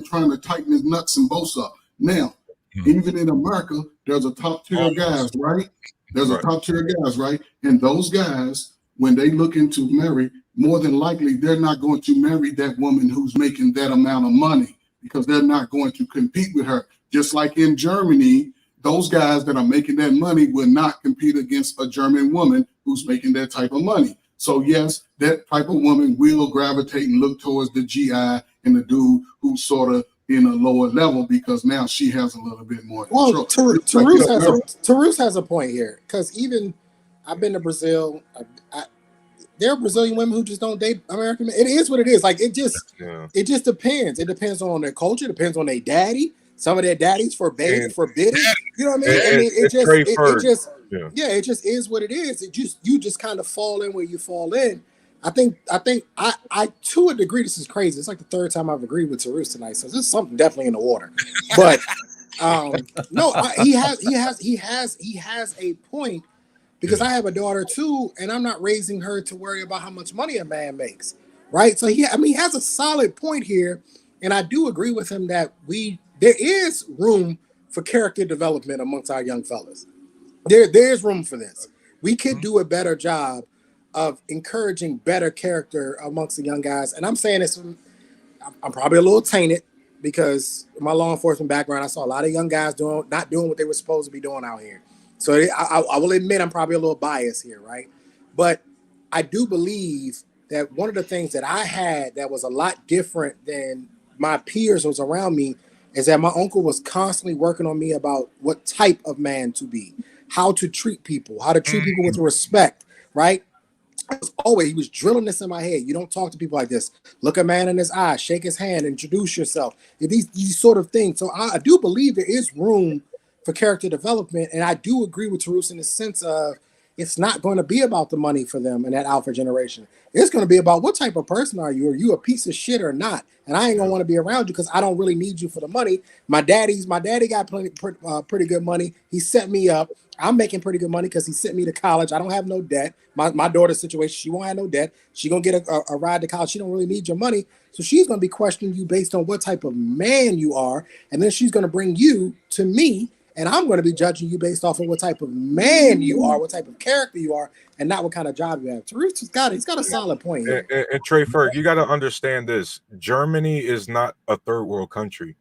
trying to tighten his nuts and bolts up. Now, even in America, there's a top tier guys, right? There's a top tier guys, right? And those guys, when they looking to marry, more than likely they're not going to marry that woman who's making that amount of money, because they're not going to compete with her. Just like in Germany, those guys that are making that money will not compete against a German woman who's making that type of money. So yes, that type of woman will gravitate and look towards the GI and the dude who's sort of in a lower level, because now she has a little bit more control. Well, Tarus has a point here, because even I've been to Brazil. There are Brazilian women who just don't date American men. It is what it is. Like it just depends. It depends on their culture. It depends on their daddy. Some of their daddies forbidden. You know what I mean? It just is what it is. You just kind of fall in where you fall in. I think I to a degree, this is crazy. It's like the 3rd time I've agreed with Tarus tonight. So there's something definitely in the water. But no, he has a point, because I have a daughter too, and I'm not raising her to worry about how much money a man makes. Right. So he has a solid point here. And I do agree with him that there is room for character development amongst our young fellas. There's room for this. We could do a better job of encouraging better character amongst the young guys. And I'm saying this, I'm probably a little tainted, because my law enforcement background, I saw a lot of young guys not doing what they were supposed to be doing out here. So I will admit I'm probably a little biased here, right? But I do believe that one of the things that I had that was a lot different than my peers was around me is that my uncle was constantly working on me about what type of man to be, how to treat people with respect, right? He was drilling this in my head. You don't talk to people like this. Look a man in his eye, shake his hand, introduce yourself. These sort of things. So I do believe there is room for character development. And I do agree with Tarus in the sense of it's not going to be about the money for them in that alpha generation. It's going to be about what type of person are you? Are you a piece of shit or not? And I ain't going to want to be around you because I don't really need you for the money. My daddy got pretty good money. He set me up. I'm making pretty good money because he sent me to college. I don't have no debt. My daughter's situation, she won't have no debt. She going to get a ride to college. She don't really need your money. So she's going to be questioning you based on what type of man you are. And then she's going to bring you to me. And I'm going to be judging you based off of what type of man you are, what type of character you are, and not what kind of job you have. Tarus he's got a solid point here. And Trey Ferg, you got to understand this. Germany is not a third world country.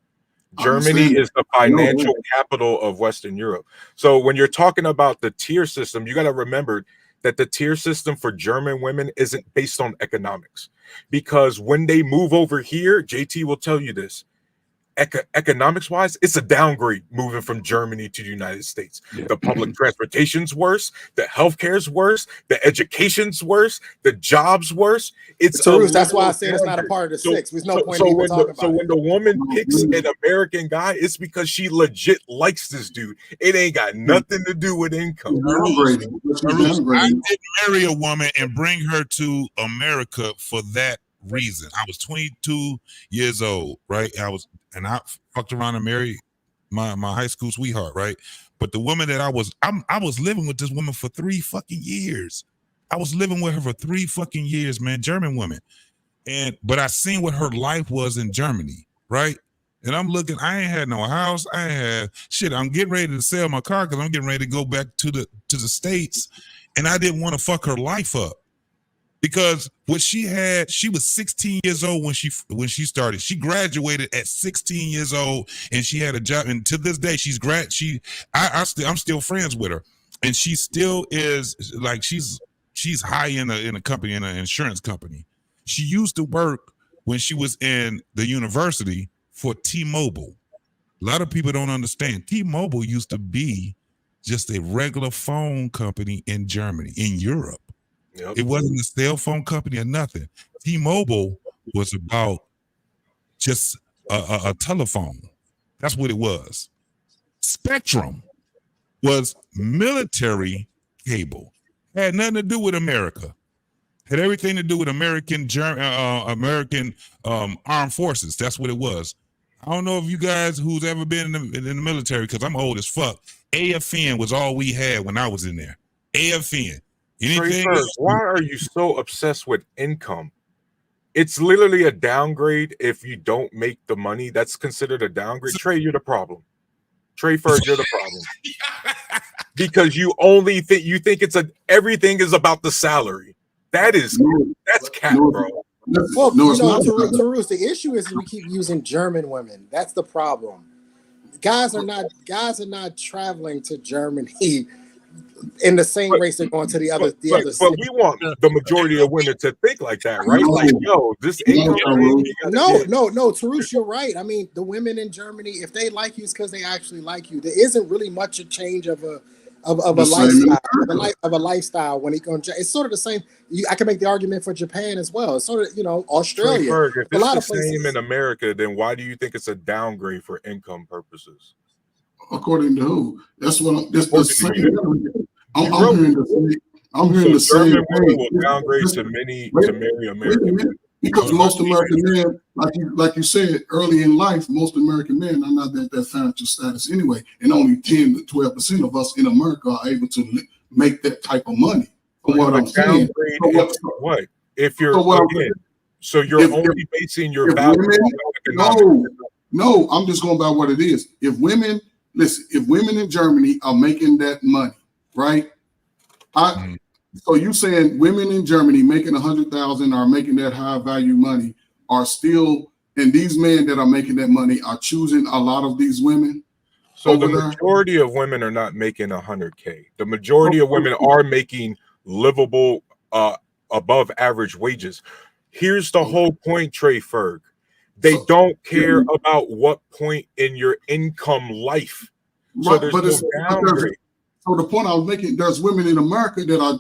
Germany is the financial capital of Western Europe. So when you're talking about the tier system, you got to remember that the tier system for German women isn't based on economics, because when they move over here, JT will tell you this, economics wise, it's a downgrade moving from Germany to the United States. The public transportation's worse, the healthcare's worse, the education's worse, the job's worse. It's that's why I said it's not a part of the six. There's no point in even talking about it. So when the woman picks an American guy, it's because she legit likes this dude. It ain't got nothing to do with income. I didn't marry a woman and bring her to America for that reason. I was 22 years old, right? I fucked around and married my high school sweetheart, right? But the woman that I was living with this woman for 3 fucking years. I was living with her for 3 fucking years, man, German woman. But I seen what her life was in Germany, right? And I'm looking, I ain't had no house. I ain't had shit. I'm getting ready to sell my car because I'm getting ready to go back to the States. And I didn't want to fuck her life up. Because what she had, she was 16 years old when she started. She graduated at 16 years old, and she had a job. And to this day, I'm still friends with her, and she still is like she's high in a company, in an insurance company. She used to work when she was in the university for T-Mobile. A lot of people don't understand. T-Mobile used to be just a regular phone company in Germany, in Europe. It wasn't a cell phone company or nothing. T-Mobile was about just a telephone. That's what it was. Spectrum was military cable. Had nothing to do with America. Had everything to do with American armed forces. That's what it was. I don't know if you guys who's ever been in the military, because I'm old as fuck. AFN was all we had when I was in there. AFN. Why are you so obsessed with income? It's literally a downgrade if you don't make the money. That's considered a downgrade. Trey, you're the problem. Trey Ferg, you're the problem. Because you think everything is about the salary. That's cap, bro. Well, Tarus, the issue is we keep using German women. That's the problem. Guys are not traveling to Germany in the same race they're going to the other. But we want the majority of women to think like that, right? Like, yo, this income. No, Tarus, you're right. I mean, the women in Germany, if they like you, it's because they actually like you. There isn't really much a change of a lifestyle when it comes. It's sort of the same. I can make the argument for Japan as well. It's sort of Australia. Ferg, if a lot it's of the places same in America, then why do you think it's a downgrade for income purposes? According to who? That's what I'm hearing the same. German women will downgrade to marry American men. Because most American men, like you said early in life, most American men are not that financial status anyway, and only 10 to 12% of us in America are able to make that type of money. From what I'm saying, what if you're so you're only basing your value on economics? No, I'm just going by what it is. If women in Germany are making that money, right? So you saying women in Germany making 100,000 are making that high value money are still, and these men that are making that money are choosing a lot of these women? So the majority of women are not making 100K. The majority of women are making livable, above average wages. Here's the whole point, Trey Ferg. They don't care about what point in your income life. So there's no downgrade. So the point I was making, there's women in America that are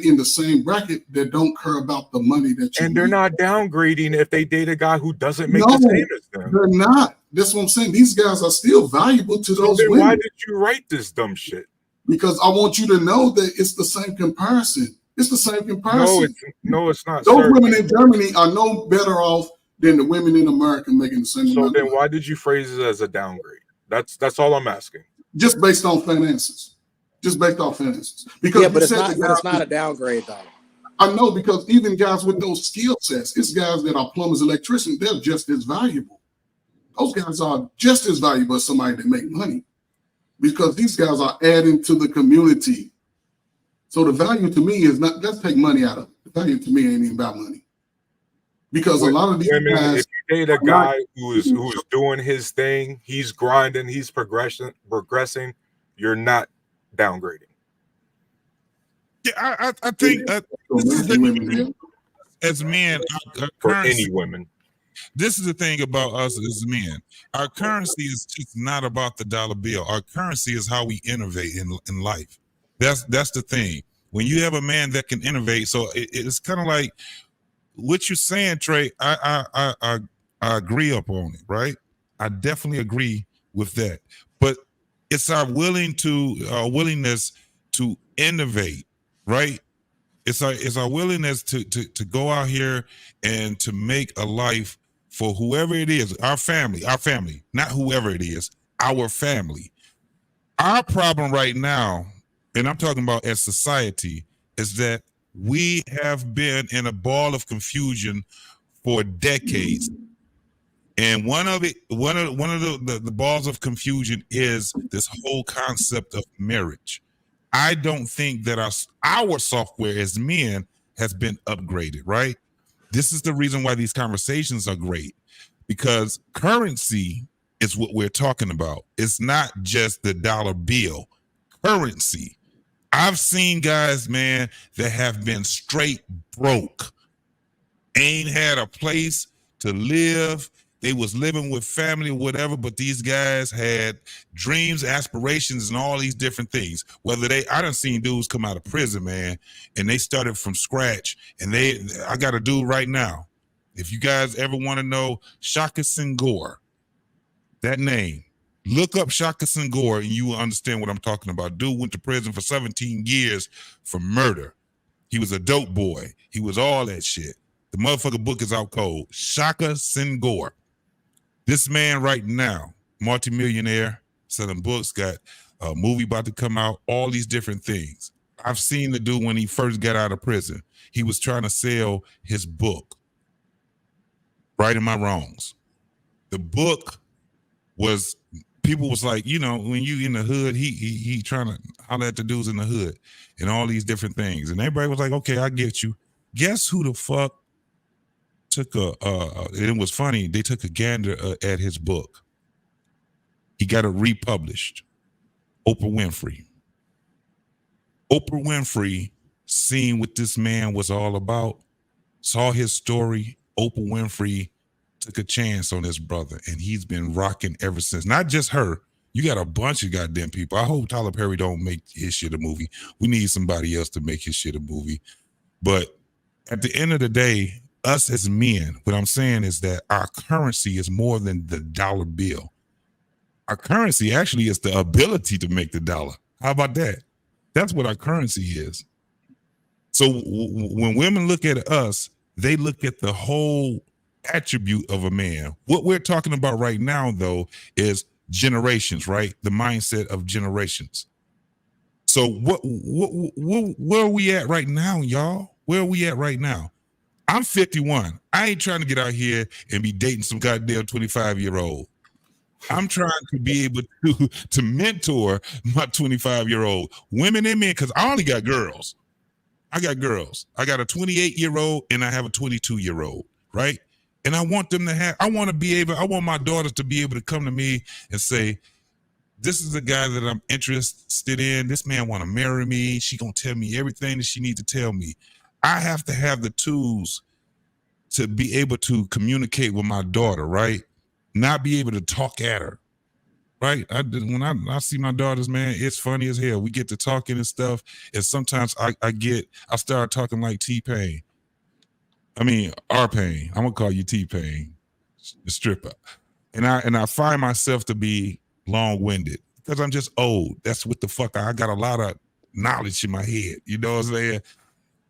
in the same bracket that don't care about the money that you. And they're not downgrading if they date a guy who doesn't make the same as them. They're not. That's what I'm saying. These guys are still valuable to those women. Why did you write this dumb shit? Because I want you to know that it's the same comparison. It's the same comparison. No, it's not. Those women in Germany are no better off than the women in America making the same So amount. then why did you phrase it as a downgrade? That's all I'm asking. Just based on finances. Because but it's not a downgrade though. I know, because even guys with those skill sets, it's guys that are plumbers, electricians, they're just as valuable. Those guys are just as valuable as somebody that make money, because these guys are adding to the community. So the value to me is not, let's take money out of it. The value to me ain't even about money. Because a lot of these women, guys, if you date a guy who is doing his thing, he's grinding, he's progressing, you're not downgrading. Yeah, I think as men, for any women. This is the thing about us as men. Our currency is just not about the dollar bill. Our currency is how we innovate in life. That's the thing. When you have a man that can innovate, so it's kind of like what you're saying, Trey. I agree upon it, right? I definitely agree with that. But it's our willingness to innovate, right? It's our willingness to go out here and to make a life for whoever it is, our family, not whoever it is, our family. Our problem right now, and I'm talking about as society, is that we have been in a ball of confusion for decades. And one of the balls of confusion is this whole concept of marriage. I don't think that our software as men has been upgraded, right? This is the reason why these conversations are great, because currency is what we're talking about. It's not just the dollar bill. Currency. I've seen guys, man, that have been straight broke, ain't had a place to live. They was living with family or whatever, but these guys had dreams, aspirations, and all these different things. I done seen dudes come out of prison, man, and they started from scratch. And I got a dude right now. If you guys ever want to know Shaka Senghor, that name, look up Shaka Senghor and you will understand what I'm talking about. Dude went to prison for 17 years for murder. He was a dope boy. He was all that shit. The motherfucker book is out cold. Shaka Senghor. This man right now, multimillionaire, selling books, got a movie about to come out, all these different things. I've seen the dude when he first got out of prison. He was trying to sell his book, Righting My Wrongs. The book was, people was like, when you in the hood, he trying to holler at the dudes in the hood and all these different things. And everybody was like, okay, I get you. Guess who the fuck took and it was funny, they took a gander at his book. He got it republished. Oprah Winfrey. Oprah Winfrey seen what this man was all about, saw his story. Oprah Winfrey took a chance on this brother, and he's been rocking ever since. Not just her. You got a bunch of goddamn people. I hope Tyler Perry don't make his shit a movie. We need somebody else to make his shit a movie. But at the end of the day, us as men, what I'm saying is that our currency is more than the dollar bill. Our currency actually is the ability to make the dollar. How about that? That's what our currency is. So when women look at us, they look at the whole attribute of a man. What we're talking about right now, though, is generations, right? The mindset of generations. So where are we at right now, y'all? Where are we at right now? I'm 51. I ain't trying to get out here and be dating some goddamn 25-year-old. I'm trying to be able to mentor my 25-year-old women and men, because I only got girls. I got girls. I got a 28-year-old and I have a 22-year-old, right? And I want them to I want my daughters to be able to come to me and say, this is the guy that I'm interested in. This man want to marry me. She gonna tell me everything that she needs to tell me. I have to have the tools to be able to communicate with my daughter, right? Not be able to talk at her, right? When I see my daughters, man, it's funny as hell. We get to talking and stuff, and sometimes I start talking like T-Pain. I mean, R-Pain. I'm gonna call you T-Pain, the stripper. And I find myself to be long-winded because I'm just old. That's what the fuck. I got a lot of knowledge in my head. You know what I'm saying?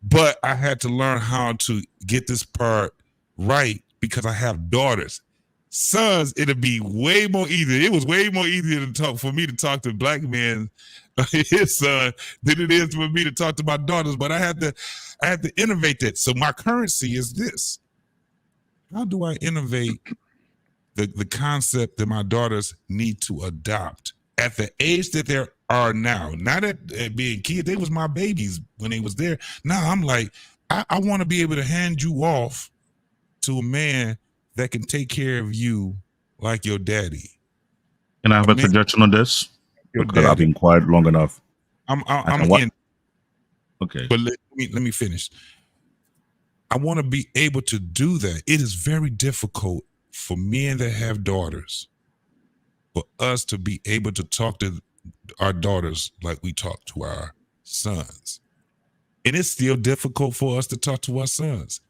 But I had to learn how to get this part right because I have daughters. Sons, it'll be way more easier. It was way more easier for me to talk to black men, his son, than it is for me to talk to my daughters. But I had to innovate that. So my currency is this. How do I innovate the concept that my daughters need to adopt at the age that they are now? Not at being kids. They was my babies when they was there. Now I'm like, I want to be able to hand you off to a man that can take care of you like your daddy. Can I have a suggestion on this? Because I've been quiet long enough. I'm in. Okay. But let me finish. I want to be able to do that. It is very difficult for men that have daughters, for us to be able to talk to our daughters like we talk to our sons. And it's still difficult for us to talk to our sons.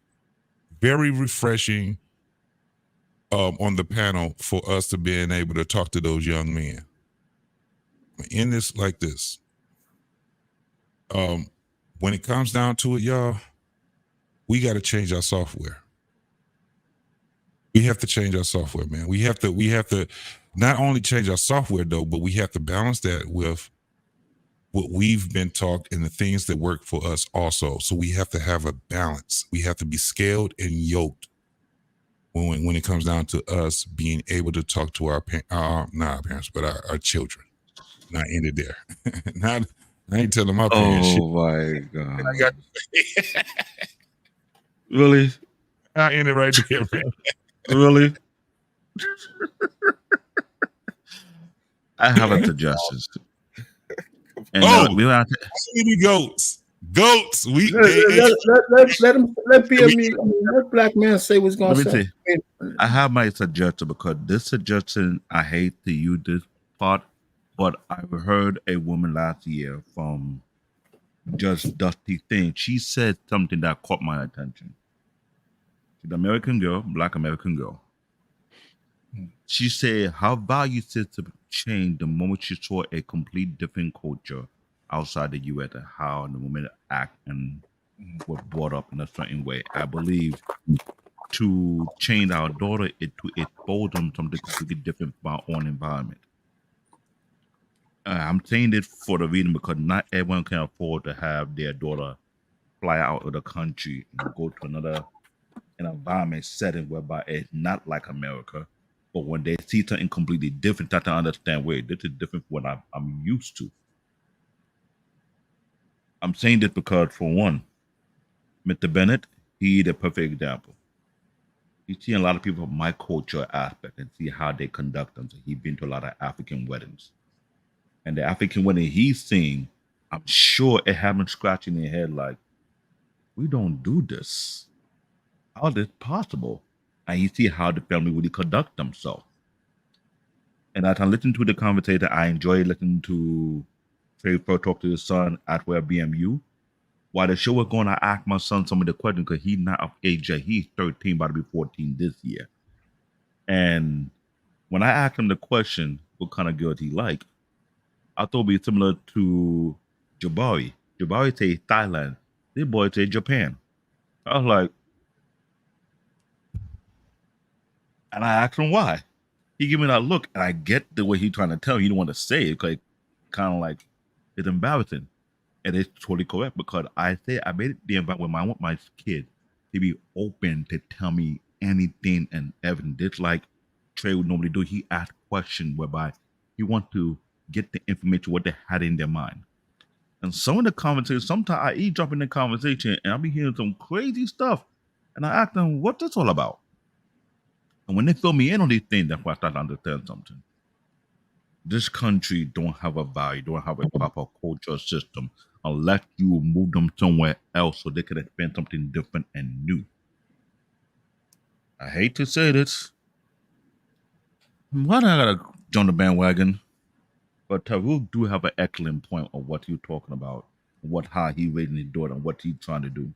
Very refreshing on the panel for us to being able to talk to those young men. In this like this. When it comes down to it, y'all, we got to change our software. We have to change our software, man. We have to not only change our software though, but we have to balance that with what we've been taught and the things that work for us also. So we have to have a balance. We have to be scaled and yoked when it comes down to us being able to talk to our not our parents, but our children. Not ended there. I ain't telling my parents shit. Oh my God. I got Really? I ended right there, man. Really? I have a suggestion. And we have to, goats. We let BME, let black man say what's going to let me say. say, I have my suggestion because this suggestion, I hate to use this part, but I heard a woman last year from Just Dusty Thing. She said something that caught my attention. She's an American girl, black American girl. She said her value system changed the moment she saw a complete different culture outside the U.S. and how the women act and were brought up in a certain way. I believe to change our daughter is to expose them something completely different from our own environment. I'm saying this for the reason because not everyone can afford to have their daughter fly out of the country and go to an environment setting whereby it's not like America. But when they see something completely different, they have to understand, wait, this is different from what I'm used to. I'm saying this because, for one, Mr. Bennett, he's a perfect example. You see a lot of people from my culture aspect and see how they conduct them. So he's been to a lot of African weddings. And the African wedding he's seen, I'm sure it had them scratching their head like, we don't do this. How is this possible? And you see how the family really conduct themselves. And as I listen to the conversation, I enjoy listening to Trey Fur talk to his son at where BMU. While the show was going, I asked my son some of the questions because he's not of age yet. He's 13, about to be 14 this year. And when I asked him the question, what kind of girl he like, I thought it'd be similar to Jabari. Jabari say Thailand. This boy say Japan. I was like, and I asked him why. He gave me that look, and I get the way he's trying to tell me. He don't want to say it because kind of like it's embarrassing. And it's totally correct because I made it the environment where I want my kid to be open to tell me anything and everything. Just like Trey would normally do. He asked questions whereby he want to get the information what they had in their mind. And some of the conversations, sometimes I eavesdrop in the conversation and I'll be hearing some crazy stuff. And I ask them, what this all about? And when they fill me in on these things, that's why I start to understand something. This country don't have a value, don't have a proper cultural system unless you move them somewhere else so they can expand something different and new. I hate to say this. Why do I gotta jump the bandwagon? But Taruk do have an excellent point of what you're talking about, how he raising his daughter and what he's trying to do.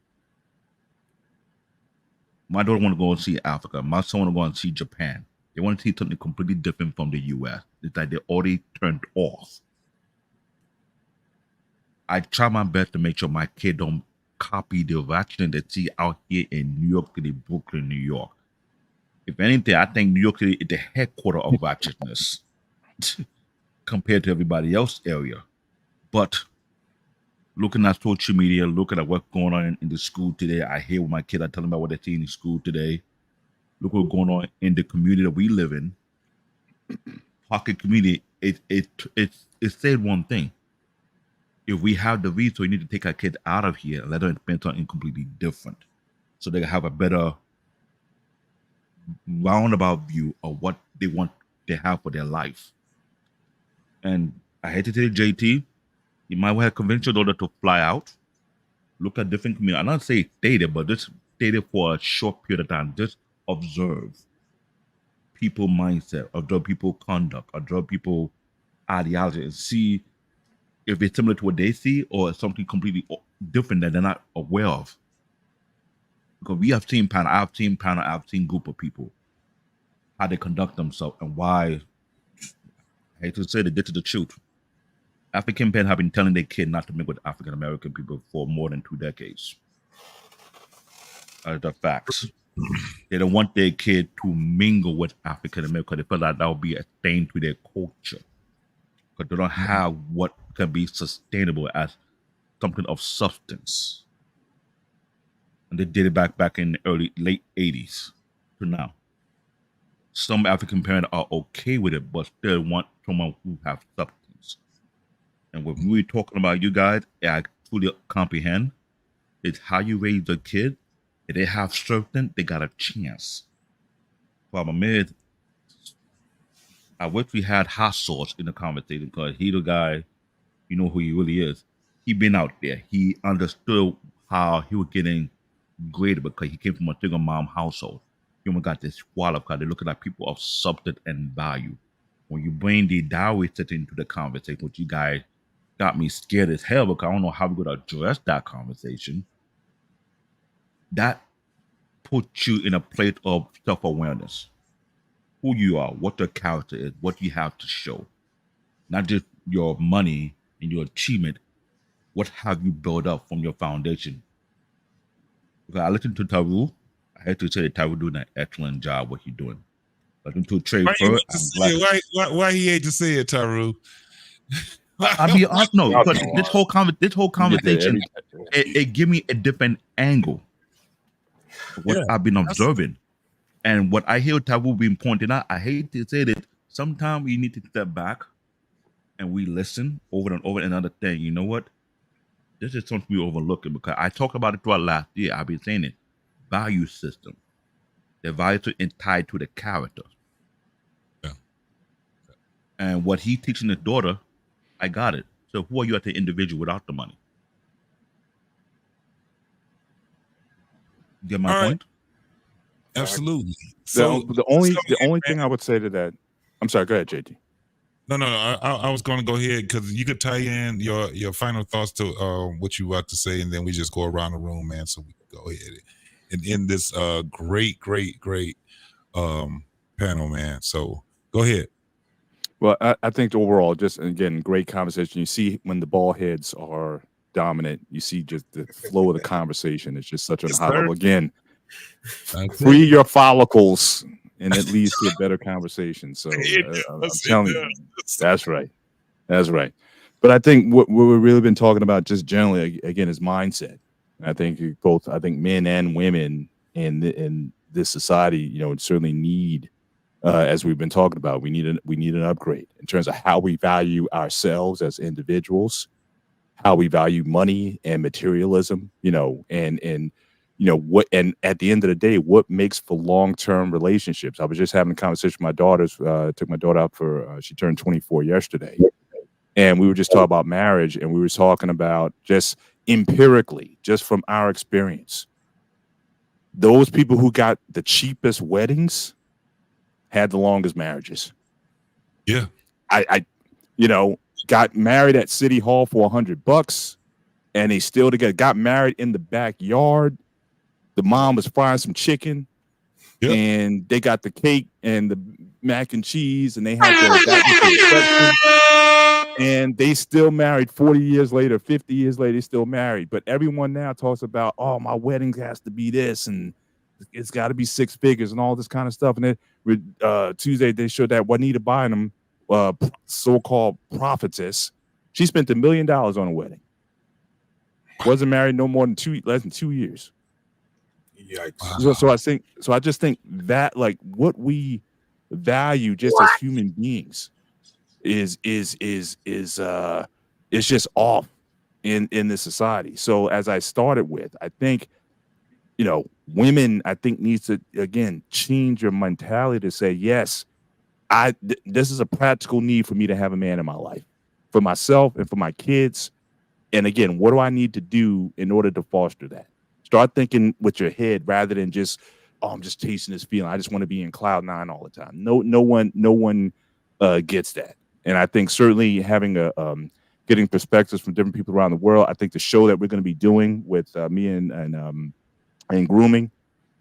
My daughter want to go and see Africa. My son want to go and see Japan. They want to see something completely different from the U.S. It's like they already turned off. I try my best to make sure my kid don't copy the ratchet they see out here in New York City, Brooklyn, New York. If anything, I think New York City is the headquarters of ratchetness compared to everybody else area. But looking at social media, looking at what's going on in the school today, I hear with my kid, I tell them about what they see in the school today. Look what's going on in the community that we live in. Pocket community, it said one thing. If we have the resource, we need to take our kids out of here and let them spend something completely different. So they can have a better roundabout view of what they want to have for their life. And I hate to tell you, JT, you might want to convince your daughter to fly out Look at different communities. I'm not saying stay there, but just stay there for a short period of time. Just observe people mindset, observe people conduct, observe people ideology, and see if it's similar to what they see or something completely different that they're not aware of. Because we have seen panel, I've seen group of people, how they conduct themselves and why. I hate to say that this is the truth. African parents have been telling their kid not to mix with African American people for more than 2 decades. The facts. They don't want their kid to mingle with African American. They feel like that will be a stain to their culture. Because they don't have what can be sustainable as something of substance. And they did it back in the late 80s to now. Some African parents are okay with it, but still want someone who have substance. And when we're talking about you guys, I fully comprehend, it's how you raise a kid. If they have something, they got a chance. Problem is, I wish we had hot sauce in the conversation because he the guy, you know who he really is. He been out there. He understood how he was getting graded because he came from a single mom household. He almost got this squad because they're looking at people of substance and value. When you bring the dowry setting into the conversation, which you guys got me scared as hell because I don't know how we're going to address that conversation. That puts you in a place of self-awareness. Who you are, what your character is, what you have to show. Not just your money and your achievement. What have you built up from your foundation? Because I listened to Taru. I had to say that Taru doing an excellent job what he's doing. Listen to Trey first. Why he hate to say it, Taru? I'll be honest, no, because this whole conversation, it give me a different angle of what I've been observing. And what I hear Tabu being pointed out, I hate to say that sometimes we need to step back and we listen over and over and understand, you know what? This is something we're overlooking because I talked about it throughout last year. I've been saying it. Value system. The value is tied to the character. Yeah. And what he's teaching his daughter, I got it. So who are you as the individual without the money? Get my point? Absolutely. So the only thing I would say to that, I'm sorry, go ahead, JT. No. I was going to go ahead because you could tie in your final thoughts to what you about to say, and then we just go around the room, man. So we can go ahead and end this great panel, man. So go ahead. Well, I think overall, just again, great conversation. You see when the ball heads are dominant, you see just the flow of the conversation. It's just such a high level. Again, free your follicles, and it leads to a better conversation. So I'm telling you, that's right. That's right. But I think what we've really been talking about just generally, again, is mindset. I think men and women in this society, you know, certainly need, as we've been talking about, we need an upgrade in terms of how we value ourselves as individuals, how we value money and materialism, you know, and you know what, and at the end of the day, what makes for long-term relationships. I was just having a conversation with my daughters. Took my daughter out for she turned 24 yesterday, and we were just talking about marriage, and we were talking about just empirically, just from our experience, those people who got the cheapest weddings had the longest marriages. Yeah, I you know, got married at City Hall for $100, and they still together. Got married in the backyard. The mom was frying some chicken, and they got the cake and the mac and cheese, and they had and they still married 40 years later, 50 years later, they still married. But everyone now talks about, oh, my wedding has to be this, and it's got to be 6 figures and all this kind of stuff. And then Tuesday, they showed that Juanita Bynum, so-called prophetess, she spent $1 million on a wedding. Wasn't married no more than less than 2 years. Yikes. So I just think that, like, what we value just as human beings is just off in this society. So as I started with, I think, you know, women, I think, needs to again change your mentality to say, yes, this is a practical need for me to have a man in my life, for myself and for my kids. And again, what do I need to do in order to foster that? Start thinking with your head rather than just, oh, I'm just chasing this feeling. I just want to be in cloud nine all the time. No one gets that. And I think certainly having getting perspectives from different people around the world. I think the show that we're going to be doing with me and grooming,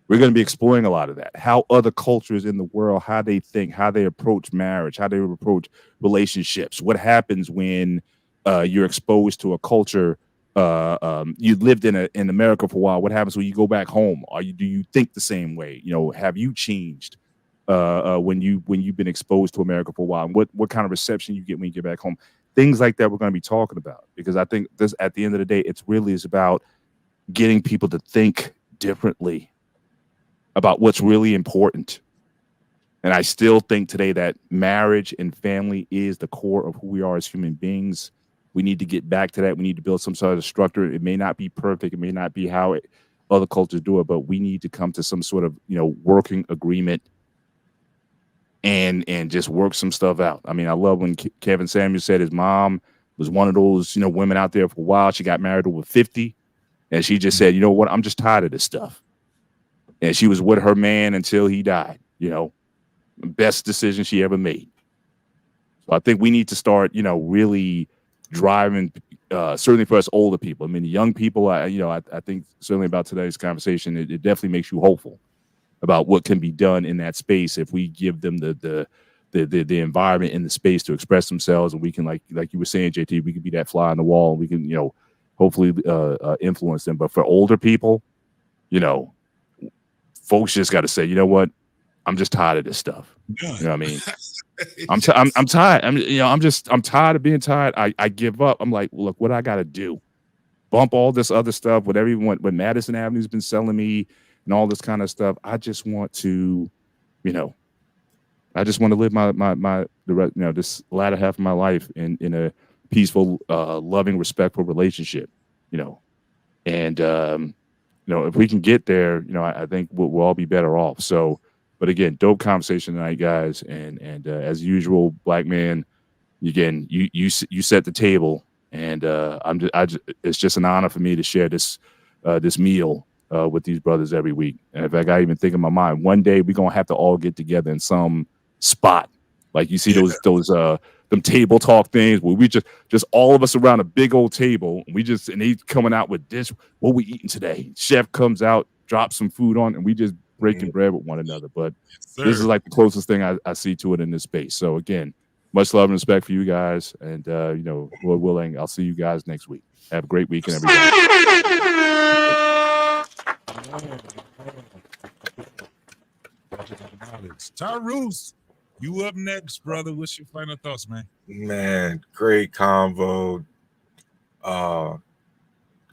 we're going to be exploring a lot of that. How other cultures in the world, how they think, how they approach marriage, how they approach relationships. What happens when you're exposed to a culture? You lived in America for a while. What happens when you go back home? Do you think the same way? You know, have you changed when you've been exposed to America for a while? And what kind of reception you get when you get back home? Things like that we're going to be talking about, because I think this, at the end of the day, it's really is about getting people to think differently about what's really important. And I still think today that marriage and family is the core of who we are as human beings. We need to get back to that. We need to build some sort of structure. It may not be perfect. It may not be how other cultures do it, but we need to come to some sort of, working agreement and just work some stuff out. I mean, I love when Kevin Samuels said his mom was one of those, women out there for a while. She got married over 50, and she just said, you know what, I'm just tired of this stuff. And she was with her man until he died, best decision she ever made. So I think we need to start, really driving, certainly for us older people. I mean, the young people, I think certainly about today's conversation, it definitely makes you hopeful about what can be done in that space if we give them the environment and the space to express themselves, and we can, like you were saying, JT, we can be that fly on the wall, and we can, hopefully influence them. But for older people, folks just got to say, you know what, I'm just tired of this stuff. You know what I mean? I'm tired. I'm tired of being tired. I give up. I'm like, look, what I got to do? Bump all this other stuff, whatever what Madison Avenue's been selling me and all this kind of stuff. I just want to, I just want to live this latter half of my life in a peaceful, loving, respectful relationship, and if we can get there, I think we'll all be better off. So, but again, dope conversation tonight, guys. And as usual, Black man, again, you set the table, and it's just an honor for me to share this meal with these brothers every week. And in fact, I even think in my mind, one day we're gonna have to all get together in some spot, like you see those them table talk things where we just all of us around a big old table, and he's coming out with this, what we eating today. Chef comes out, drops some food on, and we just breaking bread with one another. But this is like the closest thing I see to it in this space. So again, much love and respect for you guys, and Lord willing, I'll see you guys next week. Have a great weekend, everybody. Tyrus, you up next, brother. What's your final thoughts, man? Man, great convo.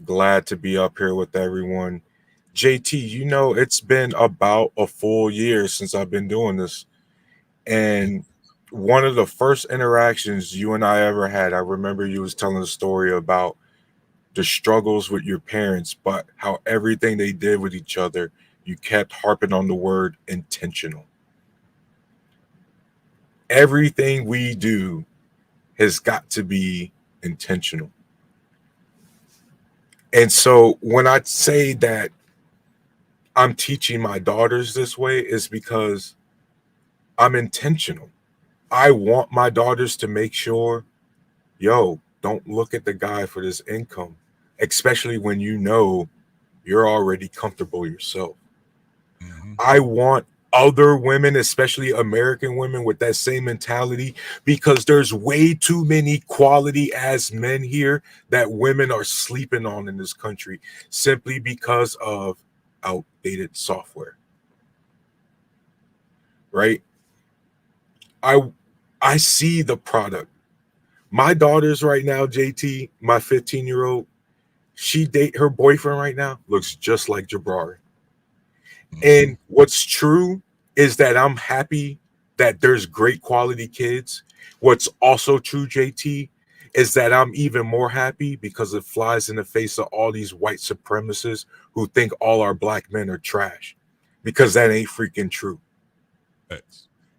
Glad to be up here with everyone. JT, it's been about a full year since I've been doing this. And one of the first interactions you and I ever had, I remember you was telling a story about the struggles with your parents, but how everything they did with each other, you kept harping on the word intentional. Everything we do has got to be intentional. And so when I say that I'm teaching my daughters this way, is because I'm intentional. I want my daughters to make sure, don't look at the guy for this income, especially when you're already comfortable yourself. I want other women, especially American women, with that same mentality, because there's way too many quality ass men here that women are sleeping on in this country simply because of outdated software. Right? I see the product. My daughters right now, JT, my 15-year-old, her boyfriend right now looks just like Jabari. And what's true is that I'm happy that there's great quality kids. What's also true, JT, is that I'm even more happy because it flies in the face of all these white supremacists who think all our black men are trash, because that ain't freaking true.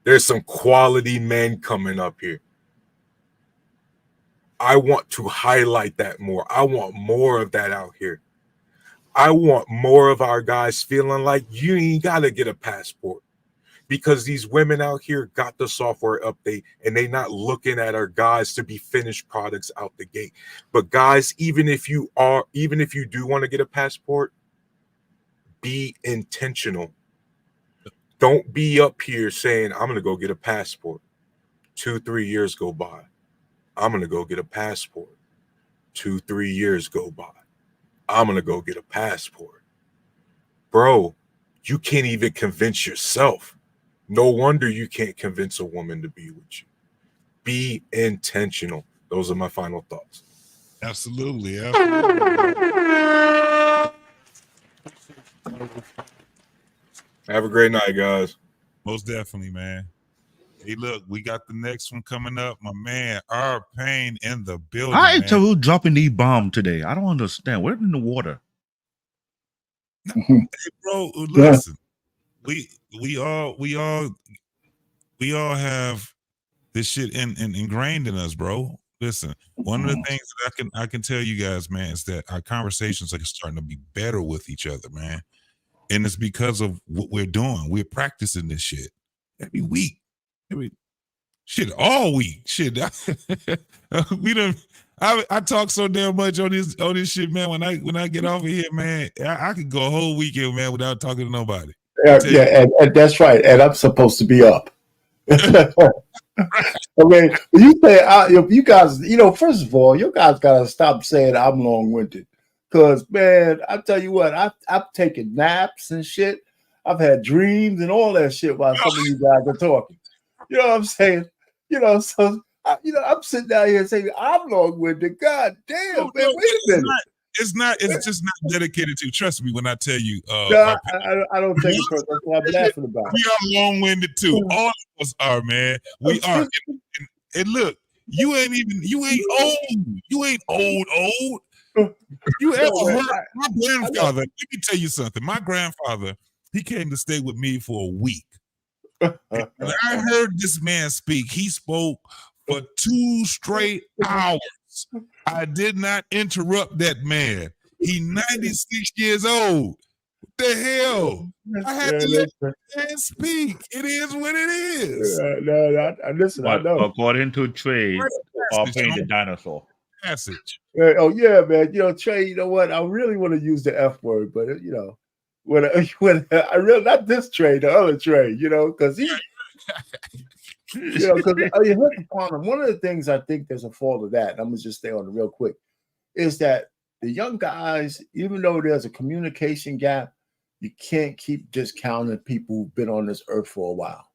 There's some quality men coming up here. I want to highlight that more. I want more of that out here. I want more of our guys feeling like you ain't got to get a passport, because these women out here got the software update and they not looking at our guys to be finished products out the gate. But guys, even if you do want to get a passport, be intentional. Don't be up here saying, I'm going to go get a passport. 2-3 years go by. I'm going to go get a passport. 2-3 years go by. I'm going to go get a passport. Bro, you can't even convince yourself. No wonder you can't convince a woman to be with you. Be intentional. Those are my final thoughts. Absolutely. Absolutely. Have a great night, guys. Most definitely, man. Hey, look, we got the next one coming up. My man, R Payne in the building. How is man. Taru dropping these bombs today? I don't understand. Where's in the water? Hey, bro, listen. We all have this shit ingrained in us, bro. Listen, one of the things that I can tell you guys, man, is that our conversations are starting to be better with each other, man. And it's because of what we're doing. We're practicing this shit every week. All week. Shit. I talk so damn much on this shit, man. When I get off of here, man, I could go a whole weekend, man, without talking to nobody. Yeah, and that's right. And I'm supposed to be up. I mean, you say you guys, first of all, you guys gotta stop saying I'm long-winded. Because, man, I tell you what, I've taken naps and shit. I've had dreams and all that shit while some of you guys are talking. You know what I'm saying? So I'm sitting down here saying I'm long-winded. God damn, man, wait a minute. It's just not dedicated to. Trust me when I tell you. No, I don't take it personal. That's what I'm laughing about. We are long-winded too. All of us are, man. We are. And look, you ain't old. You ain't old. You ever heard my grandfather? Let me tell you something. My grandfather, he came to stay with me for a week. And when I heard this man speak, he spoke for 2 straight hours. I did not interrupt that man. He's 96 years old. What the hell? I had to let the man speak. It is what it is. Listen, I know. According to trade, I'll pay the dinosaur. Passage. Oh yeah, man. Trey, you know what? I really want to use the F word, but when I really not this Trey, the other Trey, because he, because you hit upon him. One of the things I think there's a fault of that, and I'm gonna just stay on it real quick, is that the young guys, even though there's a communication gap, you can't keep discounting people who've been on this earth for a while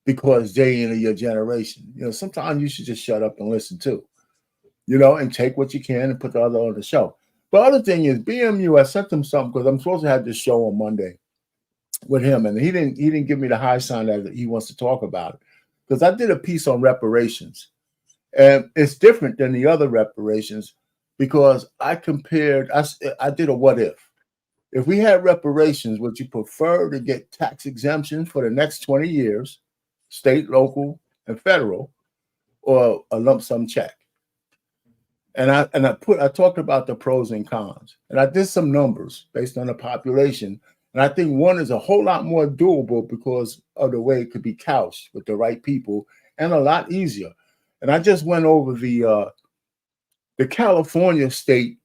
because they in your generation. Sometimes you should just shut up and listen too. And take what you can and put the other on the show. But the other thing is, BMU, I sent him something because I'm supposed to have this show on Monday with him, and he didn't give me the high sign that he wants to talk about it. Because I did a piece on reparations, and it's different than the other reparations because I compared. I did a what if. If we had reparations, would you prefer to get tax exemptions for the next 20 years, state, local, and federal, or a lump sum check? And I talked about the pros and cons, and I did some numbers based on the population. And I think one is a whole lot more doable because of the way it could be couched with the right people and a lot easier. And I just went over the California State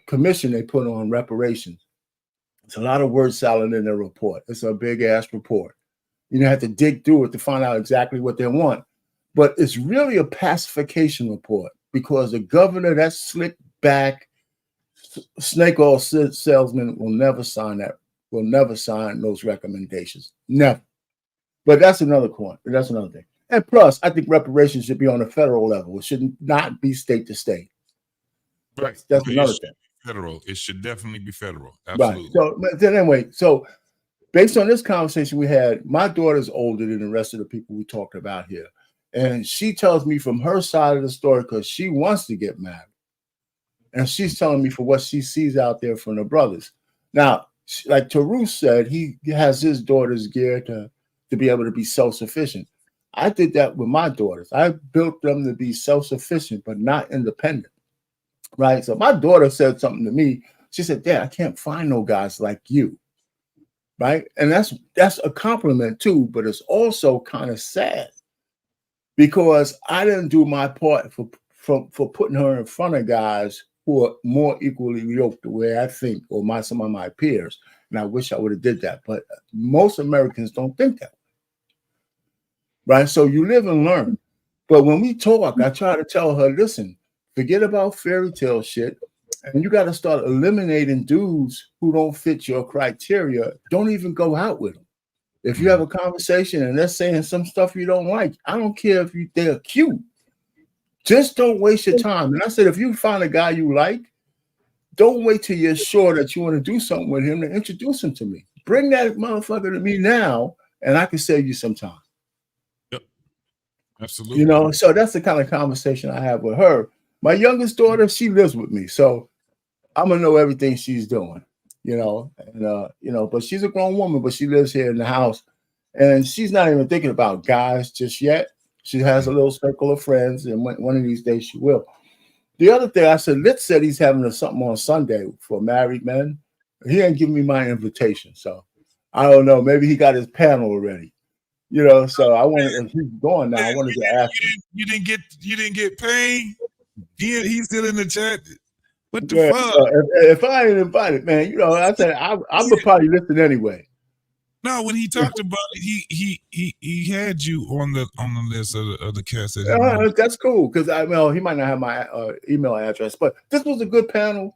Commission they put on reparations. It's a lot of word salad in their report. It's a big ass report. You have to dig through it to find out exactly what they want. But it's really a pacification report. Because the governor, that slick back snake oil salesman, will never sign that. Will never sign those recommendations. Never. But that's another point. That's another thing. And plus, I think reparations should be on a federal level. It should not be state to state. Right. That's another thing. Federal. It should definitely be federal. Absolutely. Right. So, but then anyway, based on this conversation we had, my daughter's older than the rest of the people we talked about here. And she tells me from her side of the story because she wants to get married. And she's telling me for what she sees out there from the brothers. Now, like Taru said, he has his daughters geared to be able to be self-sufficient. I did that with my daughters. I built them to be self-sufficient, but not independent. Right. So my daughter said something to me. She said, Dad, I can't find no guys like you. Right. And that's a compliment too, but it's also kind of sad because I didn't do my part for putting her in front of guys who are more equally yoked the way I think, or some of my peers. And I wish I would have did that. But most Americans don't think that. Right. So you live and learn. But when we talk, I try to tell her, listen, forget about fairy tale shit. And you got to start eliminating dudes who don't fit your criteria. Don't even go out with them. If you have a conversation and they're saying some stuff you don't like, I don't care if they're cute. Just don't waste your time. And I said, if you find a guy you like, don't wait till you're sure that you want to do something with him to introduce him to me. Bring that motherfucker to me now, and I can save you some time. Absolutely. You know, so that's the kind of conversation I have with her. My youngest daughter, she lives with me, so I'm gonna know everything she's doing. You know, and but she's a grown woman, but she lives here in the house, and she's not even thinking about guys just yet. She has a little circle of friends, and one of these days she will. The other thing I said, Litz said he's having something on Sunday for married men. He ain't giving me my invitation, so I don't know. Maybe he got his panel already. You know, so I wanted, if he's going now, I wanted to ask him. You didn't get paid. He's still in the chat. What the fuck? So if I ain't invited, man, you know, I said I would probably listen anyway. No, when he talked about it, he had you on the list of the cast. That's cool because he might not have my email address, but this was a good panel.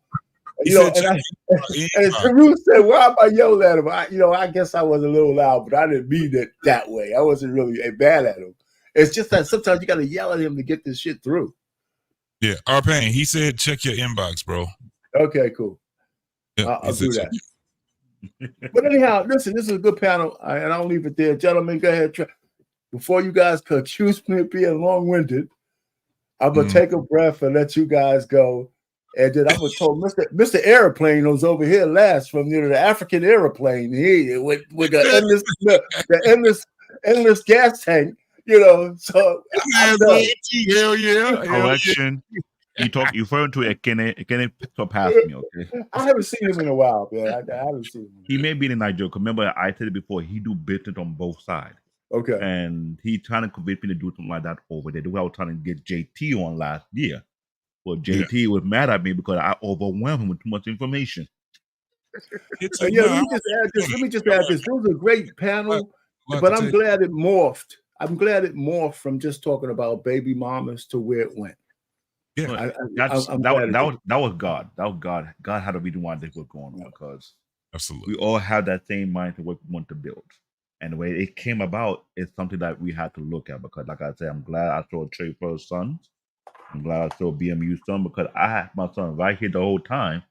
He You know, said and Taru said, "Why am I yelling at him?" I guess I was a little loud, but I didn't mean it that way. I wasn't really bad at him. It's just that sometimes you got to yell at him to get this shit through. Yeah, Arpain, he said, check your inbox, bro. Okay, cool. Yeah, I'll do that. But anyhow, listen, this is a good panel, and I'll leave it there. Gentlemen, go ahead. Before you guys could accuse me of being long-winded, I'm going to take a breath and let you guys go. And then I'm going to tell Mr. Airplane was over here last from the African airplane with the endless gas tank, you know. So hell yeah. Correction. You referring to Ekene surpassed me, okay? I haven't seen him in a while, man. I haven't seen him. He may be in Nigeria. Remember, I said it before, he do business on both sides. Okay. And he trying to convince me to do something like that over there. The way I was trying to get JT on last year. Well, JT was mad at me because I overwhelmed him with too much information. Let me just add this. It was a great panel, but I'm glad it morphed. I'm glad it morphed from just talking about baby mamas to where it went. Yeah, that was God. That was God. God had a reason why this was going on because absolutely we all have that same mind to what we want to build. And the way it came about is something that we had to look at because, like I said, I'm glad I saw Trey First son. I'm glad I saw BMU's son because I had my son right here the whole time.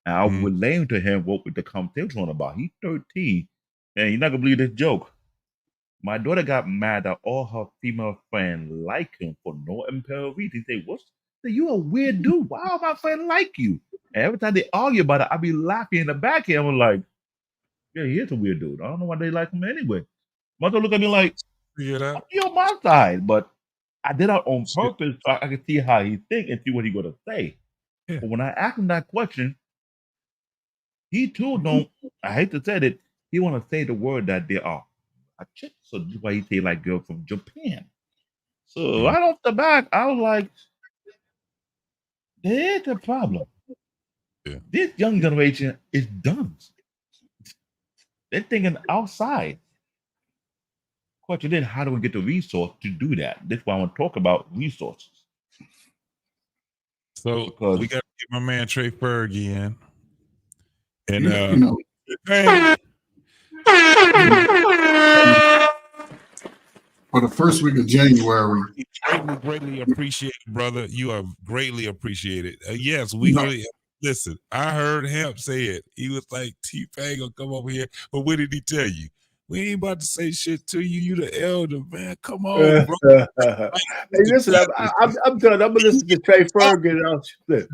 And I was relaying to him what the conversation was about. He's 13. And you're not going to believe this joke. My daughter got mad that all her female friends like him for no apparent reason. He said, you a weird dude. Why all my friends like you? And every time they argue about it, I be laughing in the back here. I'm like, yeah, he is a weird dude. I don't know why they like him anyway. Mother look at me like, I'm on my side. But I did that on purpose so I could see how he think and see what he gonna say. Yeah. But when I asked him that question, he too don't. I hate to say it. He want to say the word that they are a chick. So that's why he say like girl from Japan. So right off the back, I was like, there's the problem. Yeah. This young generation is dumb. They're thinking outside. Question then, how do we get the resource to do that? That's why I want to talk about resources. So we got to get my man Trey Ferg in. And for the first week of January. Greatly appreciate it, brother. You are greatly appreciated. Yes, we really listen. I heard him say it. He was like, T-Pain gonna come over here. But what did he tell you? We ain't about to say shit to you. You the elder, man. Come on, bro. Hey, listen, I'm done. I'm gonna listen to Trey Ferguson.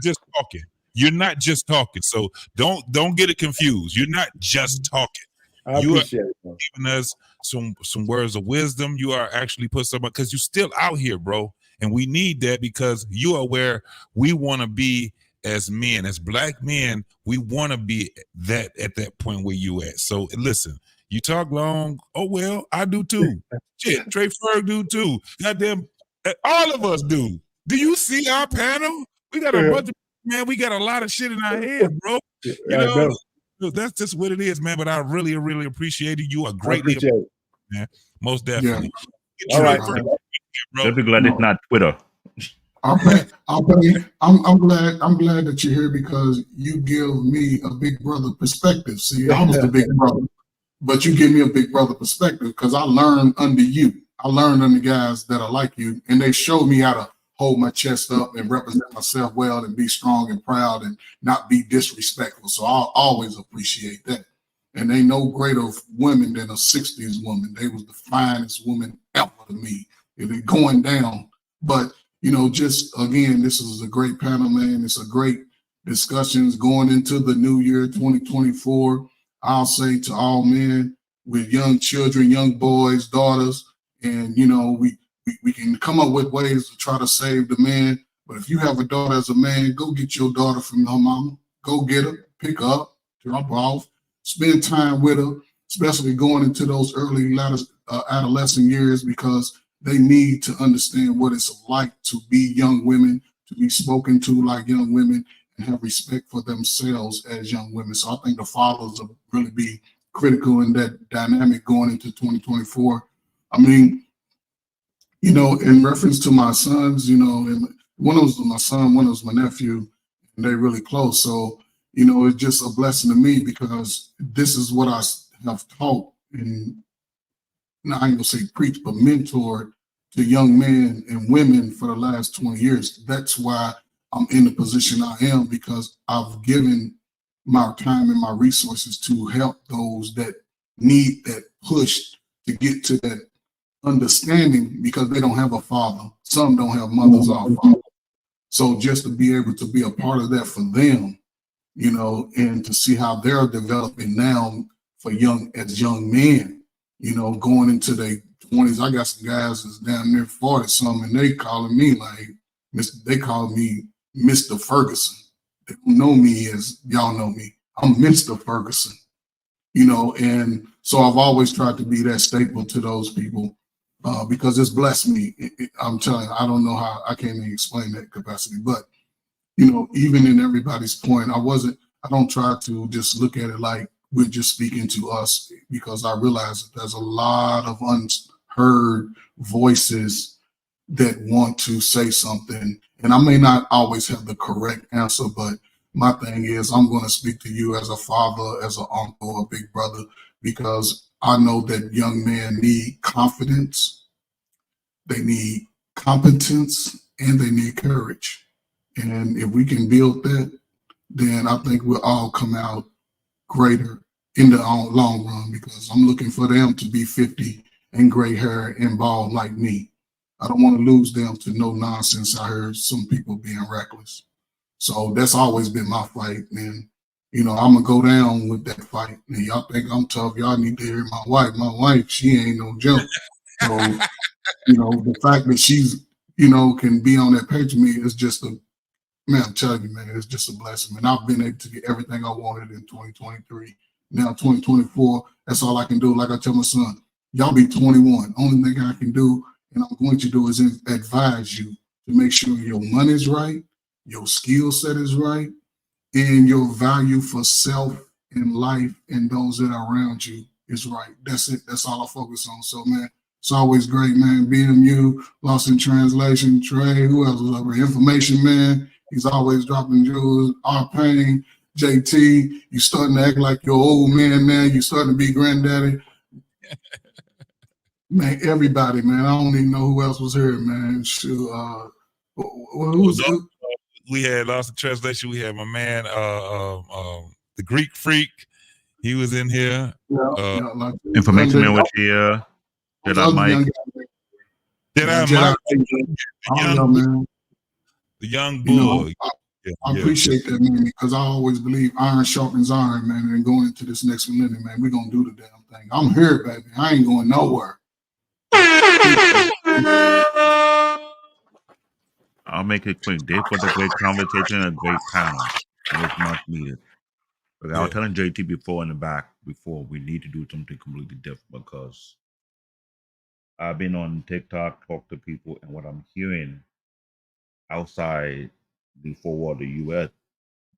Just talking. You're not just talking. So don't get it confused. You're not just talking. I appreciate it. Giving us some words of wisdom. You are actually put somebody, because you're still out here, bro. And we need that, because you are where we want to be as men, as black men. We want to be that at that point where you at. So listen, you talk long. Oh, well, I do too. Shit, Trey Ferg do too. Goddamn, all of us do. Do you see our panel? We got a bunch of, man, we got a lot of shit in our head, bro. You know, that's just what it is, man. But I really, really appreciate it. You are greatly appreciated, man. Most definitely. Yeah. All right. Just be glad it's not Twitter. I'm glad that you're here, because you give me a big brother perspective. See, I was the big brother, but you give me a big brother perspective, because I learned under you. I learned under guys that are like you, and they showed me how to hold my chest up and represent myself well and be strong and proud and not be disrespectful. So I'll always appreciate that. And they no greater women than a 60s woman. They was the finest woman ever to me. They're going down. But, you know, just again, this is a great panel, man. It's a great discussions going into the new year, 2024. I'll say to all men with young children, young boys, daughters, and, you know, we can come up with ways to try to save the man. But if you have a daughter as a man, go get your daughter from her mama. Go get her, pick her up, drop her off, spend time with her, especially going into those early adolescent years, because they need to understand what it's like to be young women, to be spoken to like young women, and have respect for themselves as young women. So I think the fathers will really be critical in that dynamic going into 2024. I mean, you know, in reference to my sons, you know, and one was my son, one was my nephew, and they're really close. So, you know, it's just a blessing to me, because this is what I have taught, and I ain't gonna say preach, but mentored to young men and women for the last 20 years. That's why I'm in the position I am, because I've given my time and my resources to help those that need that push to get to that understanding, because they don't have a father. Some don't have mothers or fathers. So just to be able to be a part of that for them, you know, and to see how they're developing now for young men, you know, going into their 20s. I got some guys that's down there 40 something, and they calling me like, they call me Mr. Ferguson. They don't know me as y'all know me. I'm Mr. Ferguson, you know, and so I've always tried to be that staple to those people. Because it's blessed me. I'm telling you, I don't know how, I can't even explain that capacity, but, you know, even in everybody's point, I don't try to just look at it like we're just speaking to us, because I realize that there's a lot of unheard voices that want to say something. And I may not always have the correct answer, but my thing is, I'm going to speak to you as a father, as an uncle, a big brother, because I know that young men need confidence, they need competence, and they need courage. And if we can build that, then I think we'll all come out greater in the long run, because I'm looking for them to be 50 and gray hair and bald like me. I don't want to lose them to no nonsense. I heard some people being reckless. So that's always been my fight, man. You know, I'm gonna go down with that fight. And y'all think I'm tough, y'all need to hear my wife. My wife, she ain't no joke. So, you know, the fact that she's, you know, can be on that page with me is just man, I'm telling you, man, it's just a blessing. And I've been able to get everything I wanted in 2023. Now 2024, that's all I can do. Like I tell my son, y'all be 21. Only thing I can do, and I'm going to do, is advise you to make sure your money's right, your skill set is right, and your value for self and life and those that are around you is right. That's it. That's all I focus on. So, man, it's always great, man. BMU, Lost in Translation, Trey, who else was over here? Information Man. He's always dropping jewels. R Pain, JT, you starting to act like your old man now. You starting to be granddaddy. Man, everybody, man. I don't even know who else was here, man. Shoot, we had Lost in Translation. We had my man, the Greek Freak. He was in here. Information Man was here. Jedi Mike. The young bull. You know, I appreciate that, man, because I always believe iron sharpens iron, man. And going into this next millennium, man, we're gonna do the damn thing. I'm here, baby. I ain't going nowhere. I'll make it quick. Dave was a great conversation and a great panel. It was much needed. But I was telling JT before in the back, before we need to do something completely different because I've been on TikTok, talk to people, and what I'm hearing outside the four wall of the US,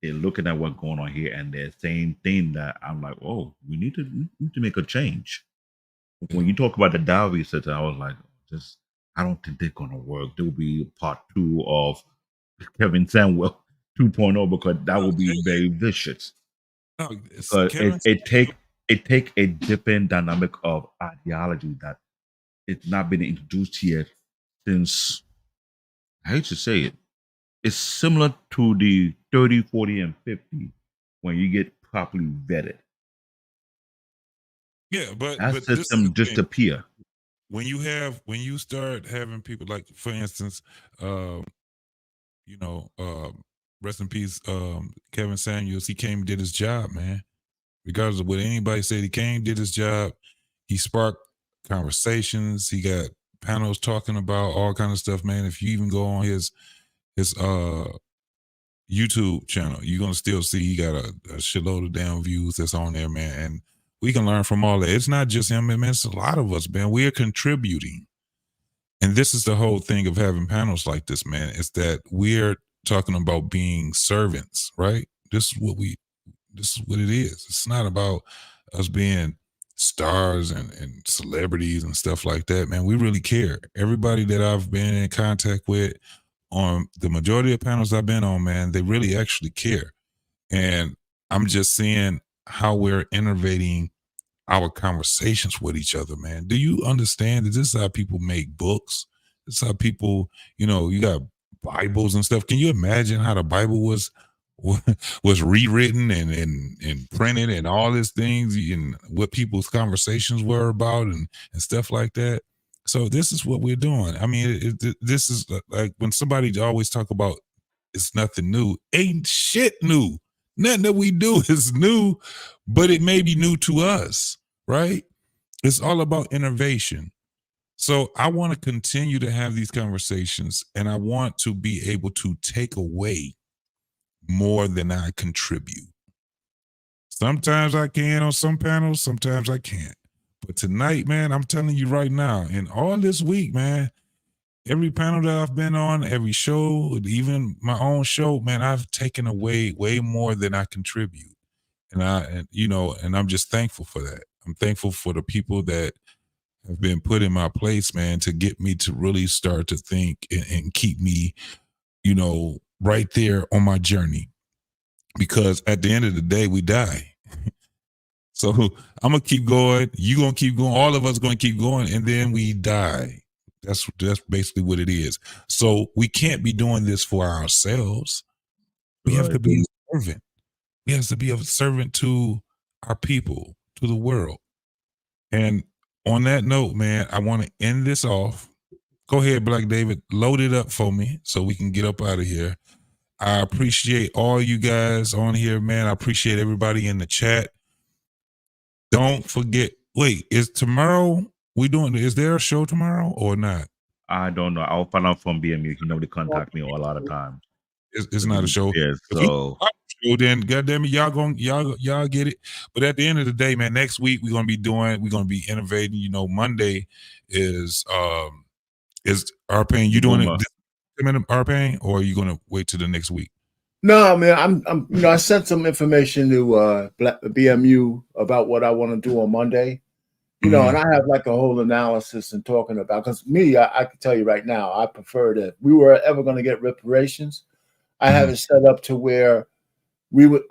they're looking at what's going on here and they're saying thing that I'm like, oh, we need to make a change. When you talk about the dowry system, I was like, I don't think they're gonna work. There will be part 2 of Kevin Samuel 2.0 because that would be very vicious. No, Because it take a different dynamic of ideology that it's not been introduced yet since, I hate to say it, it's similar to the 30, 40, and 50 when you get properly vetted. Yeah, but that this is system the just thing. appear. When you start having people like, for instance, rest in peace, Kevin Samuels, he came and did his job, man. Regardless of what anybody said, he came, did his job. He sparked conversations. He got panels talking about all kind of stuff, man. If you even go on his YouTube channel, you're gonna still see he got a shitload of damn views that's on there, man. And we can learn from all that. It's not just him, man. It's a lot of us, man. We are contributing. And this is the whole thing of having panels like this, man, is that we're talking about being servants, right? This is what it is. It's not about us being stars and celebrities and stuff like that, man. We really care. Everybody that I've been in contact with on the majority of panels I've been on, man, they really actually care. And I'm just seeing how we're innovating our conversations with each other, man. Do you understand that this is how people make books? This is how people, you got Bibles and stuff. Can you imagine how the Bible was rewritten and printed and all these things and what people's conversations were about and stuff like that? So this is what we're doing. I mean, this is like when somebody always talk about it's nothing new. Ain't shit new. Nothing that we do is new, but it may be new to us, right? It's all about innovation. So I want to continue to have these conversations, and I want to be able to take away more than I contribute. Sometimes I can on some panels, sometimes I can't. But tonight, man, I'm telling you right now, and all this week, man, every panel that I've been on, every show, even my own show, man, I've taken away way more than I contribute. And I'm just thankful for that. I'm thankful for the people that have been put in my place, man, to get me to really start to think and keep me, right there on my journey. Because at the end of the day, we die. So I'm gonna keep going. You gonna keep going. All of us gonna keep going, and then we die. That's basically what it is. So we can't be doing this for ourselves. We have to be a servant. We have to be a servant to our people, to the world. And on that note, man, I want to end this off. Go ahead, Black David, load it up for me so we can get up out of here. I appreciate all you guys on here, man. I appreciate everybody in the chat. Don't forget, wait, is there a show tomorrow or not? I don't know. I'll find out from BMU. They contact me a lot of times. It's not a show. Yeah, so then goddamn it, y'all get it. But at the end of the day, man, next week we're gonna be innovating. Monday is Arpain. You doing it, Arpain, or are you gonna wait till the next week? No, man, I'm I sent some information to BMU about what I want to do on Monday. And I have like a whole analysis and talking about, because me, I can tell you right now, I prefer that if we were ever going to get reparations, I have it set up to where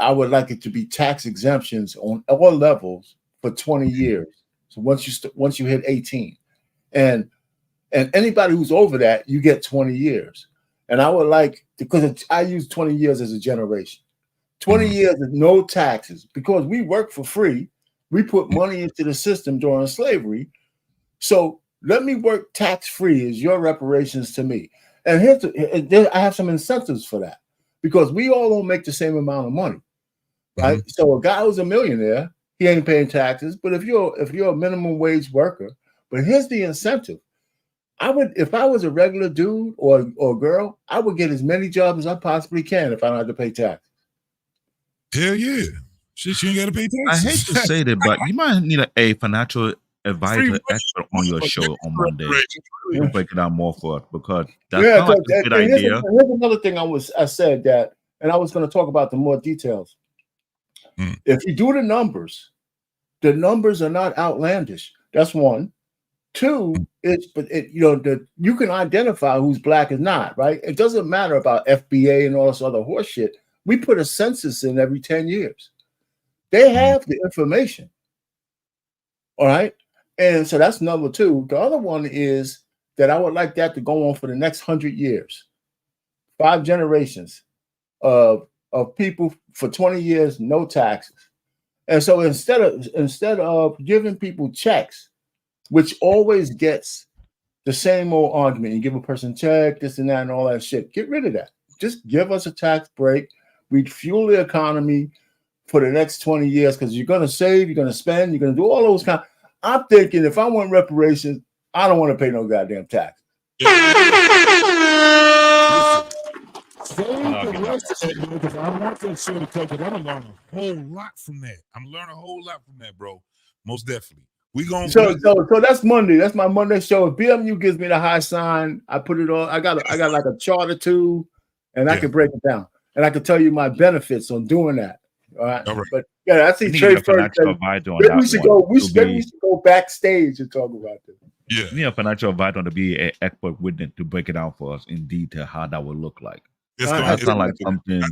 I would like it to be tax exemptions on all levels for 20 years. So once you hit 18, and anybody who's over that, you get 20 years. And I would like, because I use 20 years as a generation, 20 years of no taxes, because we work for free. We put money into the system during slavery. So let me work tax-free as your reparations to me. And I have some incentives for that, because we all don't make the same amount of money, right? So a guy who's a millionaire he ain't paying taxes. But if you're a minimum wage worker, but here's the incentive. I would, if I was a regular dude or girl, I would get as many jobs as I possibly can if I don't have to pay taxes. Hell yeah. Shit, you ain't got to pay I taxes. hate to say that, but you might need a financial advisor expert on your show on Monday to break it down more for us, because that's not like a good idea. Here's another thing I said that, and I was going to talk about the more details. If you do the numbers are not outlandish. That's one. Two, you can identify who's black and not, right? It doesn't matter about FBA and all this other horse shit. We put a census in every 10 years. They have the information. All right. And so that's number two. The other one is that I would like that to go on for the next 100 years. 5 generations of people for 20 years, no taxes. And so instead of giving people checks, which always gets the same old argument, you give a person check, this and that, and all that shit. Get rid of that. Just give us a tax break. We'd fuel the economy for the next 20 years, because you're going to save, you're going to spend, you're going to do all those kind. I'm thinking if I want reparations, I don't want to pay no goddamn tax. Because I want that show to come, because I'm gonna learn a whole lot from that. I'm learning a whole lot from that, bro. Most definitely. So that's Monday. That's my Monday show. If BMU gives me the high sign, I put it on. I got like a chart or two, and I can break it down, and I can tell you my benefits on doing that. All right. But yeah, I see Trey first. Maybe we should go backstage and talk about this. Yeah, we need a financial advisor to be an expert witness to break it down for us in detail how that would look like. That sounds like something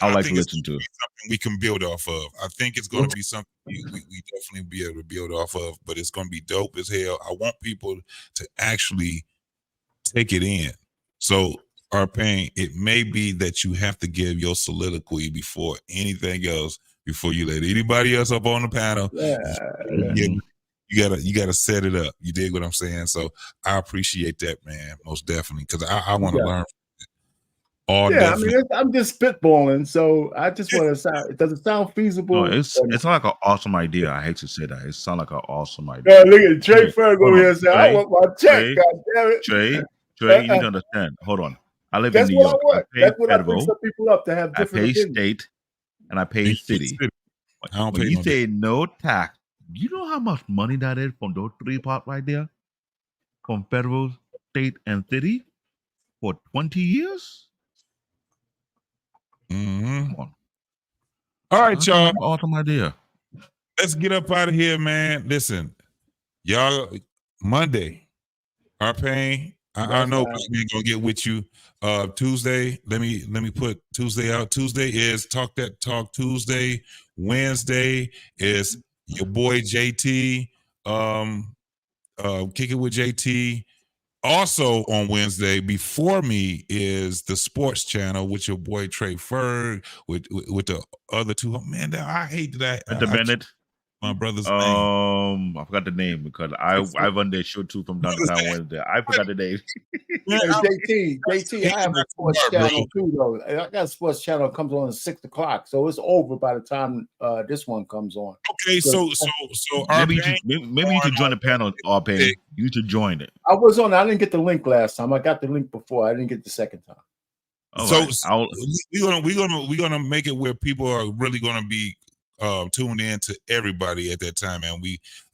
I like to listen to. Something we can build off of. I think it's going to be something we definitely be able to build off of, but it's going to be dope as hell. I want people to actually take it in. So, Arpain, it may be that you have to give your soliloquy before anything else, before you let anybody else up on the panel. You gotta set it up. You dig what I'm saying? So I appreciate that, man, most definitely, because I want to learn. I mean, I'm just spitballing, so I just want to sound. Does it sound feasible? No, it's like an awesome idea. I hate to say that. It sounds like an awesome idea. Look at Trey Ferg here saying, "I want my check." God damn it, Trey, you need to understand. Hold on, I live in New York. That's what I bring some people up to have different. I pay state and I pay city. When you say no tax, do you know how much money that is from those 3 parts right there, from federal, state, and city for 20 years? Come on. All right, y'all. Awesome idea. Let's get up out of here, man. Listen, y'all. Monday, Arpain. I know we're gonna get with you. Tuesday. Let me put Tuesday out. Tuesday is Talk That Talk Tuesday. Wednesday is your boy JT. Kick It with JT. Also on Wednesday, before me, is the sports channel with your boy Trey Ferg, with the other two. Oh, man, I hate that. The Bennett. My brother's name. I forgot the name because I run their show too from downtown Wednesday. I forgot the name. JT, I have a sports channel too, though. I got a sports channel that comes on at 6 o'clock, so it's over by the time this one comes on. Okay, so maybe you should join the panel, Arpain. You should join it. I was on. I didn't get the link last time. I got the link before. I didn't get the second time. We're gonna make it where people are really gonna be tuned in to everybody at that time, and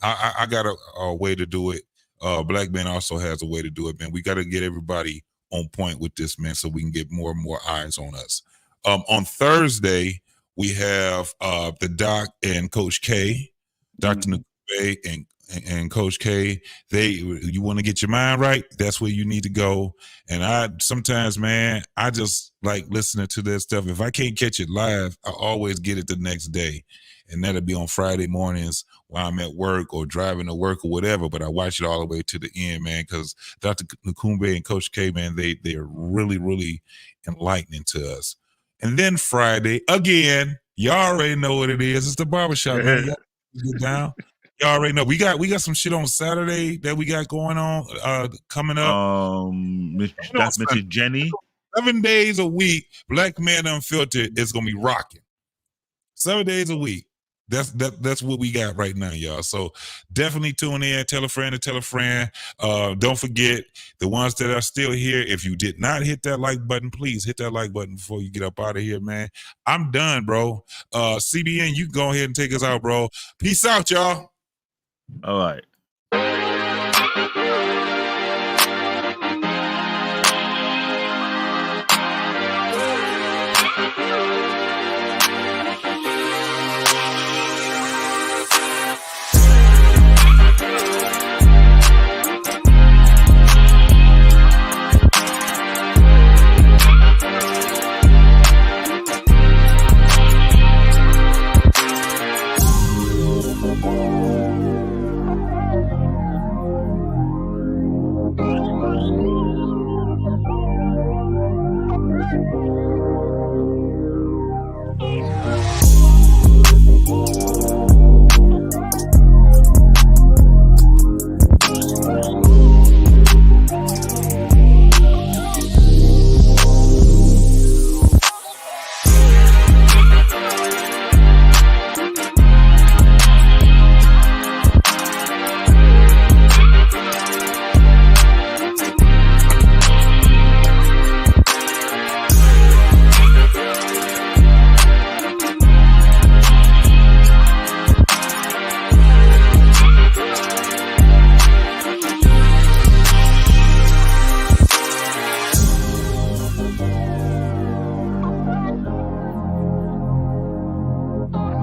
I got a way to do it. Black Man also has a way to do it, man. We got to get everybody on point with this, man, so we can get more and more eyes on us. On Thursday, we have the Doc and Coach K, Dr. Nukube and Coach K. You want to get your mind right, that's where you need to go. And I sometimes, man, I just like listening to that stuff. If I can't catch it live, I always get it the next day, and that'll be on Friday mornings while I'm at work or driving to work or whatever. But I watch it all the way to the end, man, because Dr. Nukube and Coach K, man, they're really, really enlightening to us. And then Friday, again, y'all already know what it is. It's the barbershop, man. Y'all get down. Y'all already know. We got some shit on Saturday that we got going on coming up. That's Mrs. Jenny. 7 days a week, Black Man Unfiltered is gonna be rocking. 7 days a week. That's what we got right now, y'all. So definitely tune in, tell a friend to tell a friend. Don't forget, the ones that are still here, if you did not hit that like button, please hit that like button before you get up out of here, man. I'm done, bro. CBN, you can go ahead and take us out, bro. Peace out, y'all. All right.